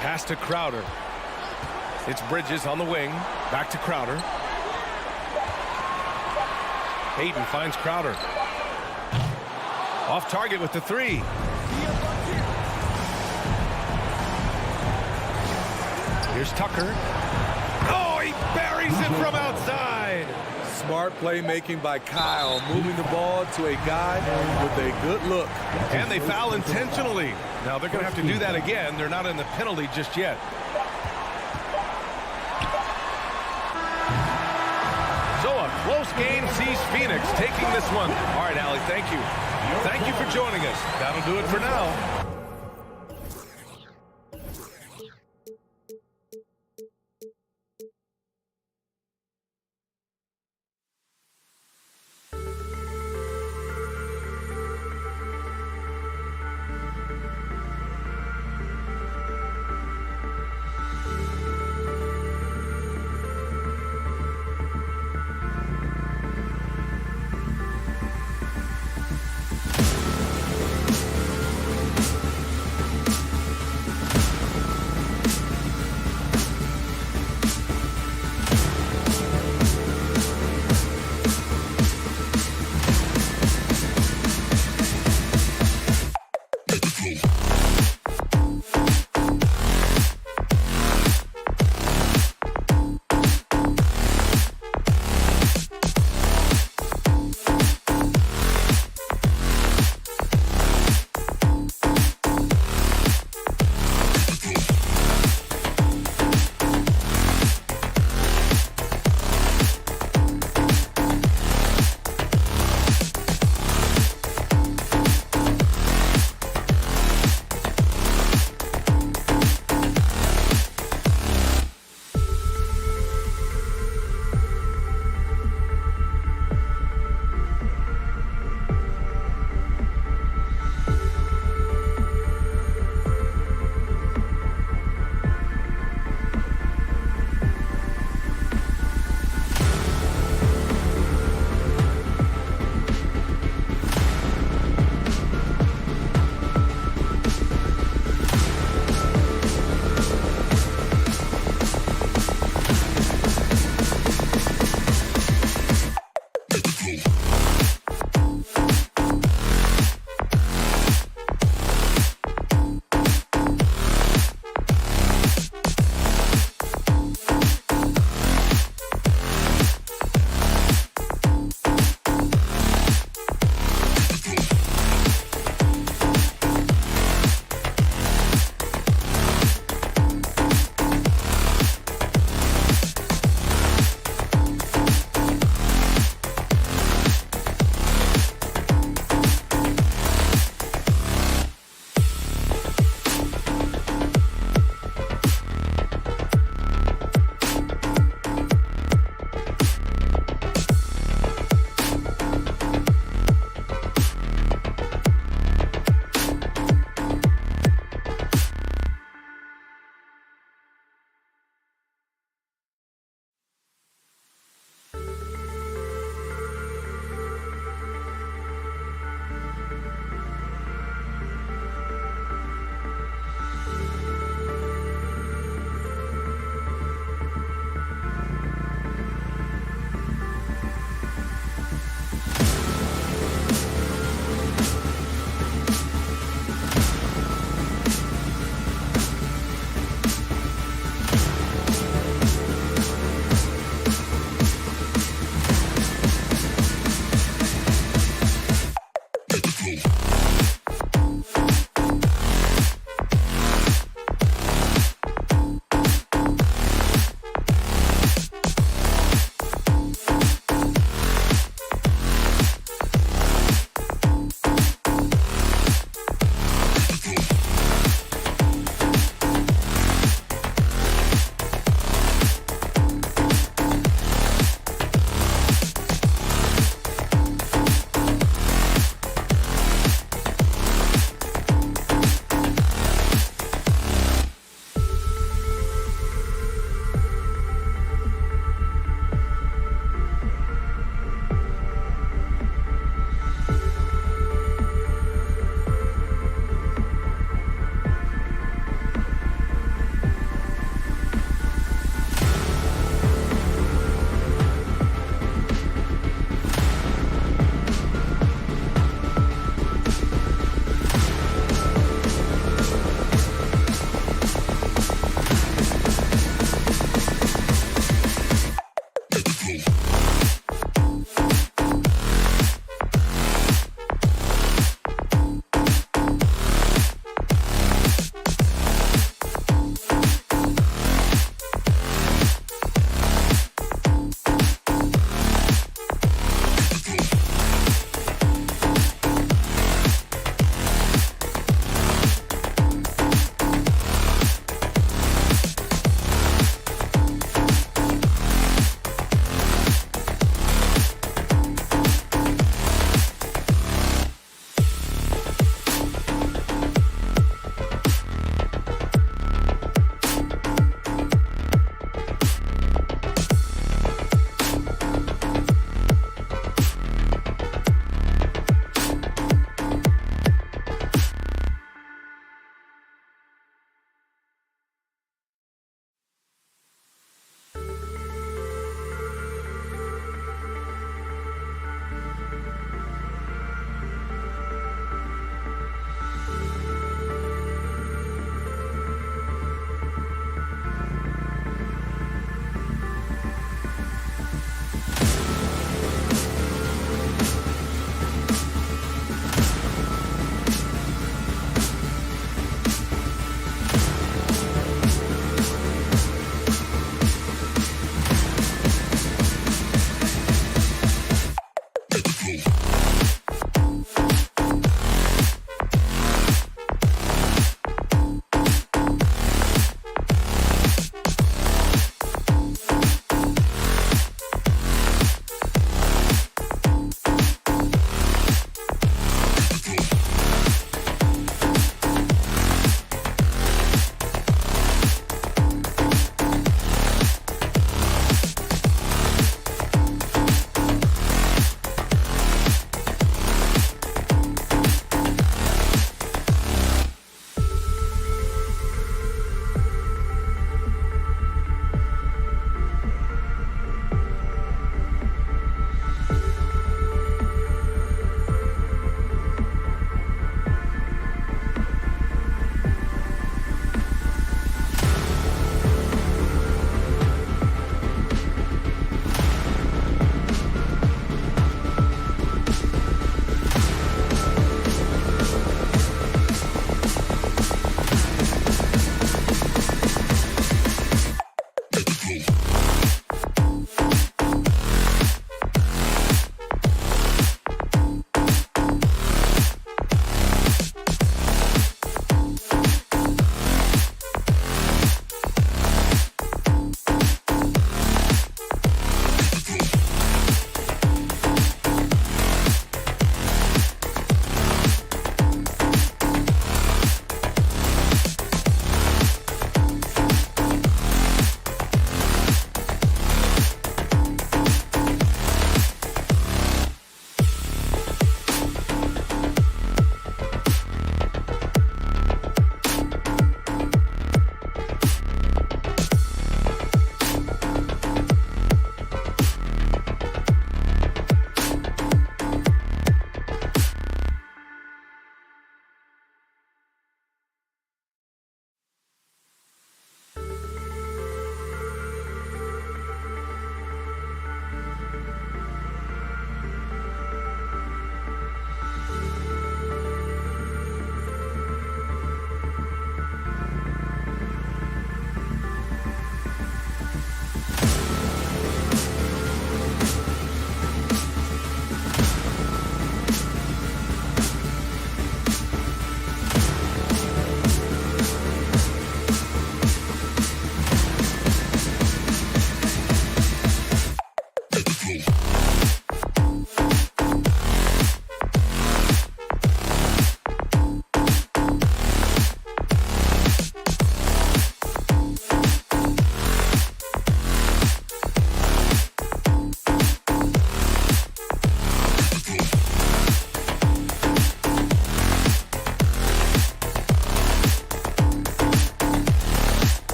Pass to Crowder. It's Bridges on the wing. Back to Crowder. Ayton finds Crowder. Off target with the three. Here's Tucker. Oh, he buries it from outside. Smart playmaking by Kyle, moving the ball to a guy with a good look. And they foul intentionally. Now they're going to have to do that again. They're not in the penalty just yet. So a close game sees Phoenix taking this one. All right, Allie, thank you. Thank you for joining us. That'll do it for now.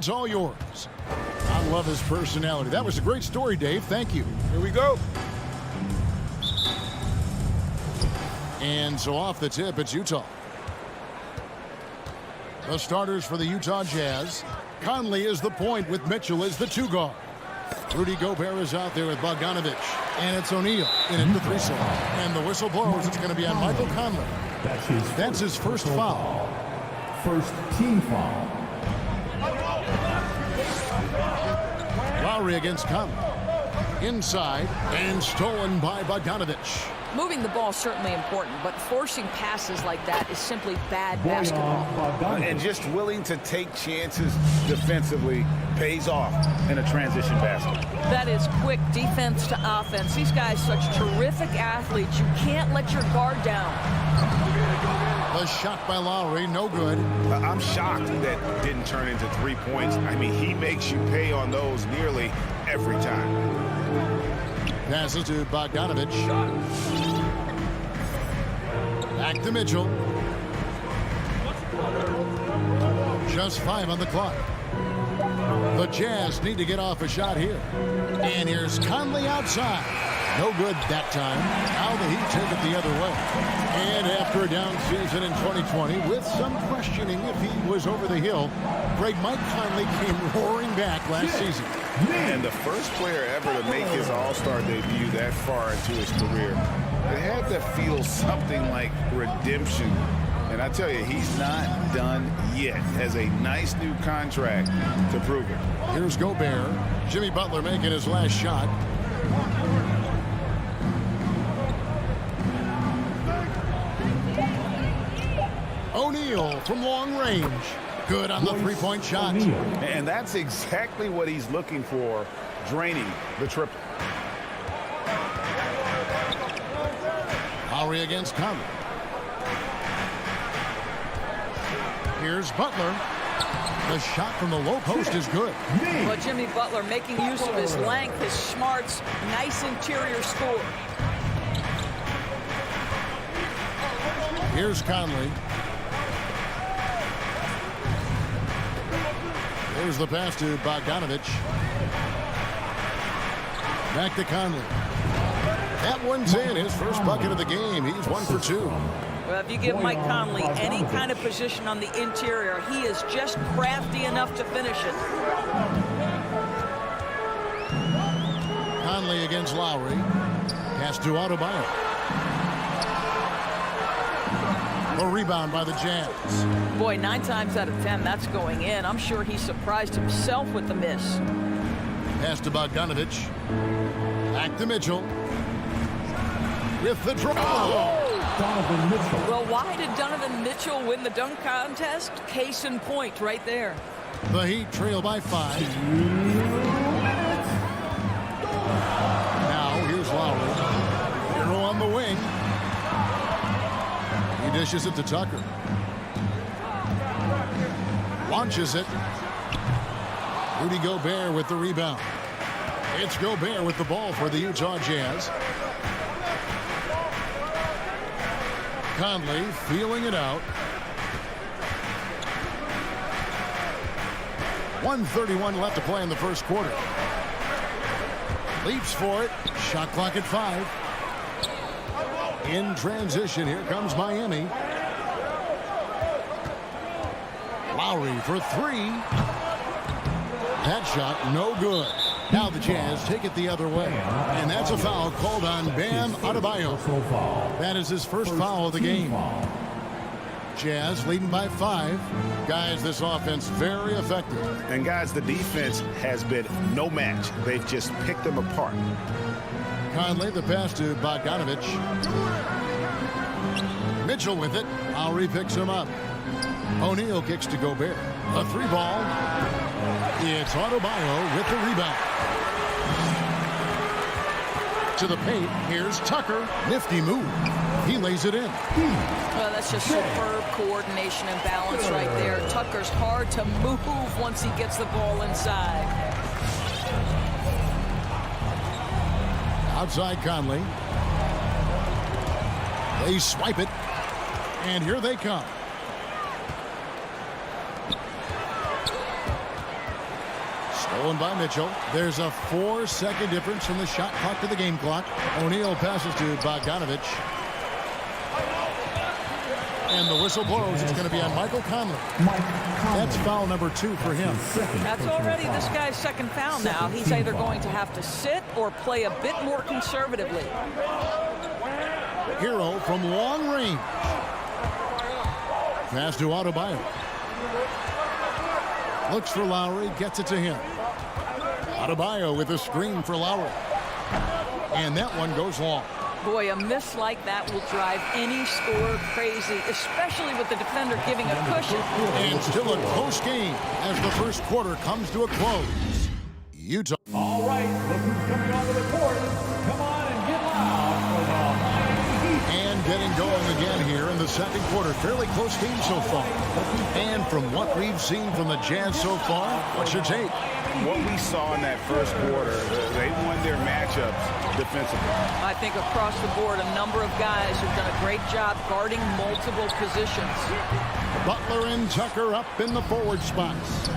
It's all yours. I love his personality. That was a great story, Dave. Thank you. Here we go. And so off the tip, it's Utah. The starters for the Utah Jazz. Conley is the point with Mitchell as the 2 guard. Rudy Gobert is out there with Bogdanovic. And it's O'Neal in at the 3 slot. And the whistle blows. It's going to be on Michael Conley. That's his first foul. First team foul. Lowry against Conley. Inside and stolen by Bogdanovic. Moving the ball is certainly important, but forcing passes like that is simply bad basketball. And just willing to take chances defensively pays off in a transition basket. That is quick defense to offense. These guys such terrific athletes. You can't let your guard down. The shot by Lowry, no good. I'm shocked that didn't turn into 3 points. I mean, he makes you pay on those nearly every time. Passes to Bogdanovic. Back to Mitchell. Just 5 on the clock. The Jazz need to get off a shot here. And here's Conley outside. No good that time. Now the Heat take it the other way. And after a down season in 2020, with some questioning if he was over the hill, Greg, Mike Conley came roaring back last season. And the first player ever to make his All-Star debut that far into his career. It had to feel something like redemption. And I tell you, he's not done yet. Has a nice new contract to prove it. Here's Gobert. Jimmy Butler making his last shot. O'Neal from long range. Good on the 3-point shot. And that's exactly what he's looking for, draining the triple. Lowry against Conley. Here's Butler. The shot from the low post is good. Well, Jimmy Butler making use of his length, his smarts, nice interior score. Here's Conley. There's the pass to Bogdanovic. Back to Conley. That one's in. His first bucket of the game. He's 1 for 2. Well, if you give Mike Conley any kind of position on the interior, he is just crafty enough to finish it. Conley against Lowry. Pass to Adebayo. A rebound by the Jazz. Boy, 9 times out of 10, that's going in. I'm sure he surprised himself with the miss. Pass to Bogdanovic. Back to Mitchell. With the draw. Donovan Mitchell. Well, why did Donovan Mitchell win the dunk contest? Case in point right there. The Heat trail by 5. Now here's Lowry. Hero on the wing. He dishes it to Tucker. Launches it. Rudy Gobert with the rebound. It's Gobert with the ball for the Utah Jazz. Conley feeling it out. 1:31 left to play in the first quarter. Leaps for it. Shot clock at 5. In transition, here comes Miami. Lowry for 3. That shot no good. Now the Jazz take it the other way. And that's a foul called on Bam Adebayo. That is his first foul of the game. Jazz leading by 5. Guys, this offense very effective. And guys, the defense has been no match. They've just picked them apart. Conley, the pass to Bogdanovic. Mitchell with it. Lowry picks him up. O'Neal kicks to Gobert. A 3-ball. It's Adebayo with the rebound. To the paint. Here's Tucker. Nifty move. He lays it in. Well, that's just superb coordination and balance right there. Tucker's hard to move once he gets the ball inside. Outside Conley. They swipe it. And here they come. Stolen by Mitchell. There's a 4-second difference from the shot clock to the game clock. O'Neal passes to Bogdanovich. And the whistle blows. It's going to be on Michael Conley. That's foul number 2 for him. That's already this guy's second foul now. He's either going to have to sit or play a bit more conservatively. Hero from long range. Pass to Adebayo. Looks for Lowry, gets it to him. Adebayo with a screen for Lowry. And that one goes long. Boy, a miss like that will drive any scorer crazy, especially with the defender giving a cushion. And still a close game as the first quarter comes to a close. Utah. All right, look who's coming onto the court. Come on and get loud for the Miami Heat. And getting going again here in the second quarter. Fairly close game so far. And from what we've seen from the Jazz so far, what's your take? What we saw in that first quarter, they won their matchups defensively. I think across the board, a number of guys have done a great job guarding multiple positions. Butler and Tucker up in the forward spots.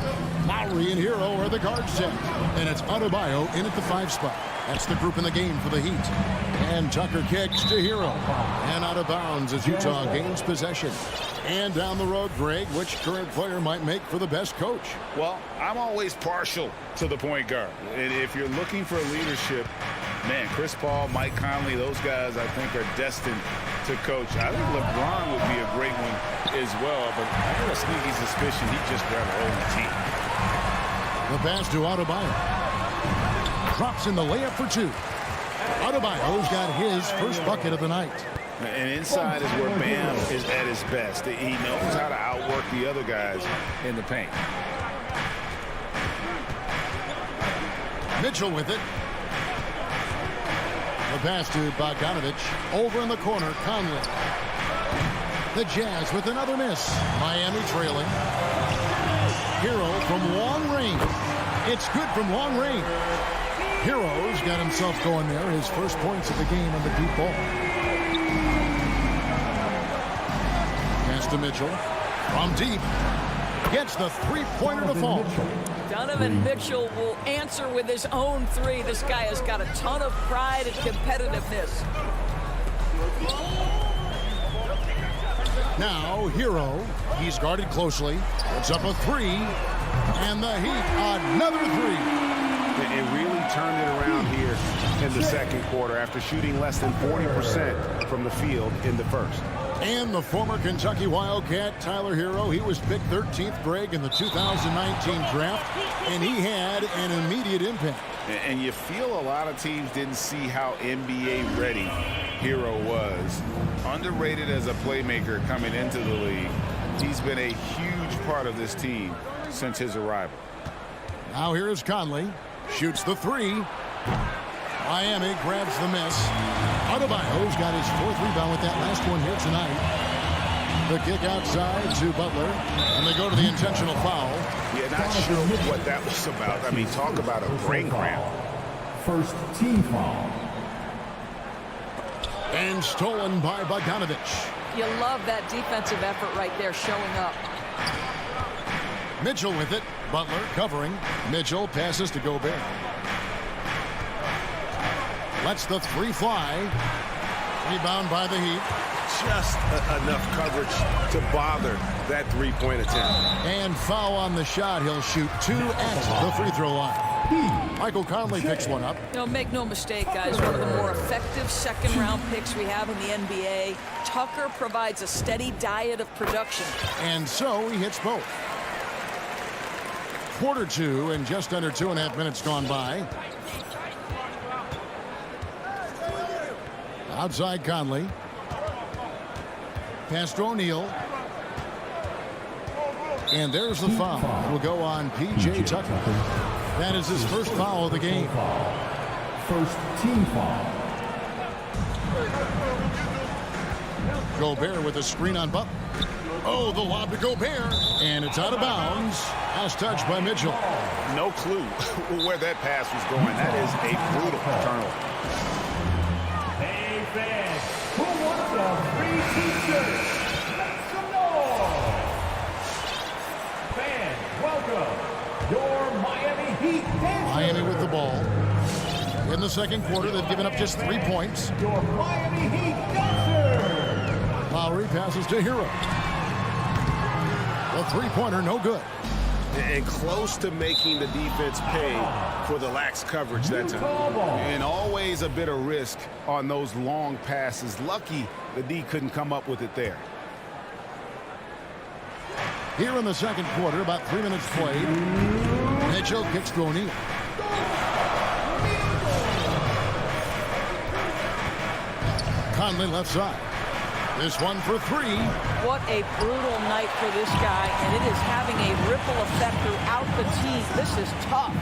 Lowry and Hero are the guard set. And it's Adebayo in at the 5 spot. That's the group in the game for the Heat. And Tucker kicks to Hero. And out of bounds as Utah gains possession. And down the road, Greg, which current player might make for the best coach? Well, I'm always partial to the point guard. And if you're looking for leadership, man, Chris Paul, Mike Conley, those guys I think are destined to coach. I think LeBron would be a great one as well, but I have a sneaky suspicion he just grabbed a hold of the team. The pass to Adebayo. Drops in the layup for 2. Adebayo's got his first bucket of the night. And inside is where Bam is at his best. He knows how to outwork the other guys in the paint. Mitchell with it. The pass to Bogdanovich. Over in the corner, Conley. The Jazz with another miss. Miami trailing. Hero from long range. It's good from long range. Hero's got himself going there. His first points of the game on the deep ball. Pass to Mitchell. From deep. Gets the three-pointer to fall. Donovan Mitchell will answer with his own 3. This guy has got a ton of pride and competitiveness. Now, Hero. He's guarded closely. It's up a 3. And the Heat, another 3. It really turned it around here in the second quarter after shooting less than 40% from the field in the first. And the former Kentucky Wildcat, Tyler Hero, he was picked 13th, Greg, in the 2019 draft, and he had an immediate impact. And you feel a lot of teams didn't see how NBA ready Hero was. Underrated as a playmaker coming into the league. He's been a huge part of this team since his arrival. Now here's Conley. Shoots the 3. Miami grabs the miss. Adebayo's got his 4th rebound with that last one here tonight. The kick outside to Butler. And they go to the intentional foul. Yeah, not sure what that was about. I mean, talk about a brain cramp. First team foul. And stolen by Bogdanovich. You love that defensive effort right there showing up. Mitchell with it. Butler covering. Mitchell passes to Gobert. Lets the 3 fly. Rebound by the Heat. Just enough coverage to bother that three-point attempt. And foul on the shot. He'll shoot 2 at the free throw line. Michael Conley picks one up. You know, make no mistake, guys, one of the more effective second-round picks we have in the NBA. Tucker provides a steady diet of production. And so he hits both. Quarter 2 and just under 2.5 minutes gone by. Outside Conley. Pass to O'Neal. And there's the foul. Will go on P.J. Tucker. That is his first foul of the game. First team foul. Gobert with a screen on Butler. Oh, the lob to Gobert. And it's out of bounds. Last touch by Mitchell. No clue where that pass was going. That is a brutal turnover. Hey, fans, who wants a free t-shirt? Make some noise. Fans, welcome your Miami Heat dancers. Miami with the ball. In the second quarter, they've given up just 3 points. Your Miami Heat dancers. Lowry passes to Hero. The three-pointer, no good. And close to making the defense pay for the lax coverage that time. And always a bit of risk on those long passes. Lucky the D couldn't come up with it there. Here in the second quarter, about 3 minutes played. Mitchell kicks to O'Neal. Conley left side. This one for three. What a brutal night for this guy, and it is having a ripple effect throughout the team. This is tough.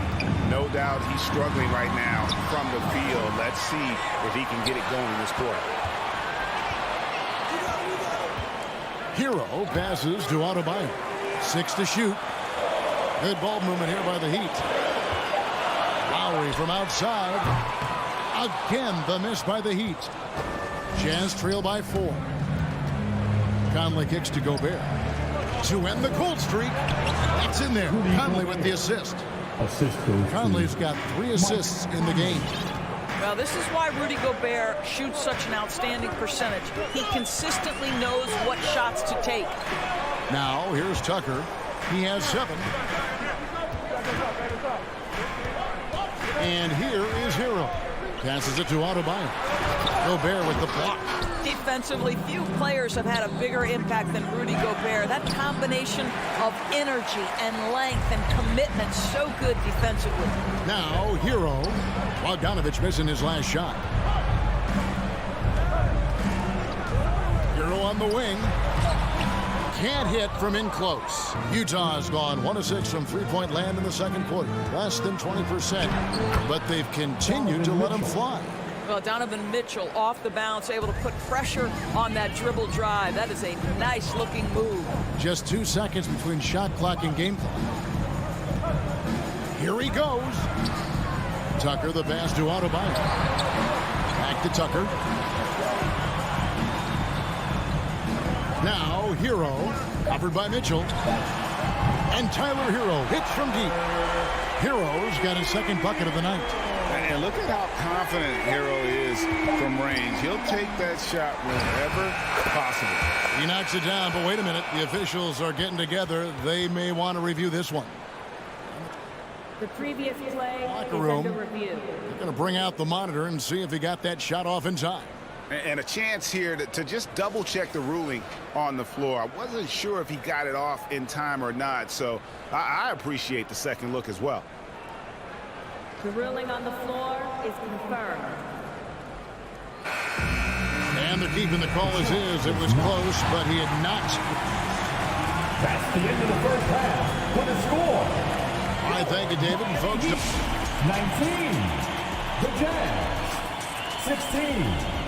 No doubt he's struggling right now from the field. Let's see if he can get it going in this quarter. Hero passes to Adebayo. 6 to shoot. Good ball movement here by the Heat. Lowry from outside. Again, the miss by the Heat. Jazz trail by 4. Conley kicks to Gobert. To end the cold streak. That's in there. Conley with the assist. Conley's got 3 assists in the game. Well, this is why Rudy Gobert shoots such an outstanding percentage. He consistently knows what shots to take. Now, here's Tucker. He has 7. And here is Hero. Passes it to Adebayo. Gobert with the block. Defensively, few players have had a bigger impact than Rudy Gobert. That combination of energy and length and commitment, so good defensively. Now, Hero. Bogdanovich missing his last shot. Hero on the wing. Can't hit from in close. Utah's gone 1 of 6 from three-point land in the second quarter. Less than 20%. But they've continued to let him fly. Well, Donovan Mitchell off the bounce, able to put pressure on that dribble drive. That is a nice-looking move. Just 2 seconds between shot clock and game clock. Here he goes. Tucker, the pass to Adebayo. Back to Tucker. Now, Hero, covered by Mitchell. And Tyler Hero hits from deep. Hero's got his second bucket of the night. And look at how confident Hero is from range. He'll take that shot whenever possible. He knocks it down, but wait a minute. The officials are getting together. They may want to review this one. The previous play Locker is room. under review. They're going to bring out the monitor and see if he got that shot off in time. And a chance here to just double check the ruling on the floor. I wasn't sure if he got it off in time or not, so I appreciate the second look as well. The ruling on the floor is confirmed. And they're keeping the call as is. It was close, but he had not. That's the end of the first half. What a score. All right, thank you, David. And folks, 19. The Jazz. 16.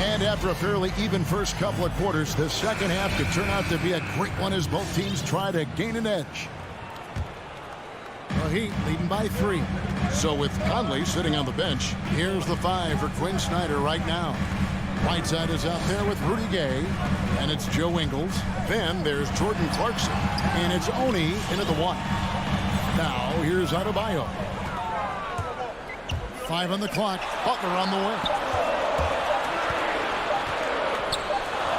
And after a fairly even first couple of quarters, the second half could turn out to be a great one as both teams try to gain an edge. The Heat leading by 3. So with Conley sitting on the bench, here's the 5 for Quinn Snyder right now. Whiteside is out there with Rudy Gay, and it's Joe Ingles. Then there's Jordan Clarkson, and it's Oni into the 1. Now here's Adebayo. 5 on the clock. Butler on the wing.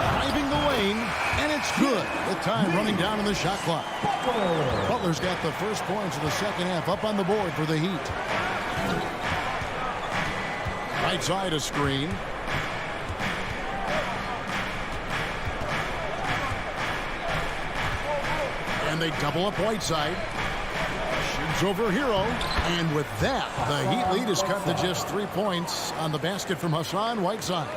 Driving the lane, and it's good. The time running down on the shot clock. Butler's got the first points of the second half up on the board for the Heat. Right side a screen. And they double up Whiteside. Shoots over Hero. And with that, the Heat lead is cut to just 3 points on the basket from Hassan Whiteside.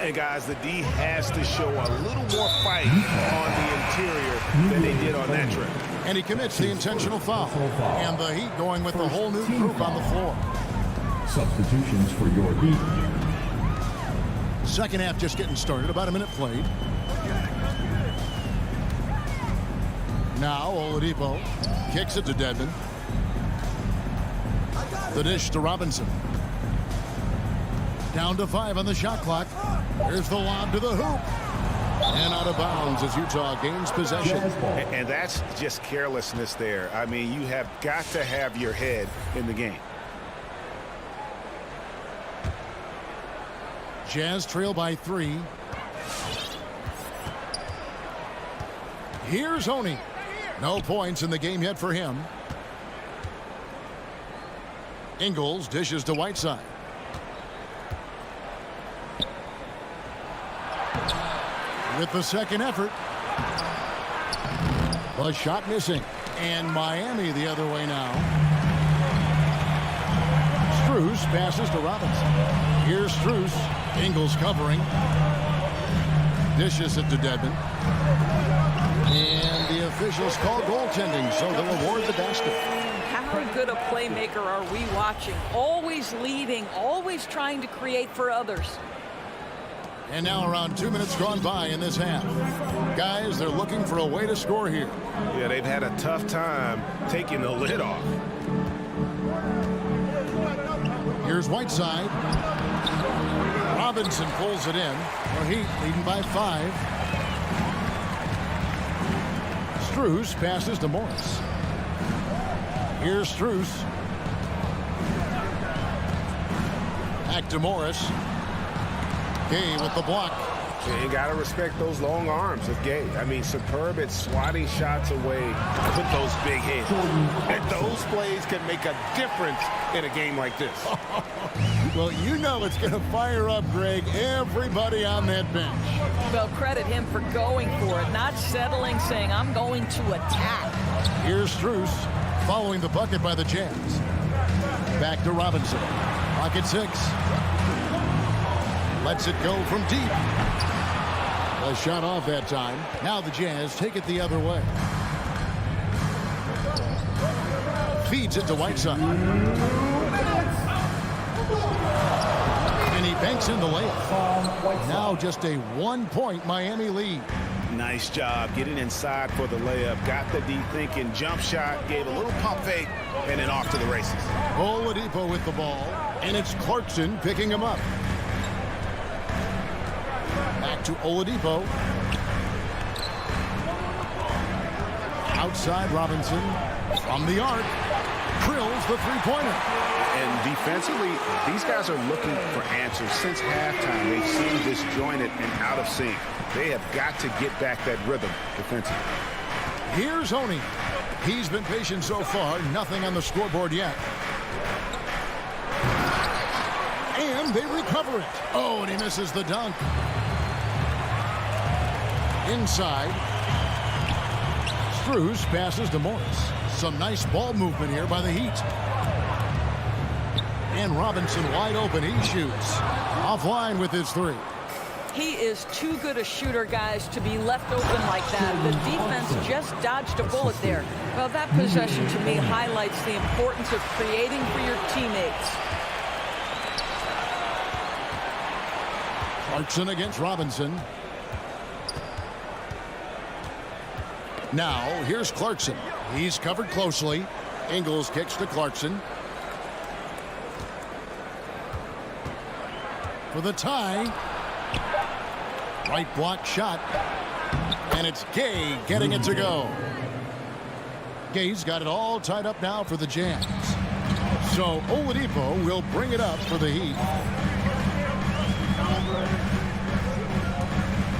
And guys, the D has to show a little more fight on the interior than they did on that trip. And he commits the intentional foul. And the Heat going with the whole new group on the floor. Substitutions for your Heat. Second half just getting started. About a minute played. Now Oladipo kicks it to Dedmon. The dish to Robinson. Down to 5 on the shot clock. Here's the lob to the hoop. And out of bounds as Utah gains possession. And that's just carelessness there. I mean, you have got to have your head in the game. Jazz trail by 3. Here's Oni. No points in the game yet for him. Ingles dishes to Whiteside. With the second effort. A shot missing. And Miami the other way now. Strus passes to Robinson. Here's Strus. Ingles covering. Dishes it to Dedmon. And the officials call goaltending, so they'll award the basket. How good a playmaker are we watching? Always leading, always trying to create for others. And now around 2 minutes gone by in this half. Guys, they're looking for a way to score here. Yeah, they've had a tough time taking the lid off. Here's Whiteside. Robinson pulls it in. The Heat leading by 5. Strus passes to Morris. Here's Strus. Back to Morris. Gay with the block. You got to respect those long arms of Gay. I mean, superb at swatting shots away with those big hands. And those plays can make a difference in a game like this. Well, you know it's going to fire up, Greg, everybody on that bench. Well, credit him for going for it, not settling, saying, I'm going to attack. Here's Strus following the bucket by the Jazz. Back to Robinson. Pocket 6. Lets it go from deep. A shot off that time. Now the Jazz take it the other way. Feeds it to Whiteside. And he banks in the layup. Now just a 1-point Miami lead. Nice job getting inside for the layup. Got the D thinking, jump shot, gave a little pump fake, and then off to the races. Oladipo with the ball, and it's Clarkson picking him up. Back to Oladipo. Outside Robinson. From the arc. Drills the three-pointer. And defensively, these guys are looking for answers. Since halftime, they've seemed disjointed and out of sync. They have got to get back that rhythm defensively. Here's Oni. He's been patient so far. Nothing on the scoreboard yet. And they recover it. Oh, and he misses the dunk. Inside. Strus passes to Morris. Some nice ball movement here by the Heat. And Robinson wide open. He shoots. Offline with his 3. He is too good a shooter, guys, to be left open like that. The defense just dodged a bullet there. Well, that possession to me highlights the importance of creating for your teammates. Clarkson against Robinson. Now, here's Clarkson. He's covered closely. Ingles kicks to Clarkson. For the tie. Right block shot. And it's Gay getting it to go. Gay's got it all tied up now for the Jazz. So Oladipo will bring it up for the Heat.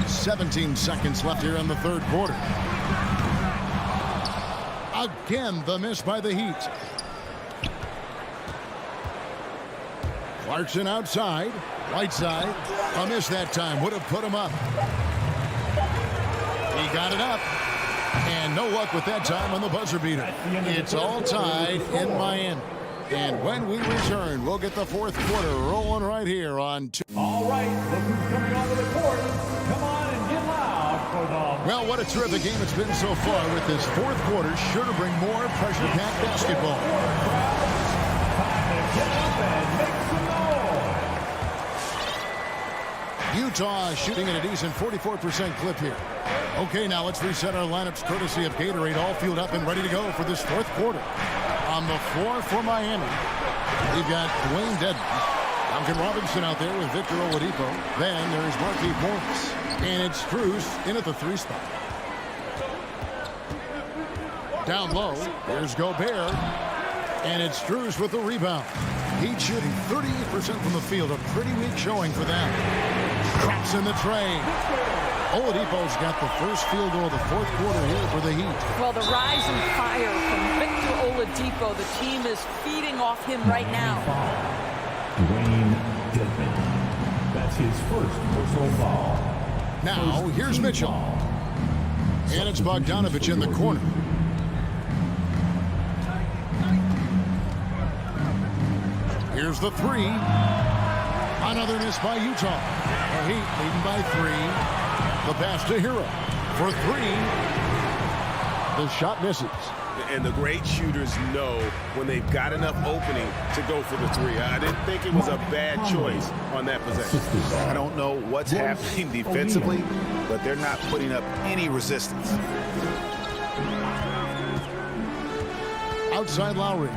17 seconds left here in the third quarter. Again, the miss by the Heat. Clarkson outside. Whiteside. A miss that time. Would have put him up. He got it up. And no luck with that time on the buzzer beater. It's all tied in Miami. And when we return, we'll get the fourth quarter rolling right here on two. All right, look who's coming onto the court. Come on and get loud for the... Well, what a terrific game it's been so far with this fourth quarter. Sure to bring more pressure-packed basketball. Time to get up and make some noise. Utah shooting at a decent 44% clip here. Okay, now let's reset our lineups courtesy of Gatorade, all fueled up and ready to go for this fourth quarter. On the floor for Miami, we've got Dwayne Dedmon. Duncan Robinson out there with Victor Oladipo. Then there's Markieff Morris. And it's Strus in at the 3 spot. Down low, there's Gobert. And it's Strus with the rebound. Heat shooting 38% from the field. A pretty weak showing for them. Clarkson the train. Oladipo's got the first field goal of the 4th quarter here for the Heat. Well, the rise and fire from Victor Oladipo. The team is feeding off him right now. Dwayne Dedmon. That's his first personal foul. Now, here's Mitchell. And it's Bogdanovich in the corner. Here's the 3. Another miss by Utah. The Heat leading by 3. The pass to Hero for 3. The shot misses. And the great shooters know when they've got enough opening to go for the 3. I didn't think it was a bad choice on that possession. I don't know what's happening defensively, but they're not putting up any resistance. Outside Lowry.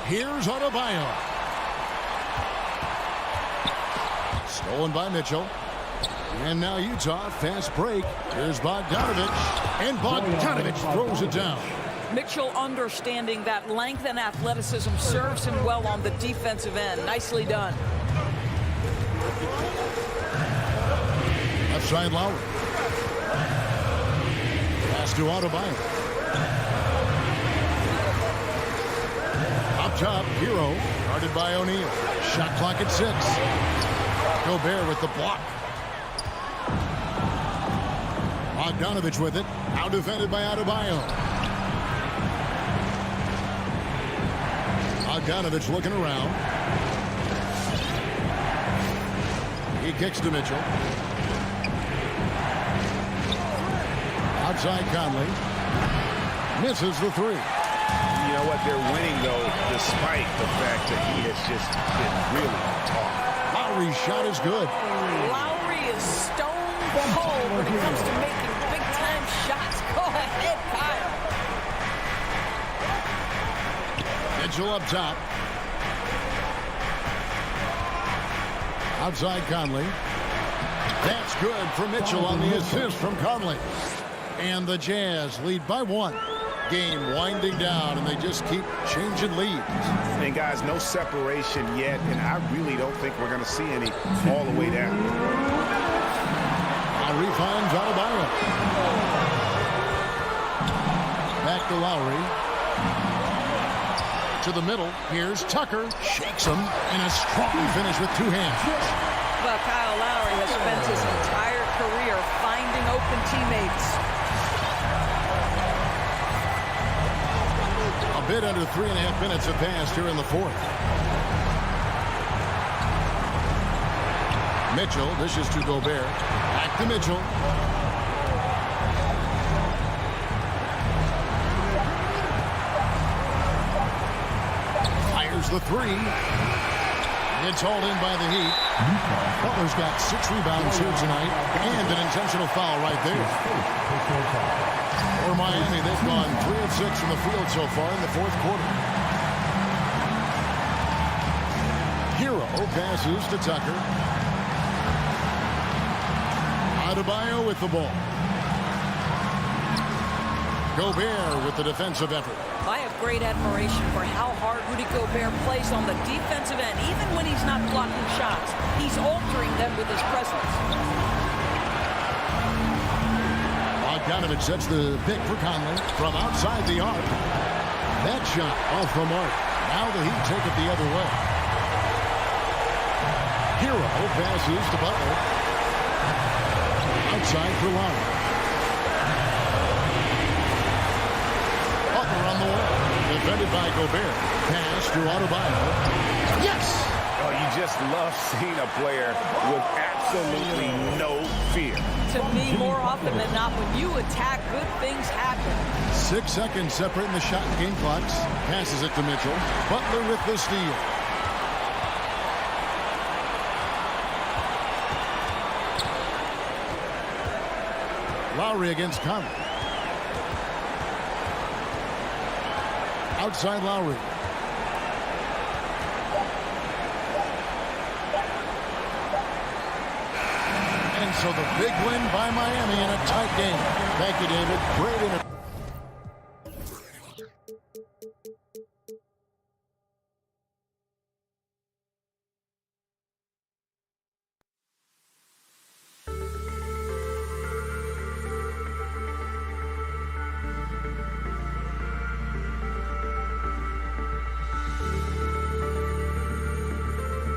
Here's Adebayo. Stolen by Mitchell. And now Utah, fast break. Here's Bogdanovich. And Bogdanovich throws it down. Mitchell understanding that length and athleticism serves him well on the defensive end. Nicely done. Left side Lowry. Pass to Adebayo. Up top, Hero, guarded by O'Neal. Shot clock at 6. Gobert with the block. Bogdanovich with it. Now defended by Adebayo. Bogdanovich looking around. He kicks to Mitchell. Outside Conley. Misses the 3. You know what? They're winning, though, despite the fact that he has just been really tough. Lowry's shot is good. Lowry is stone cold when it comes to making big-time shots. Go ahead, Kyle. Mitchell up top. Outside Conley. That's good for Mitchell on the assist from Conley. And the Jazz lead by 1. Game winding down, and they just keep changing leads. And guys, no separation yet, and I really don't think we're going to see any all the way down. Lowry finds Adebayo. Back to Lowry. To the middle. Here's Tucker. Shakes him. And a strong finish with 2 hands. Well, Kyle Lowry has spent his entire career finding open teammates. A bit under 3.5 minutes have passed here in the 4th. Mitchell dishes to Gobert. Back to Mitchell. Fires the 3. It's hauled in by the Heat. Butler's got 6 rebounds here tonight and an intentional foul right there. For Miami, they've gone 3 of 6 from the field so far in the 4th quarter. Hero passes to Tucker. Adebayo with the ball. Gobert with the defensive effort. I have great admiration for how hard Rudy Gobert plays on the defensive end. Even when he's not blocking shots, he's altering them with his presence. Bogdanovich sets the pick for Conley from outside the arc. That shot off the mark. Now the Heat take it the other way. Hero passes to Butler. Outside for Lowry. Butler on the wall. Defended by Gobert. Pass to Adebayo. Yes! Oh, you just love seeing a player with absolutely no fear. To me, more often than not, when you attack, good things happen. 6 seconds separating the shot and game clocks. Passes it to Mitchell. Butler with the steal. Lowry against Conley. Outside Lowry. And so the big win by Miami in a tight game. Thank you, David. Great interview.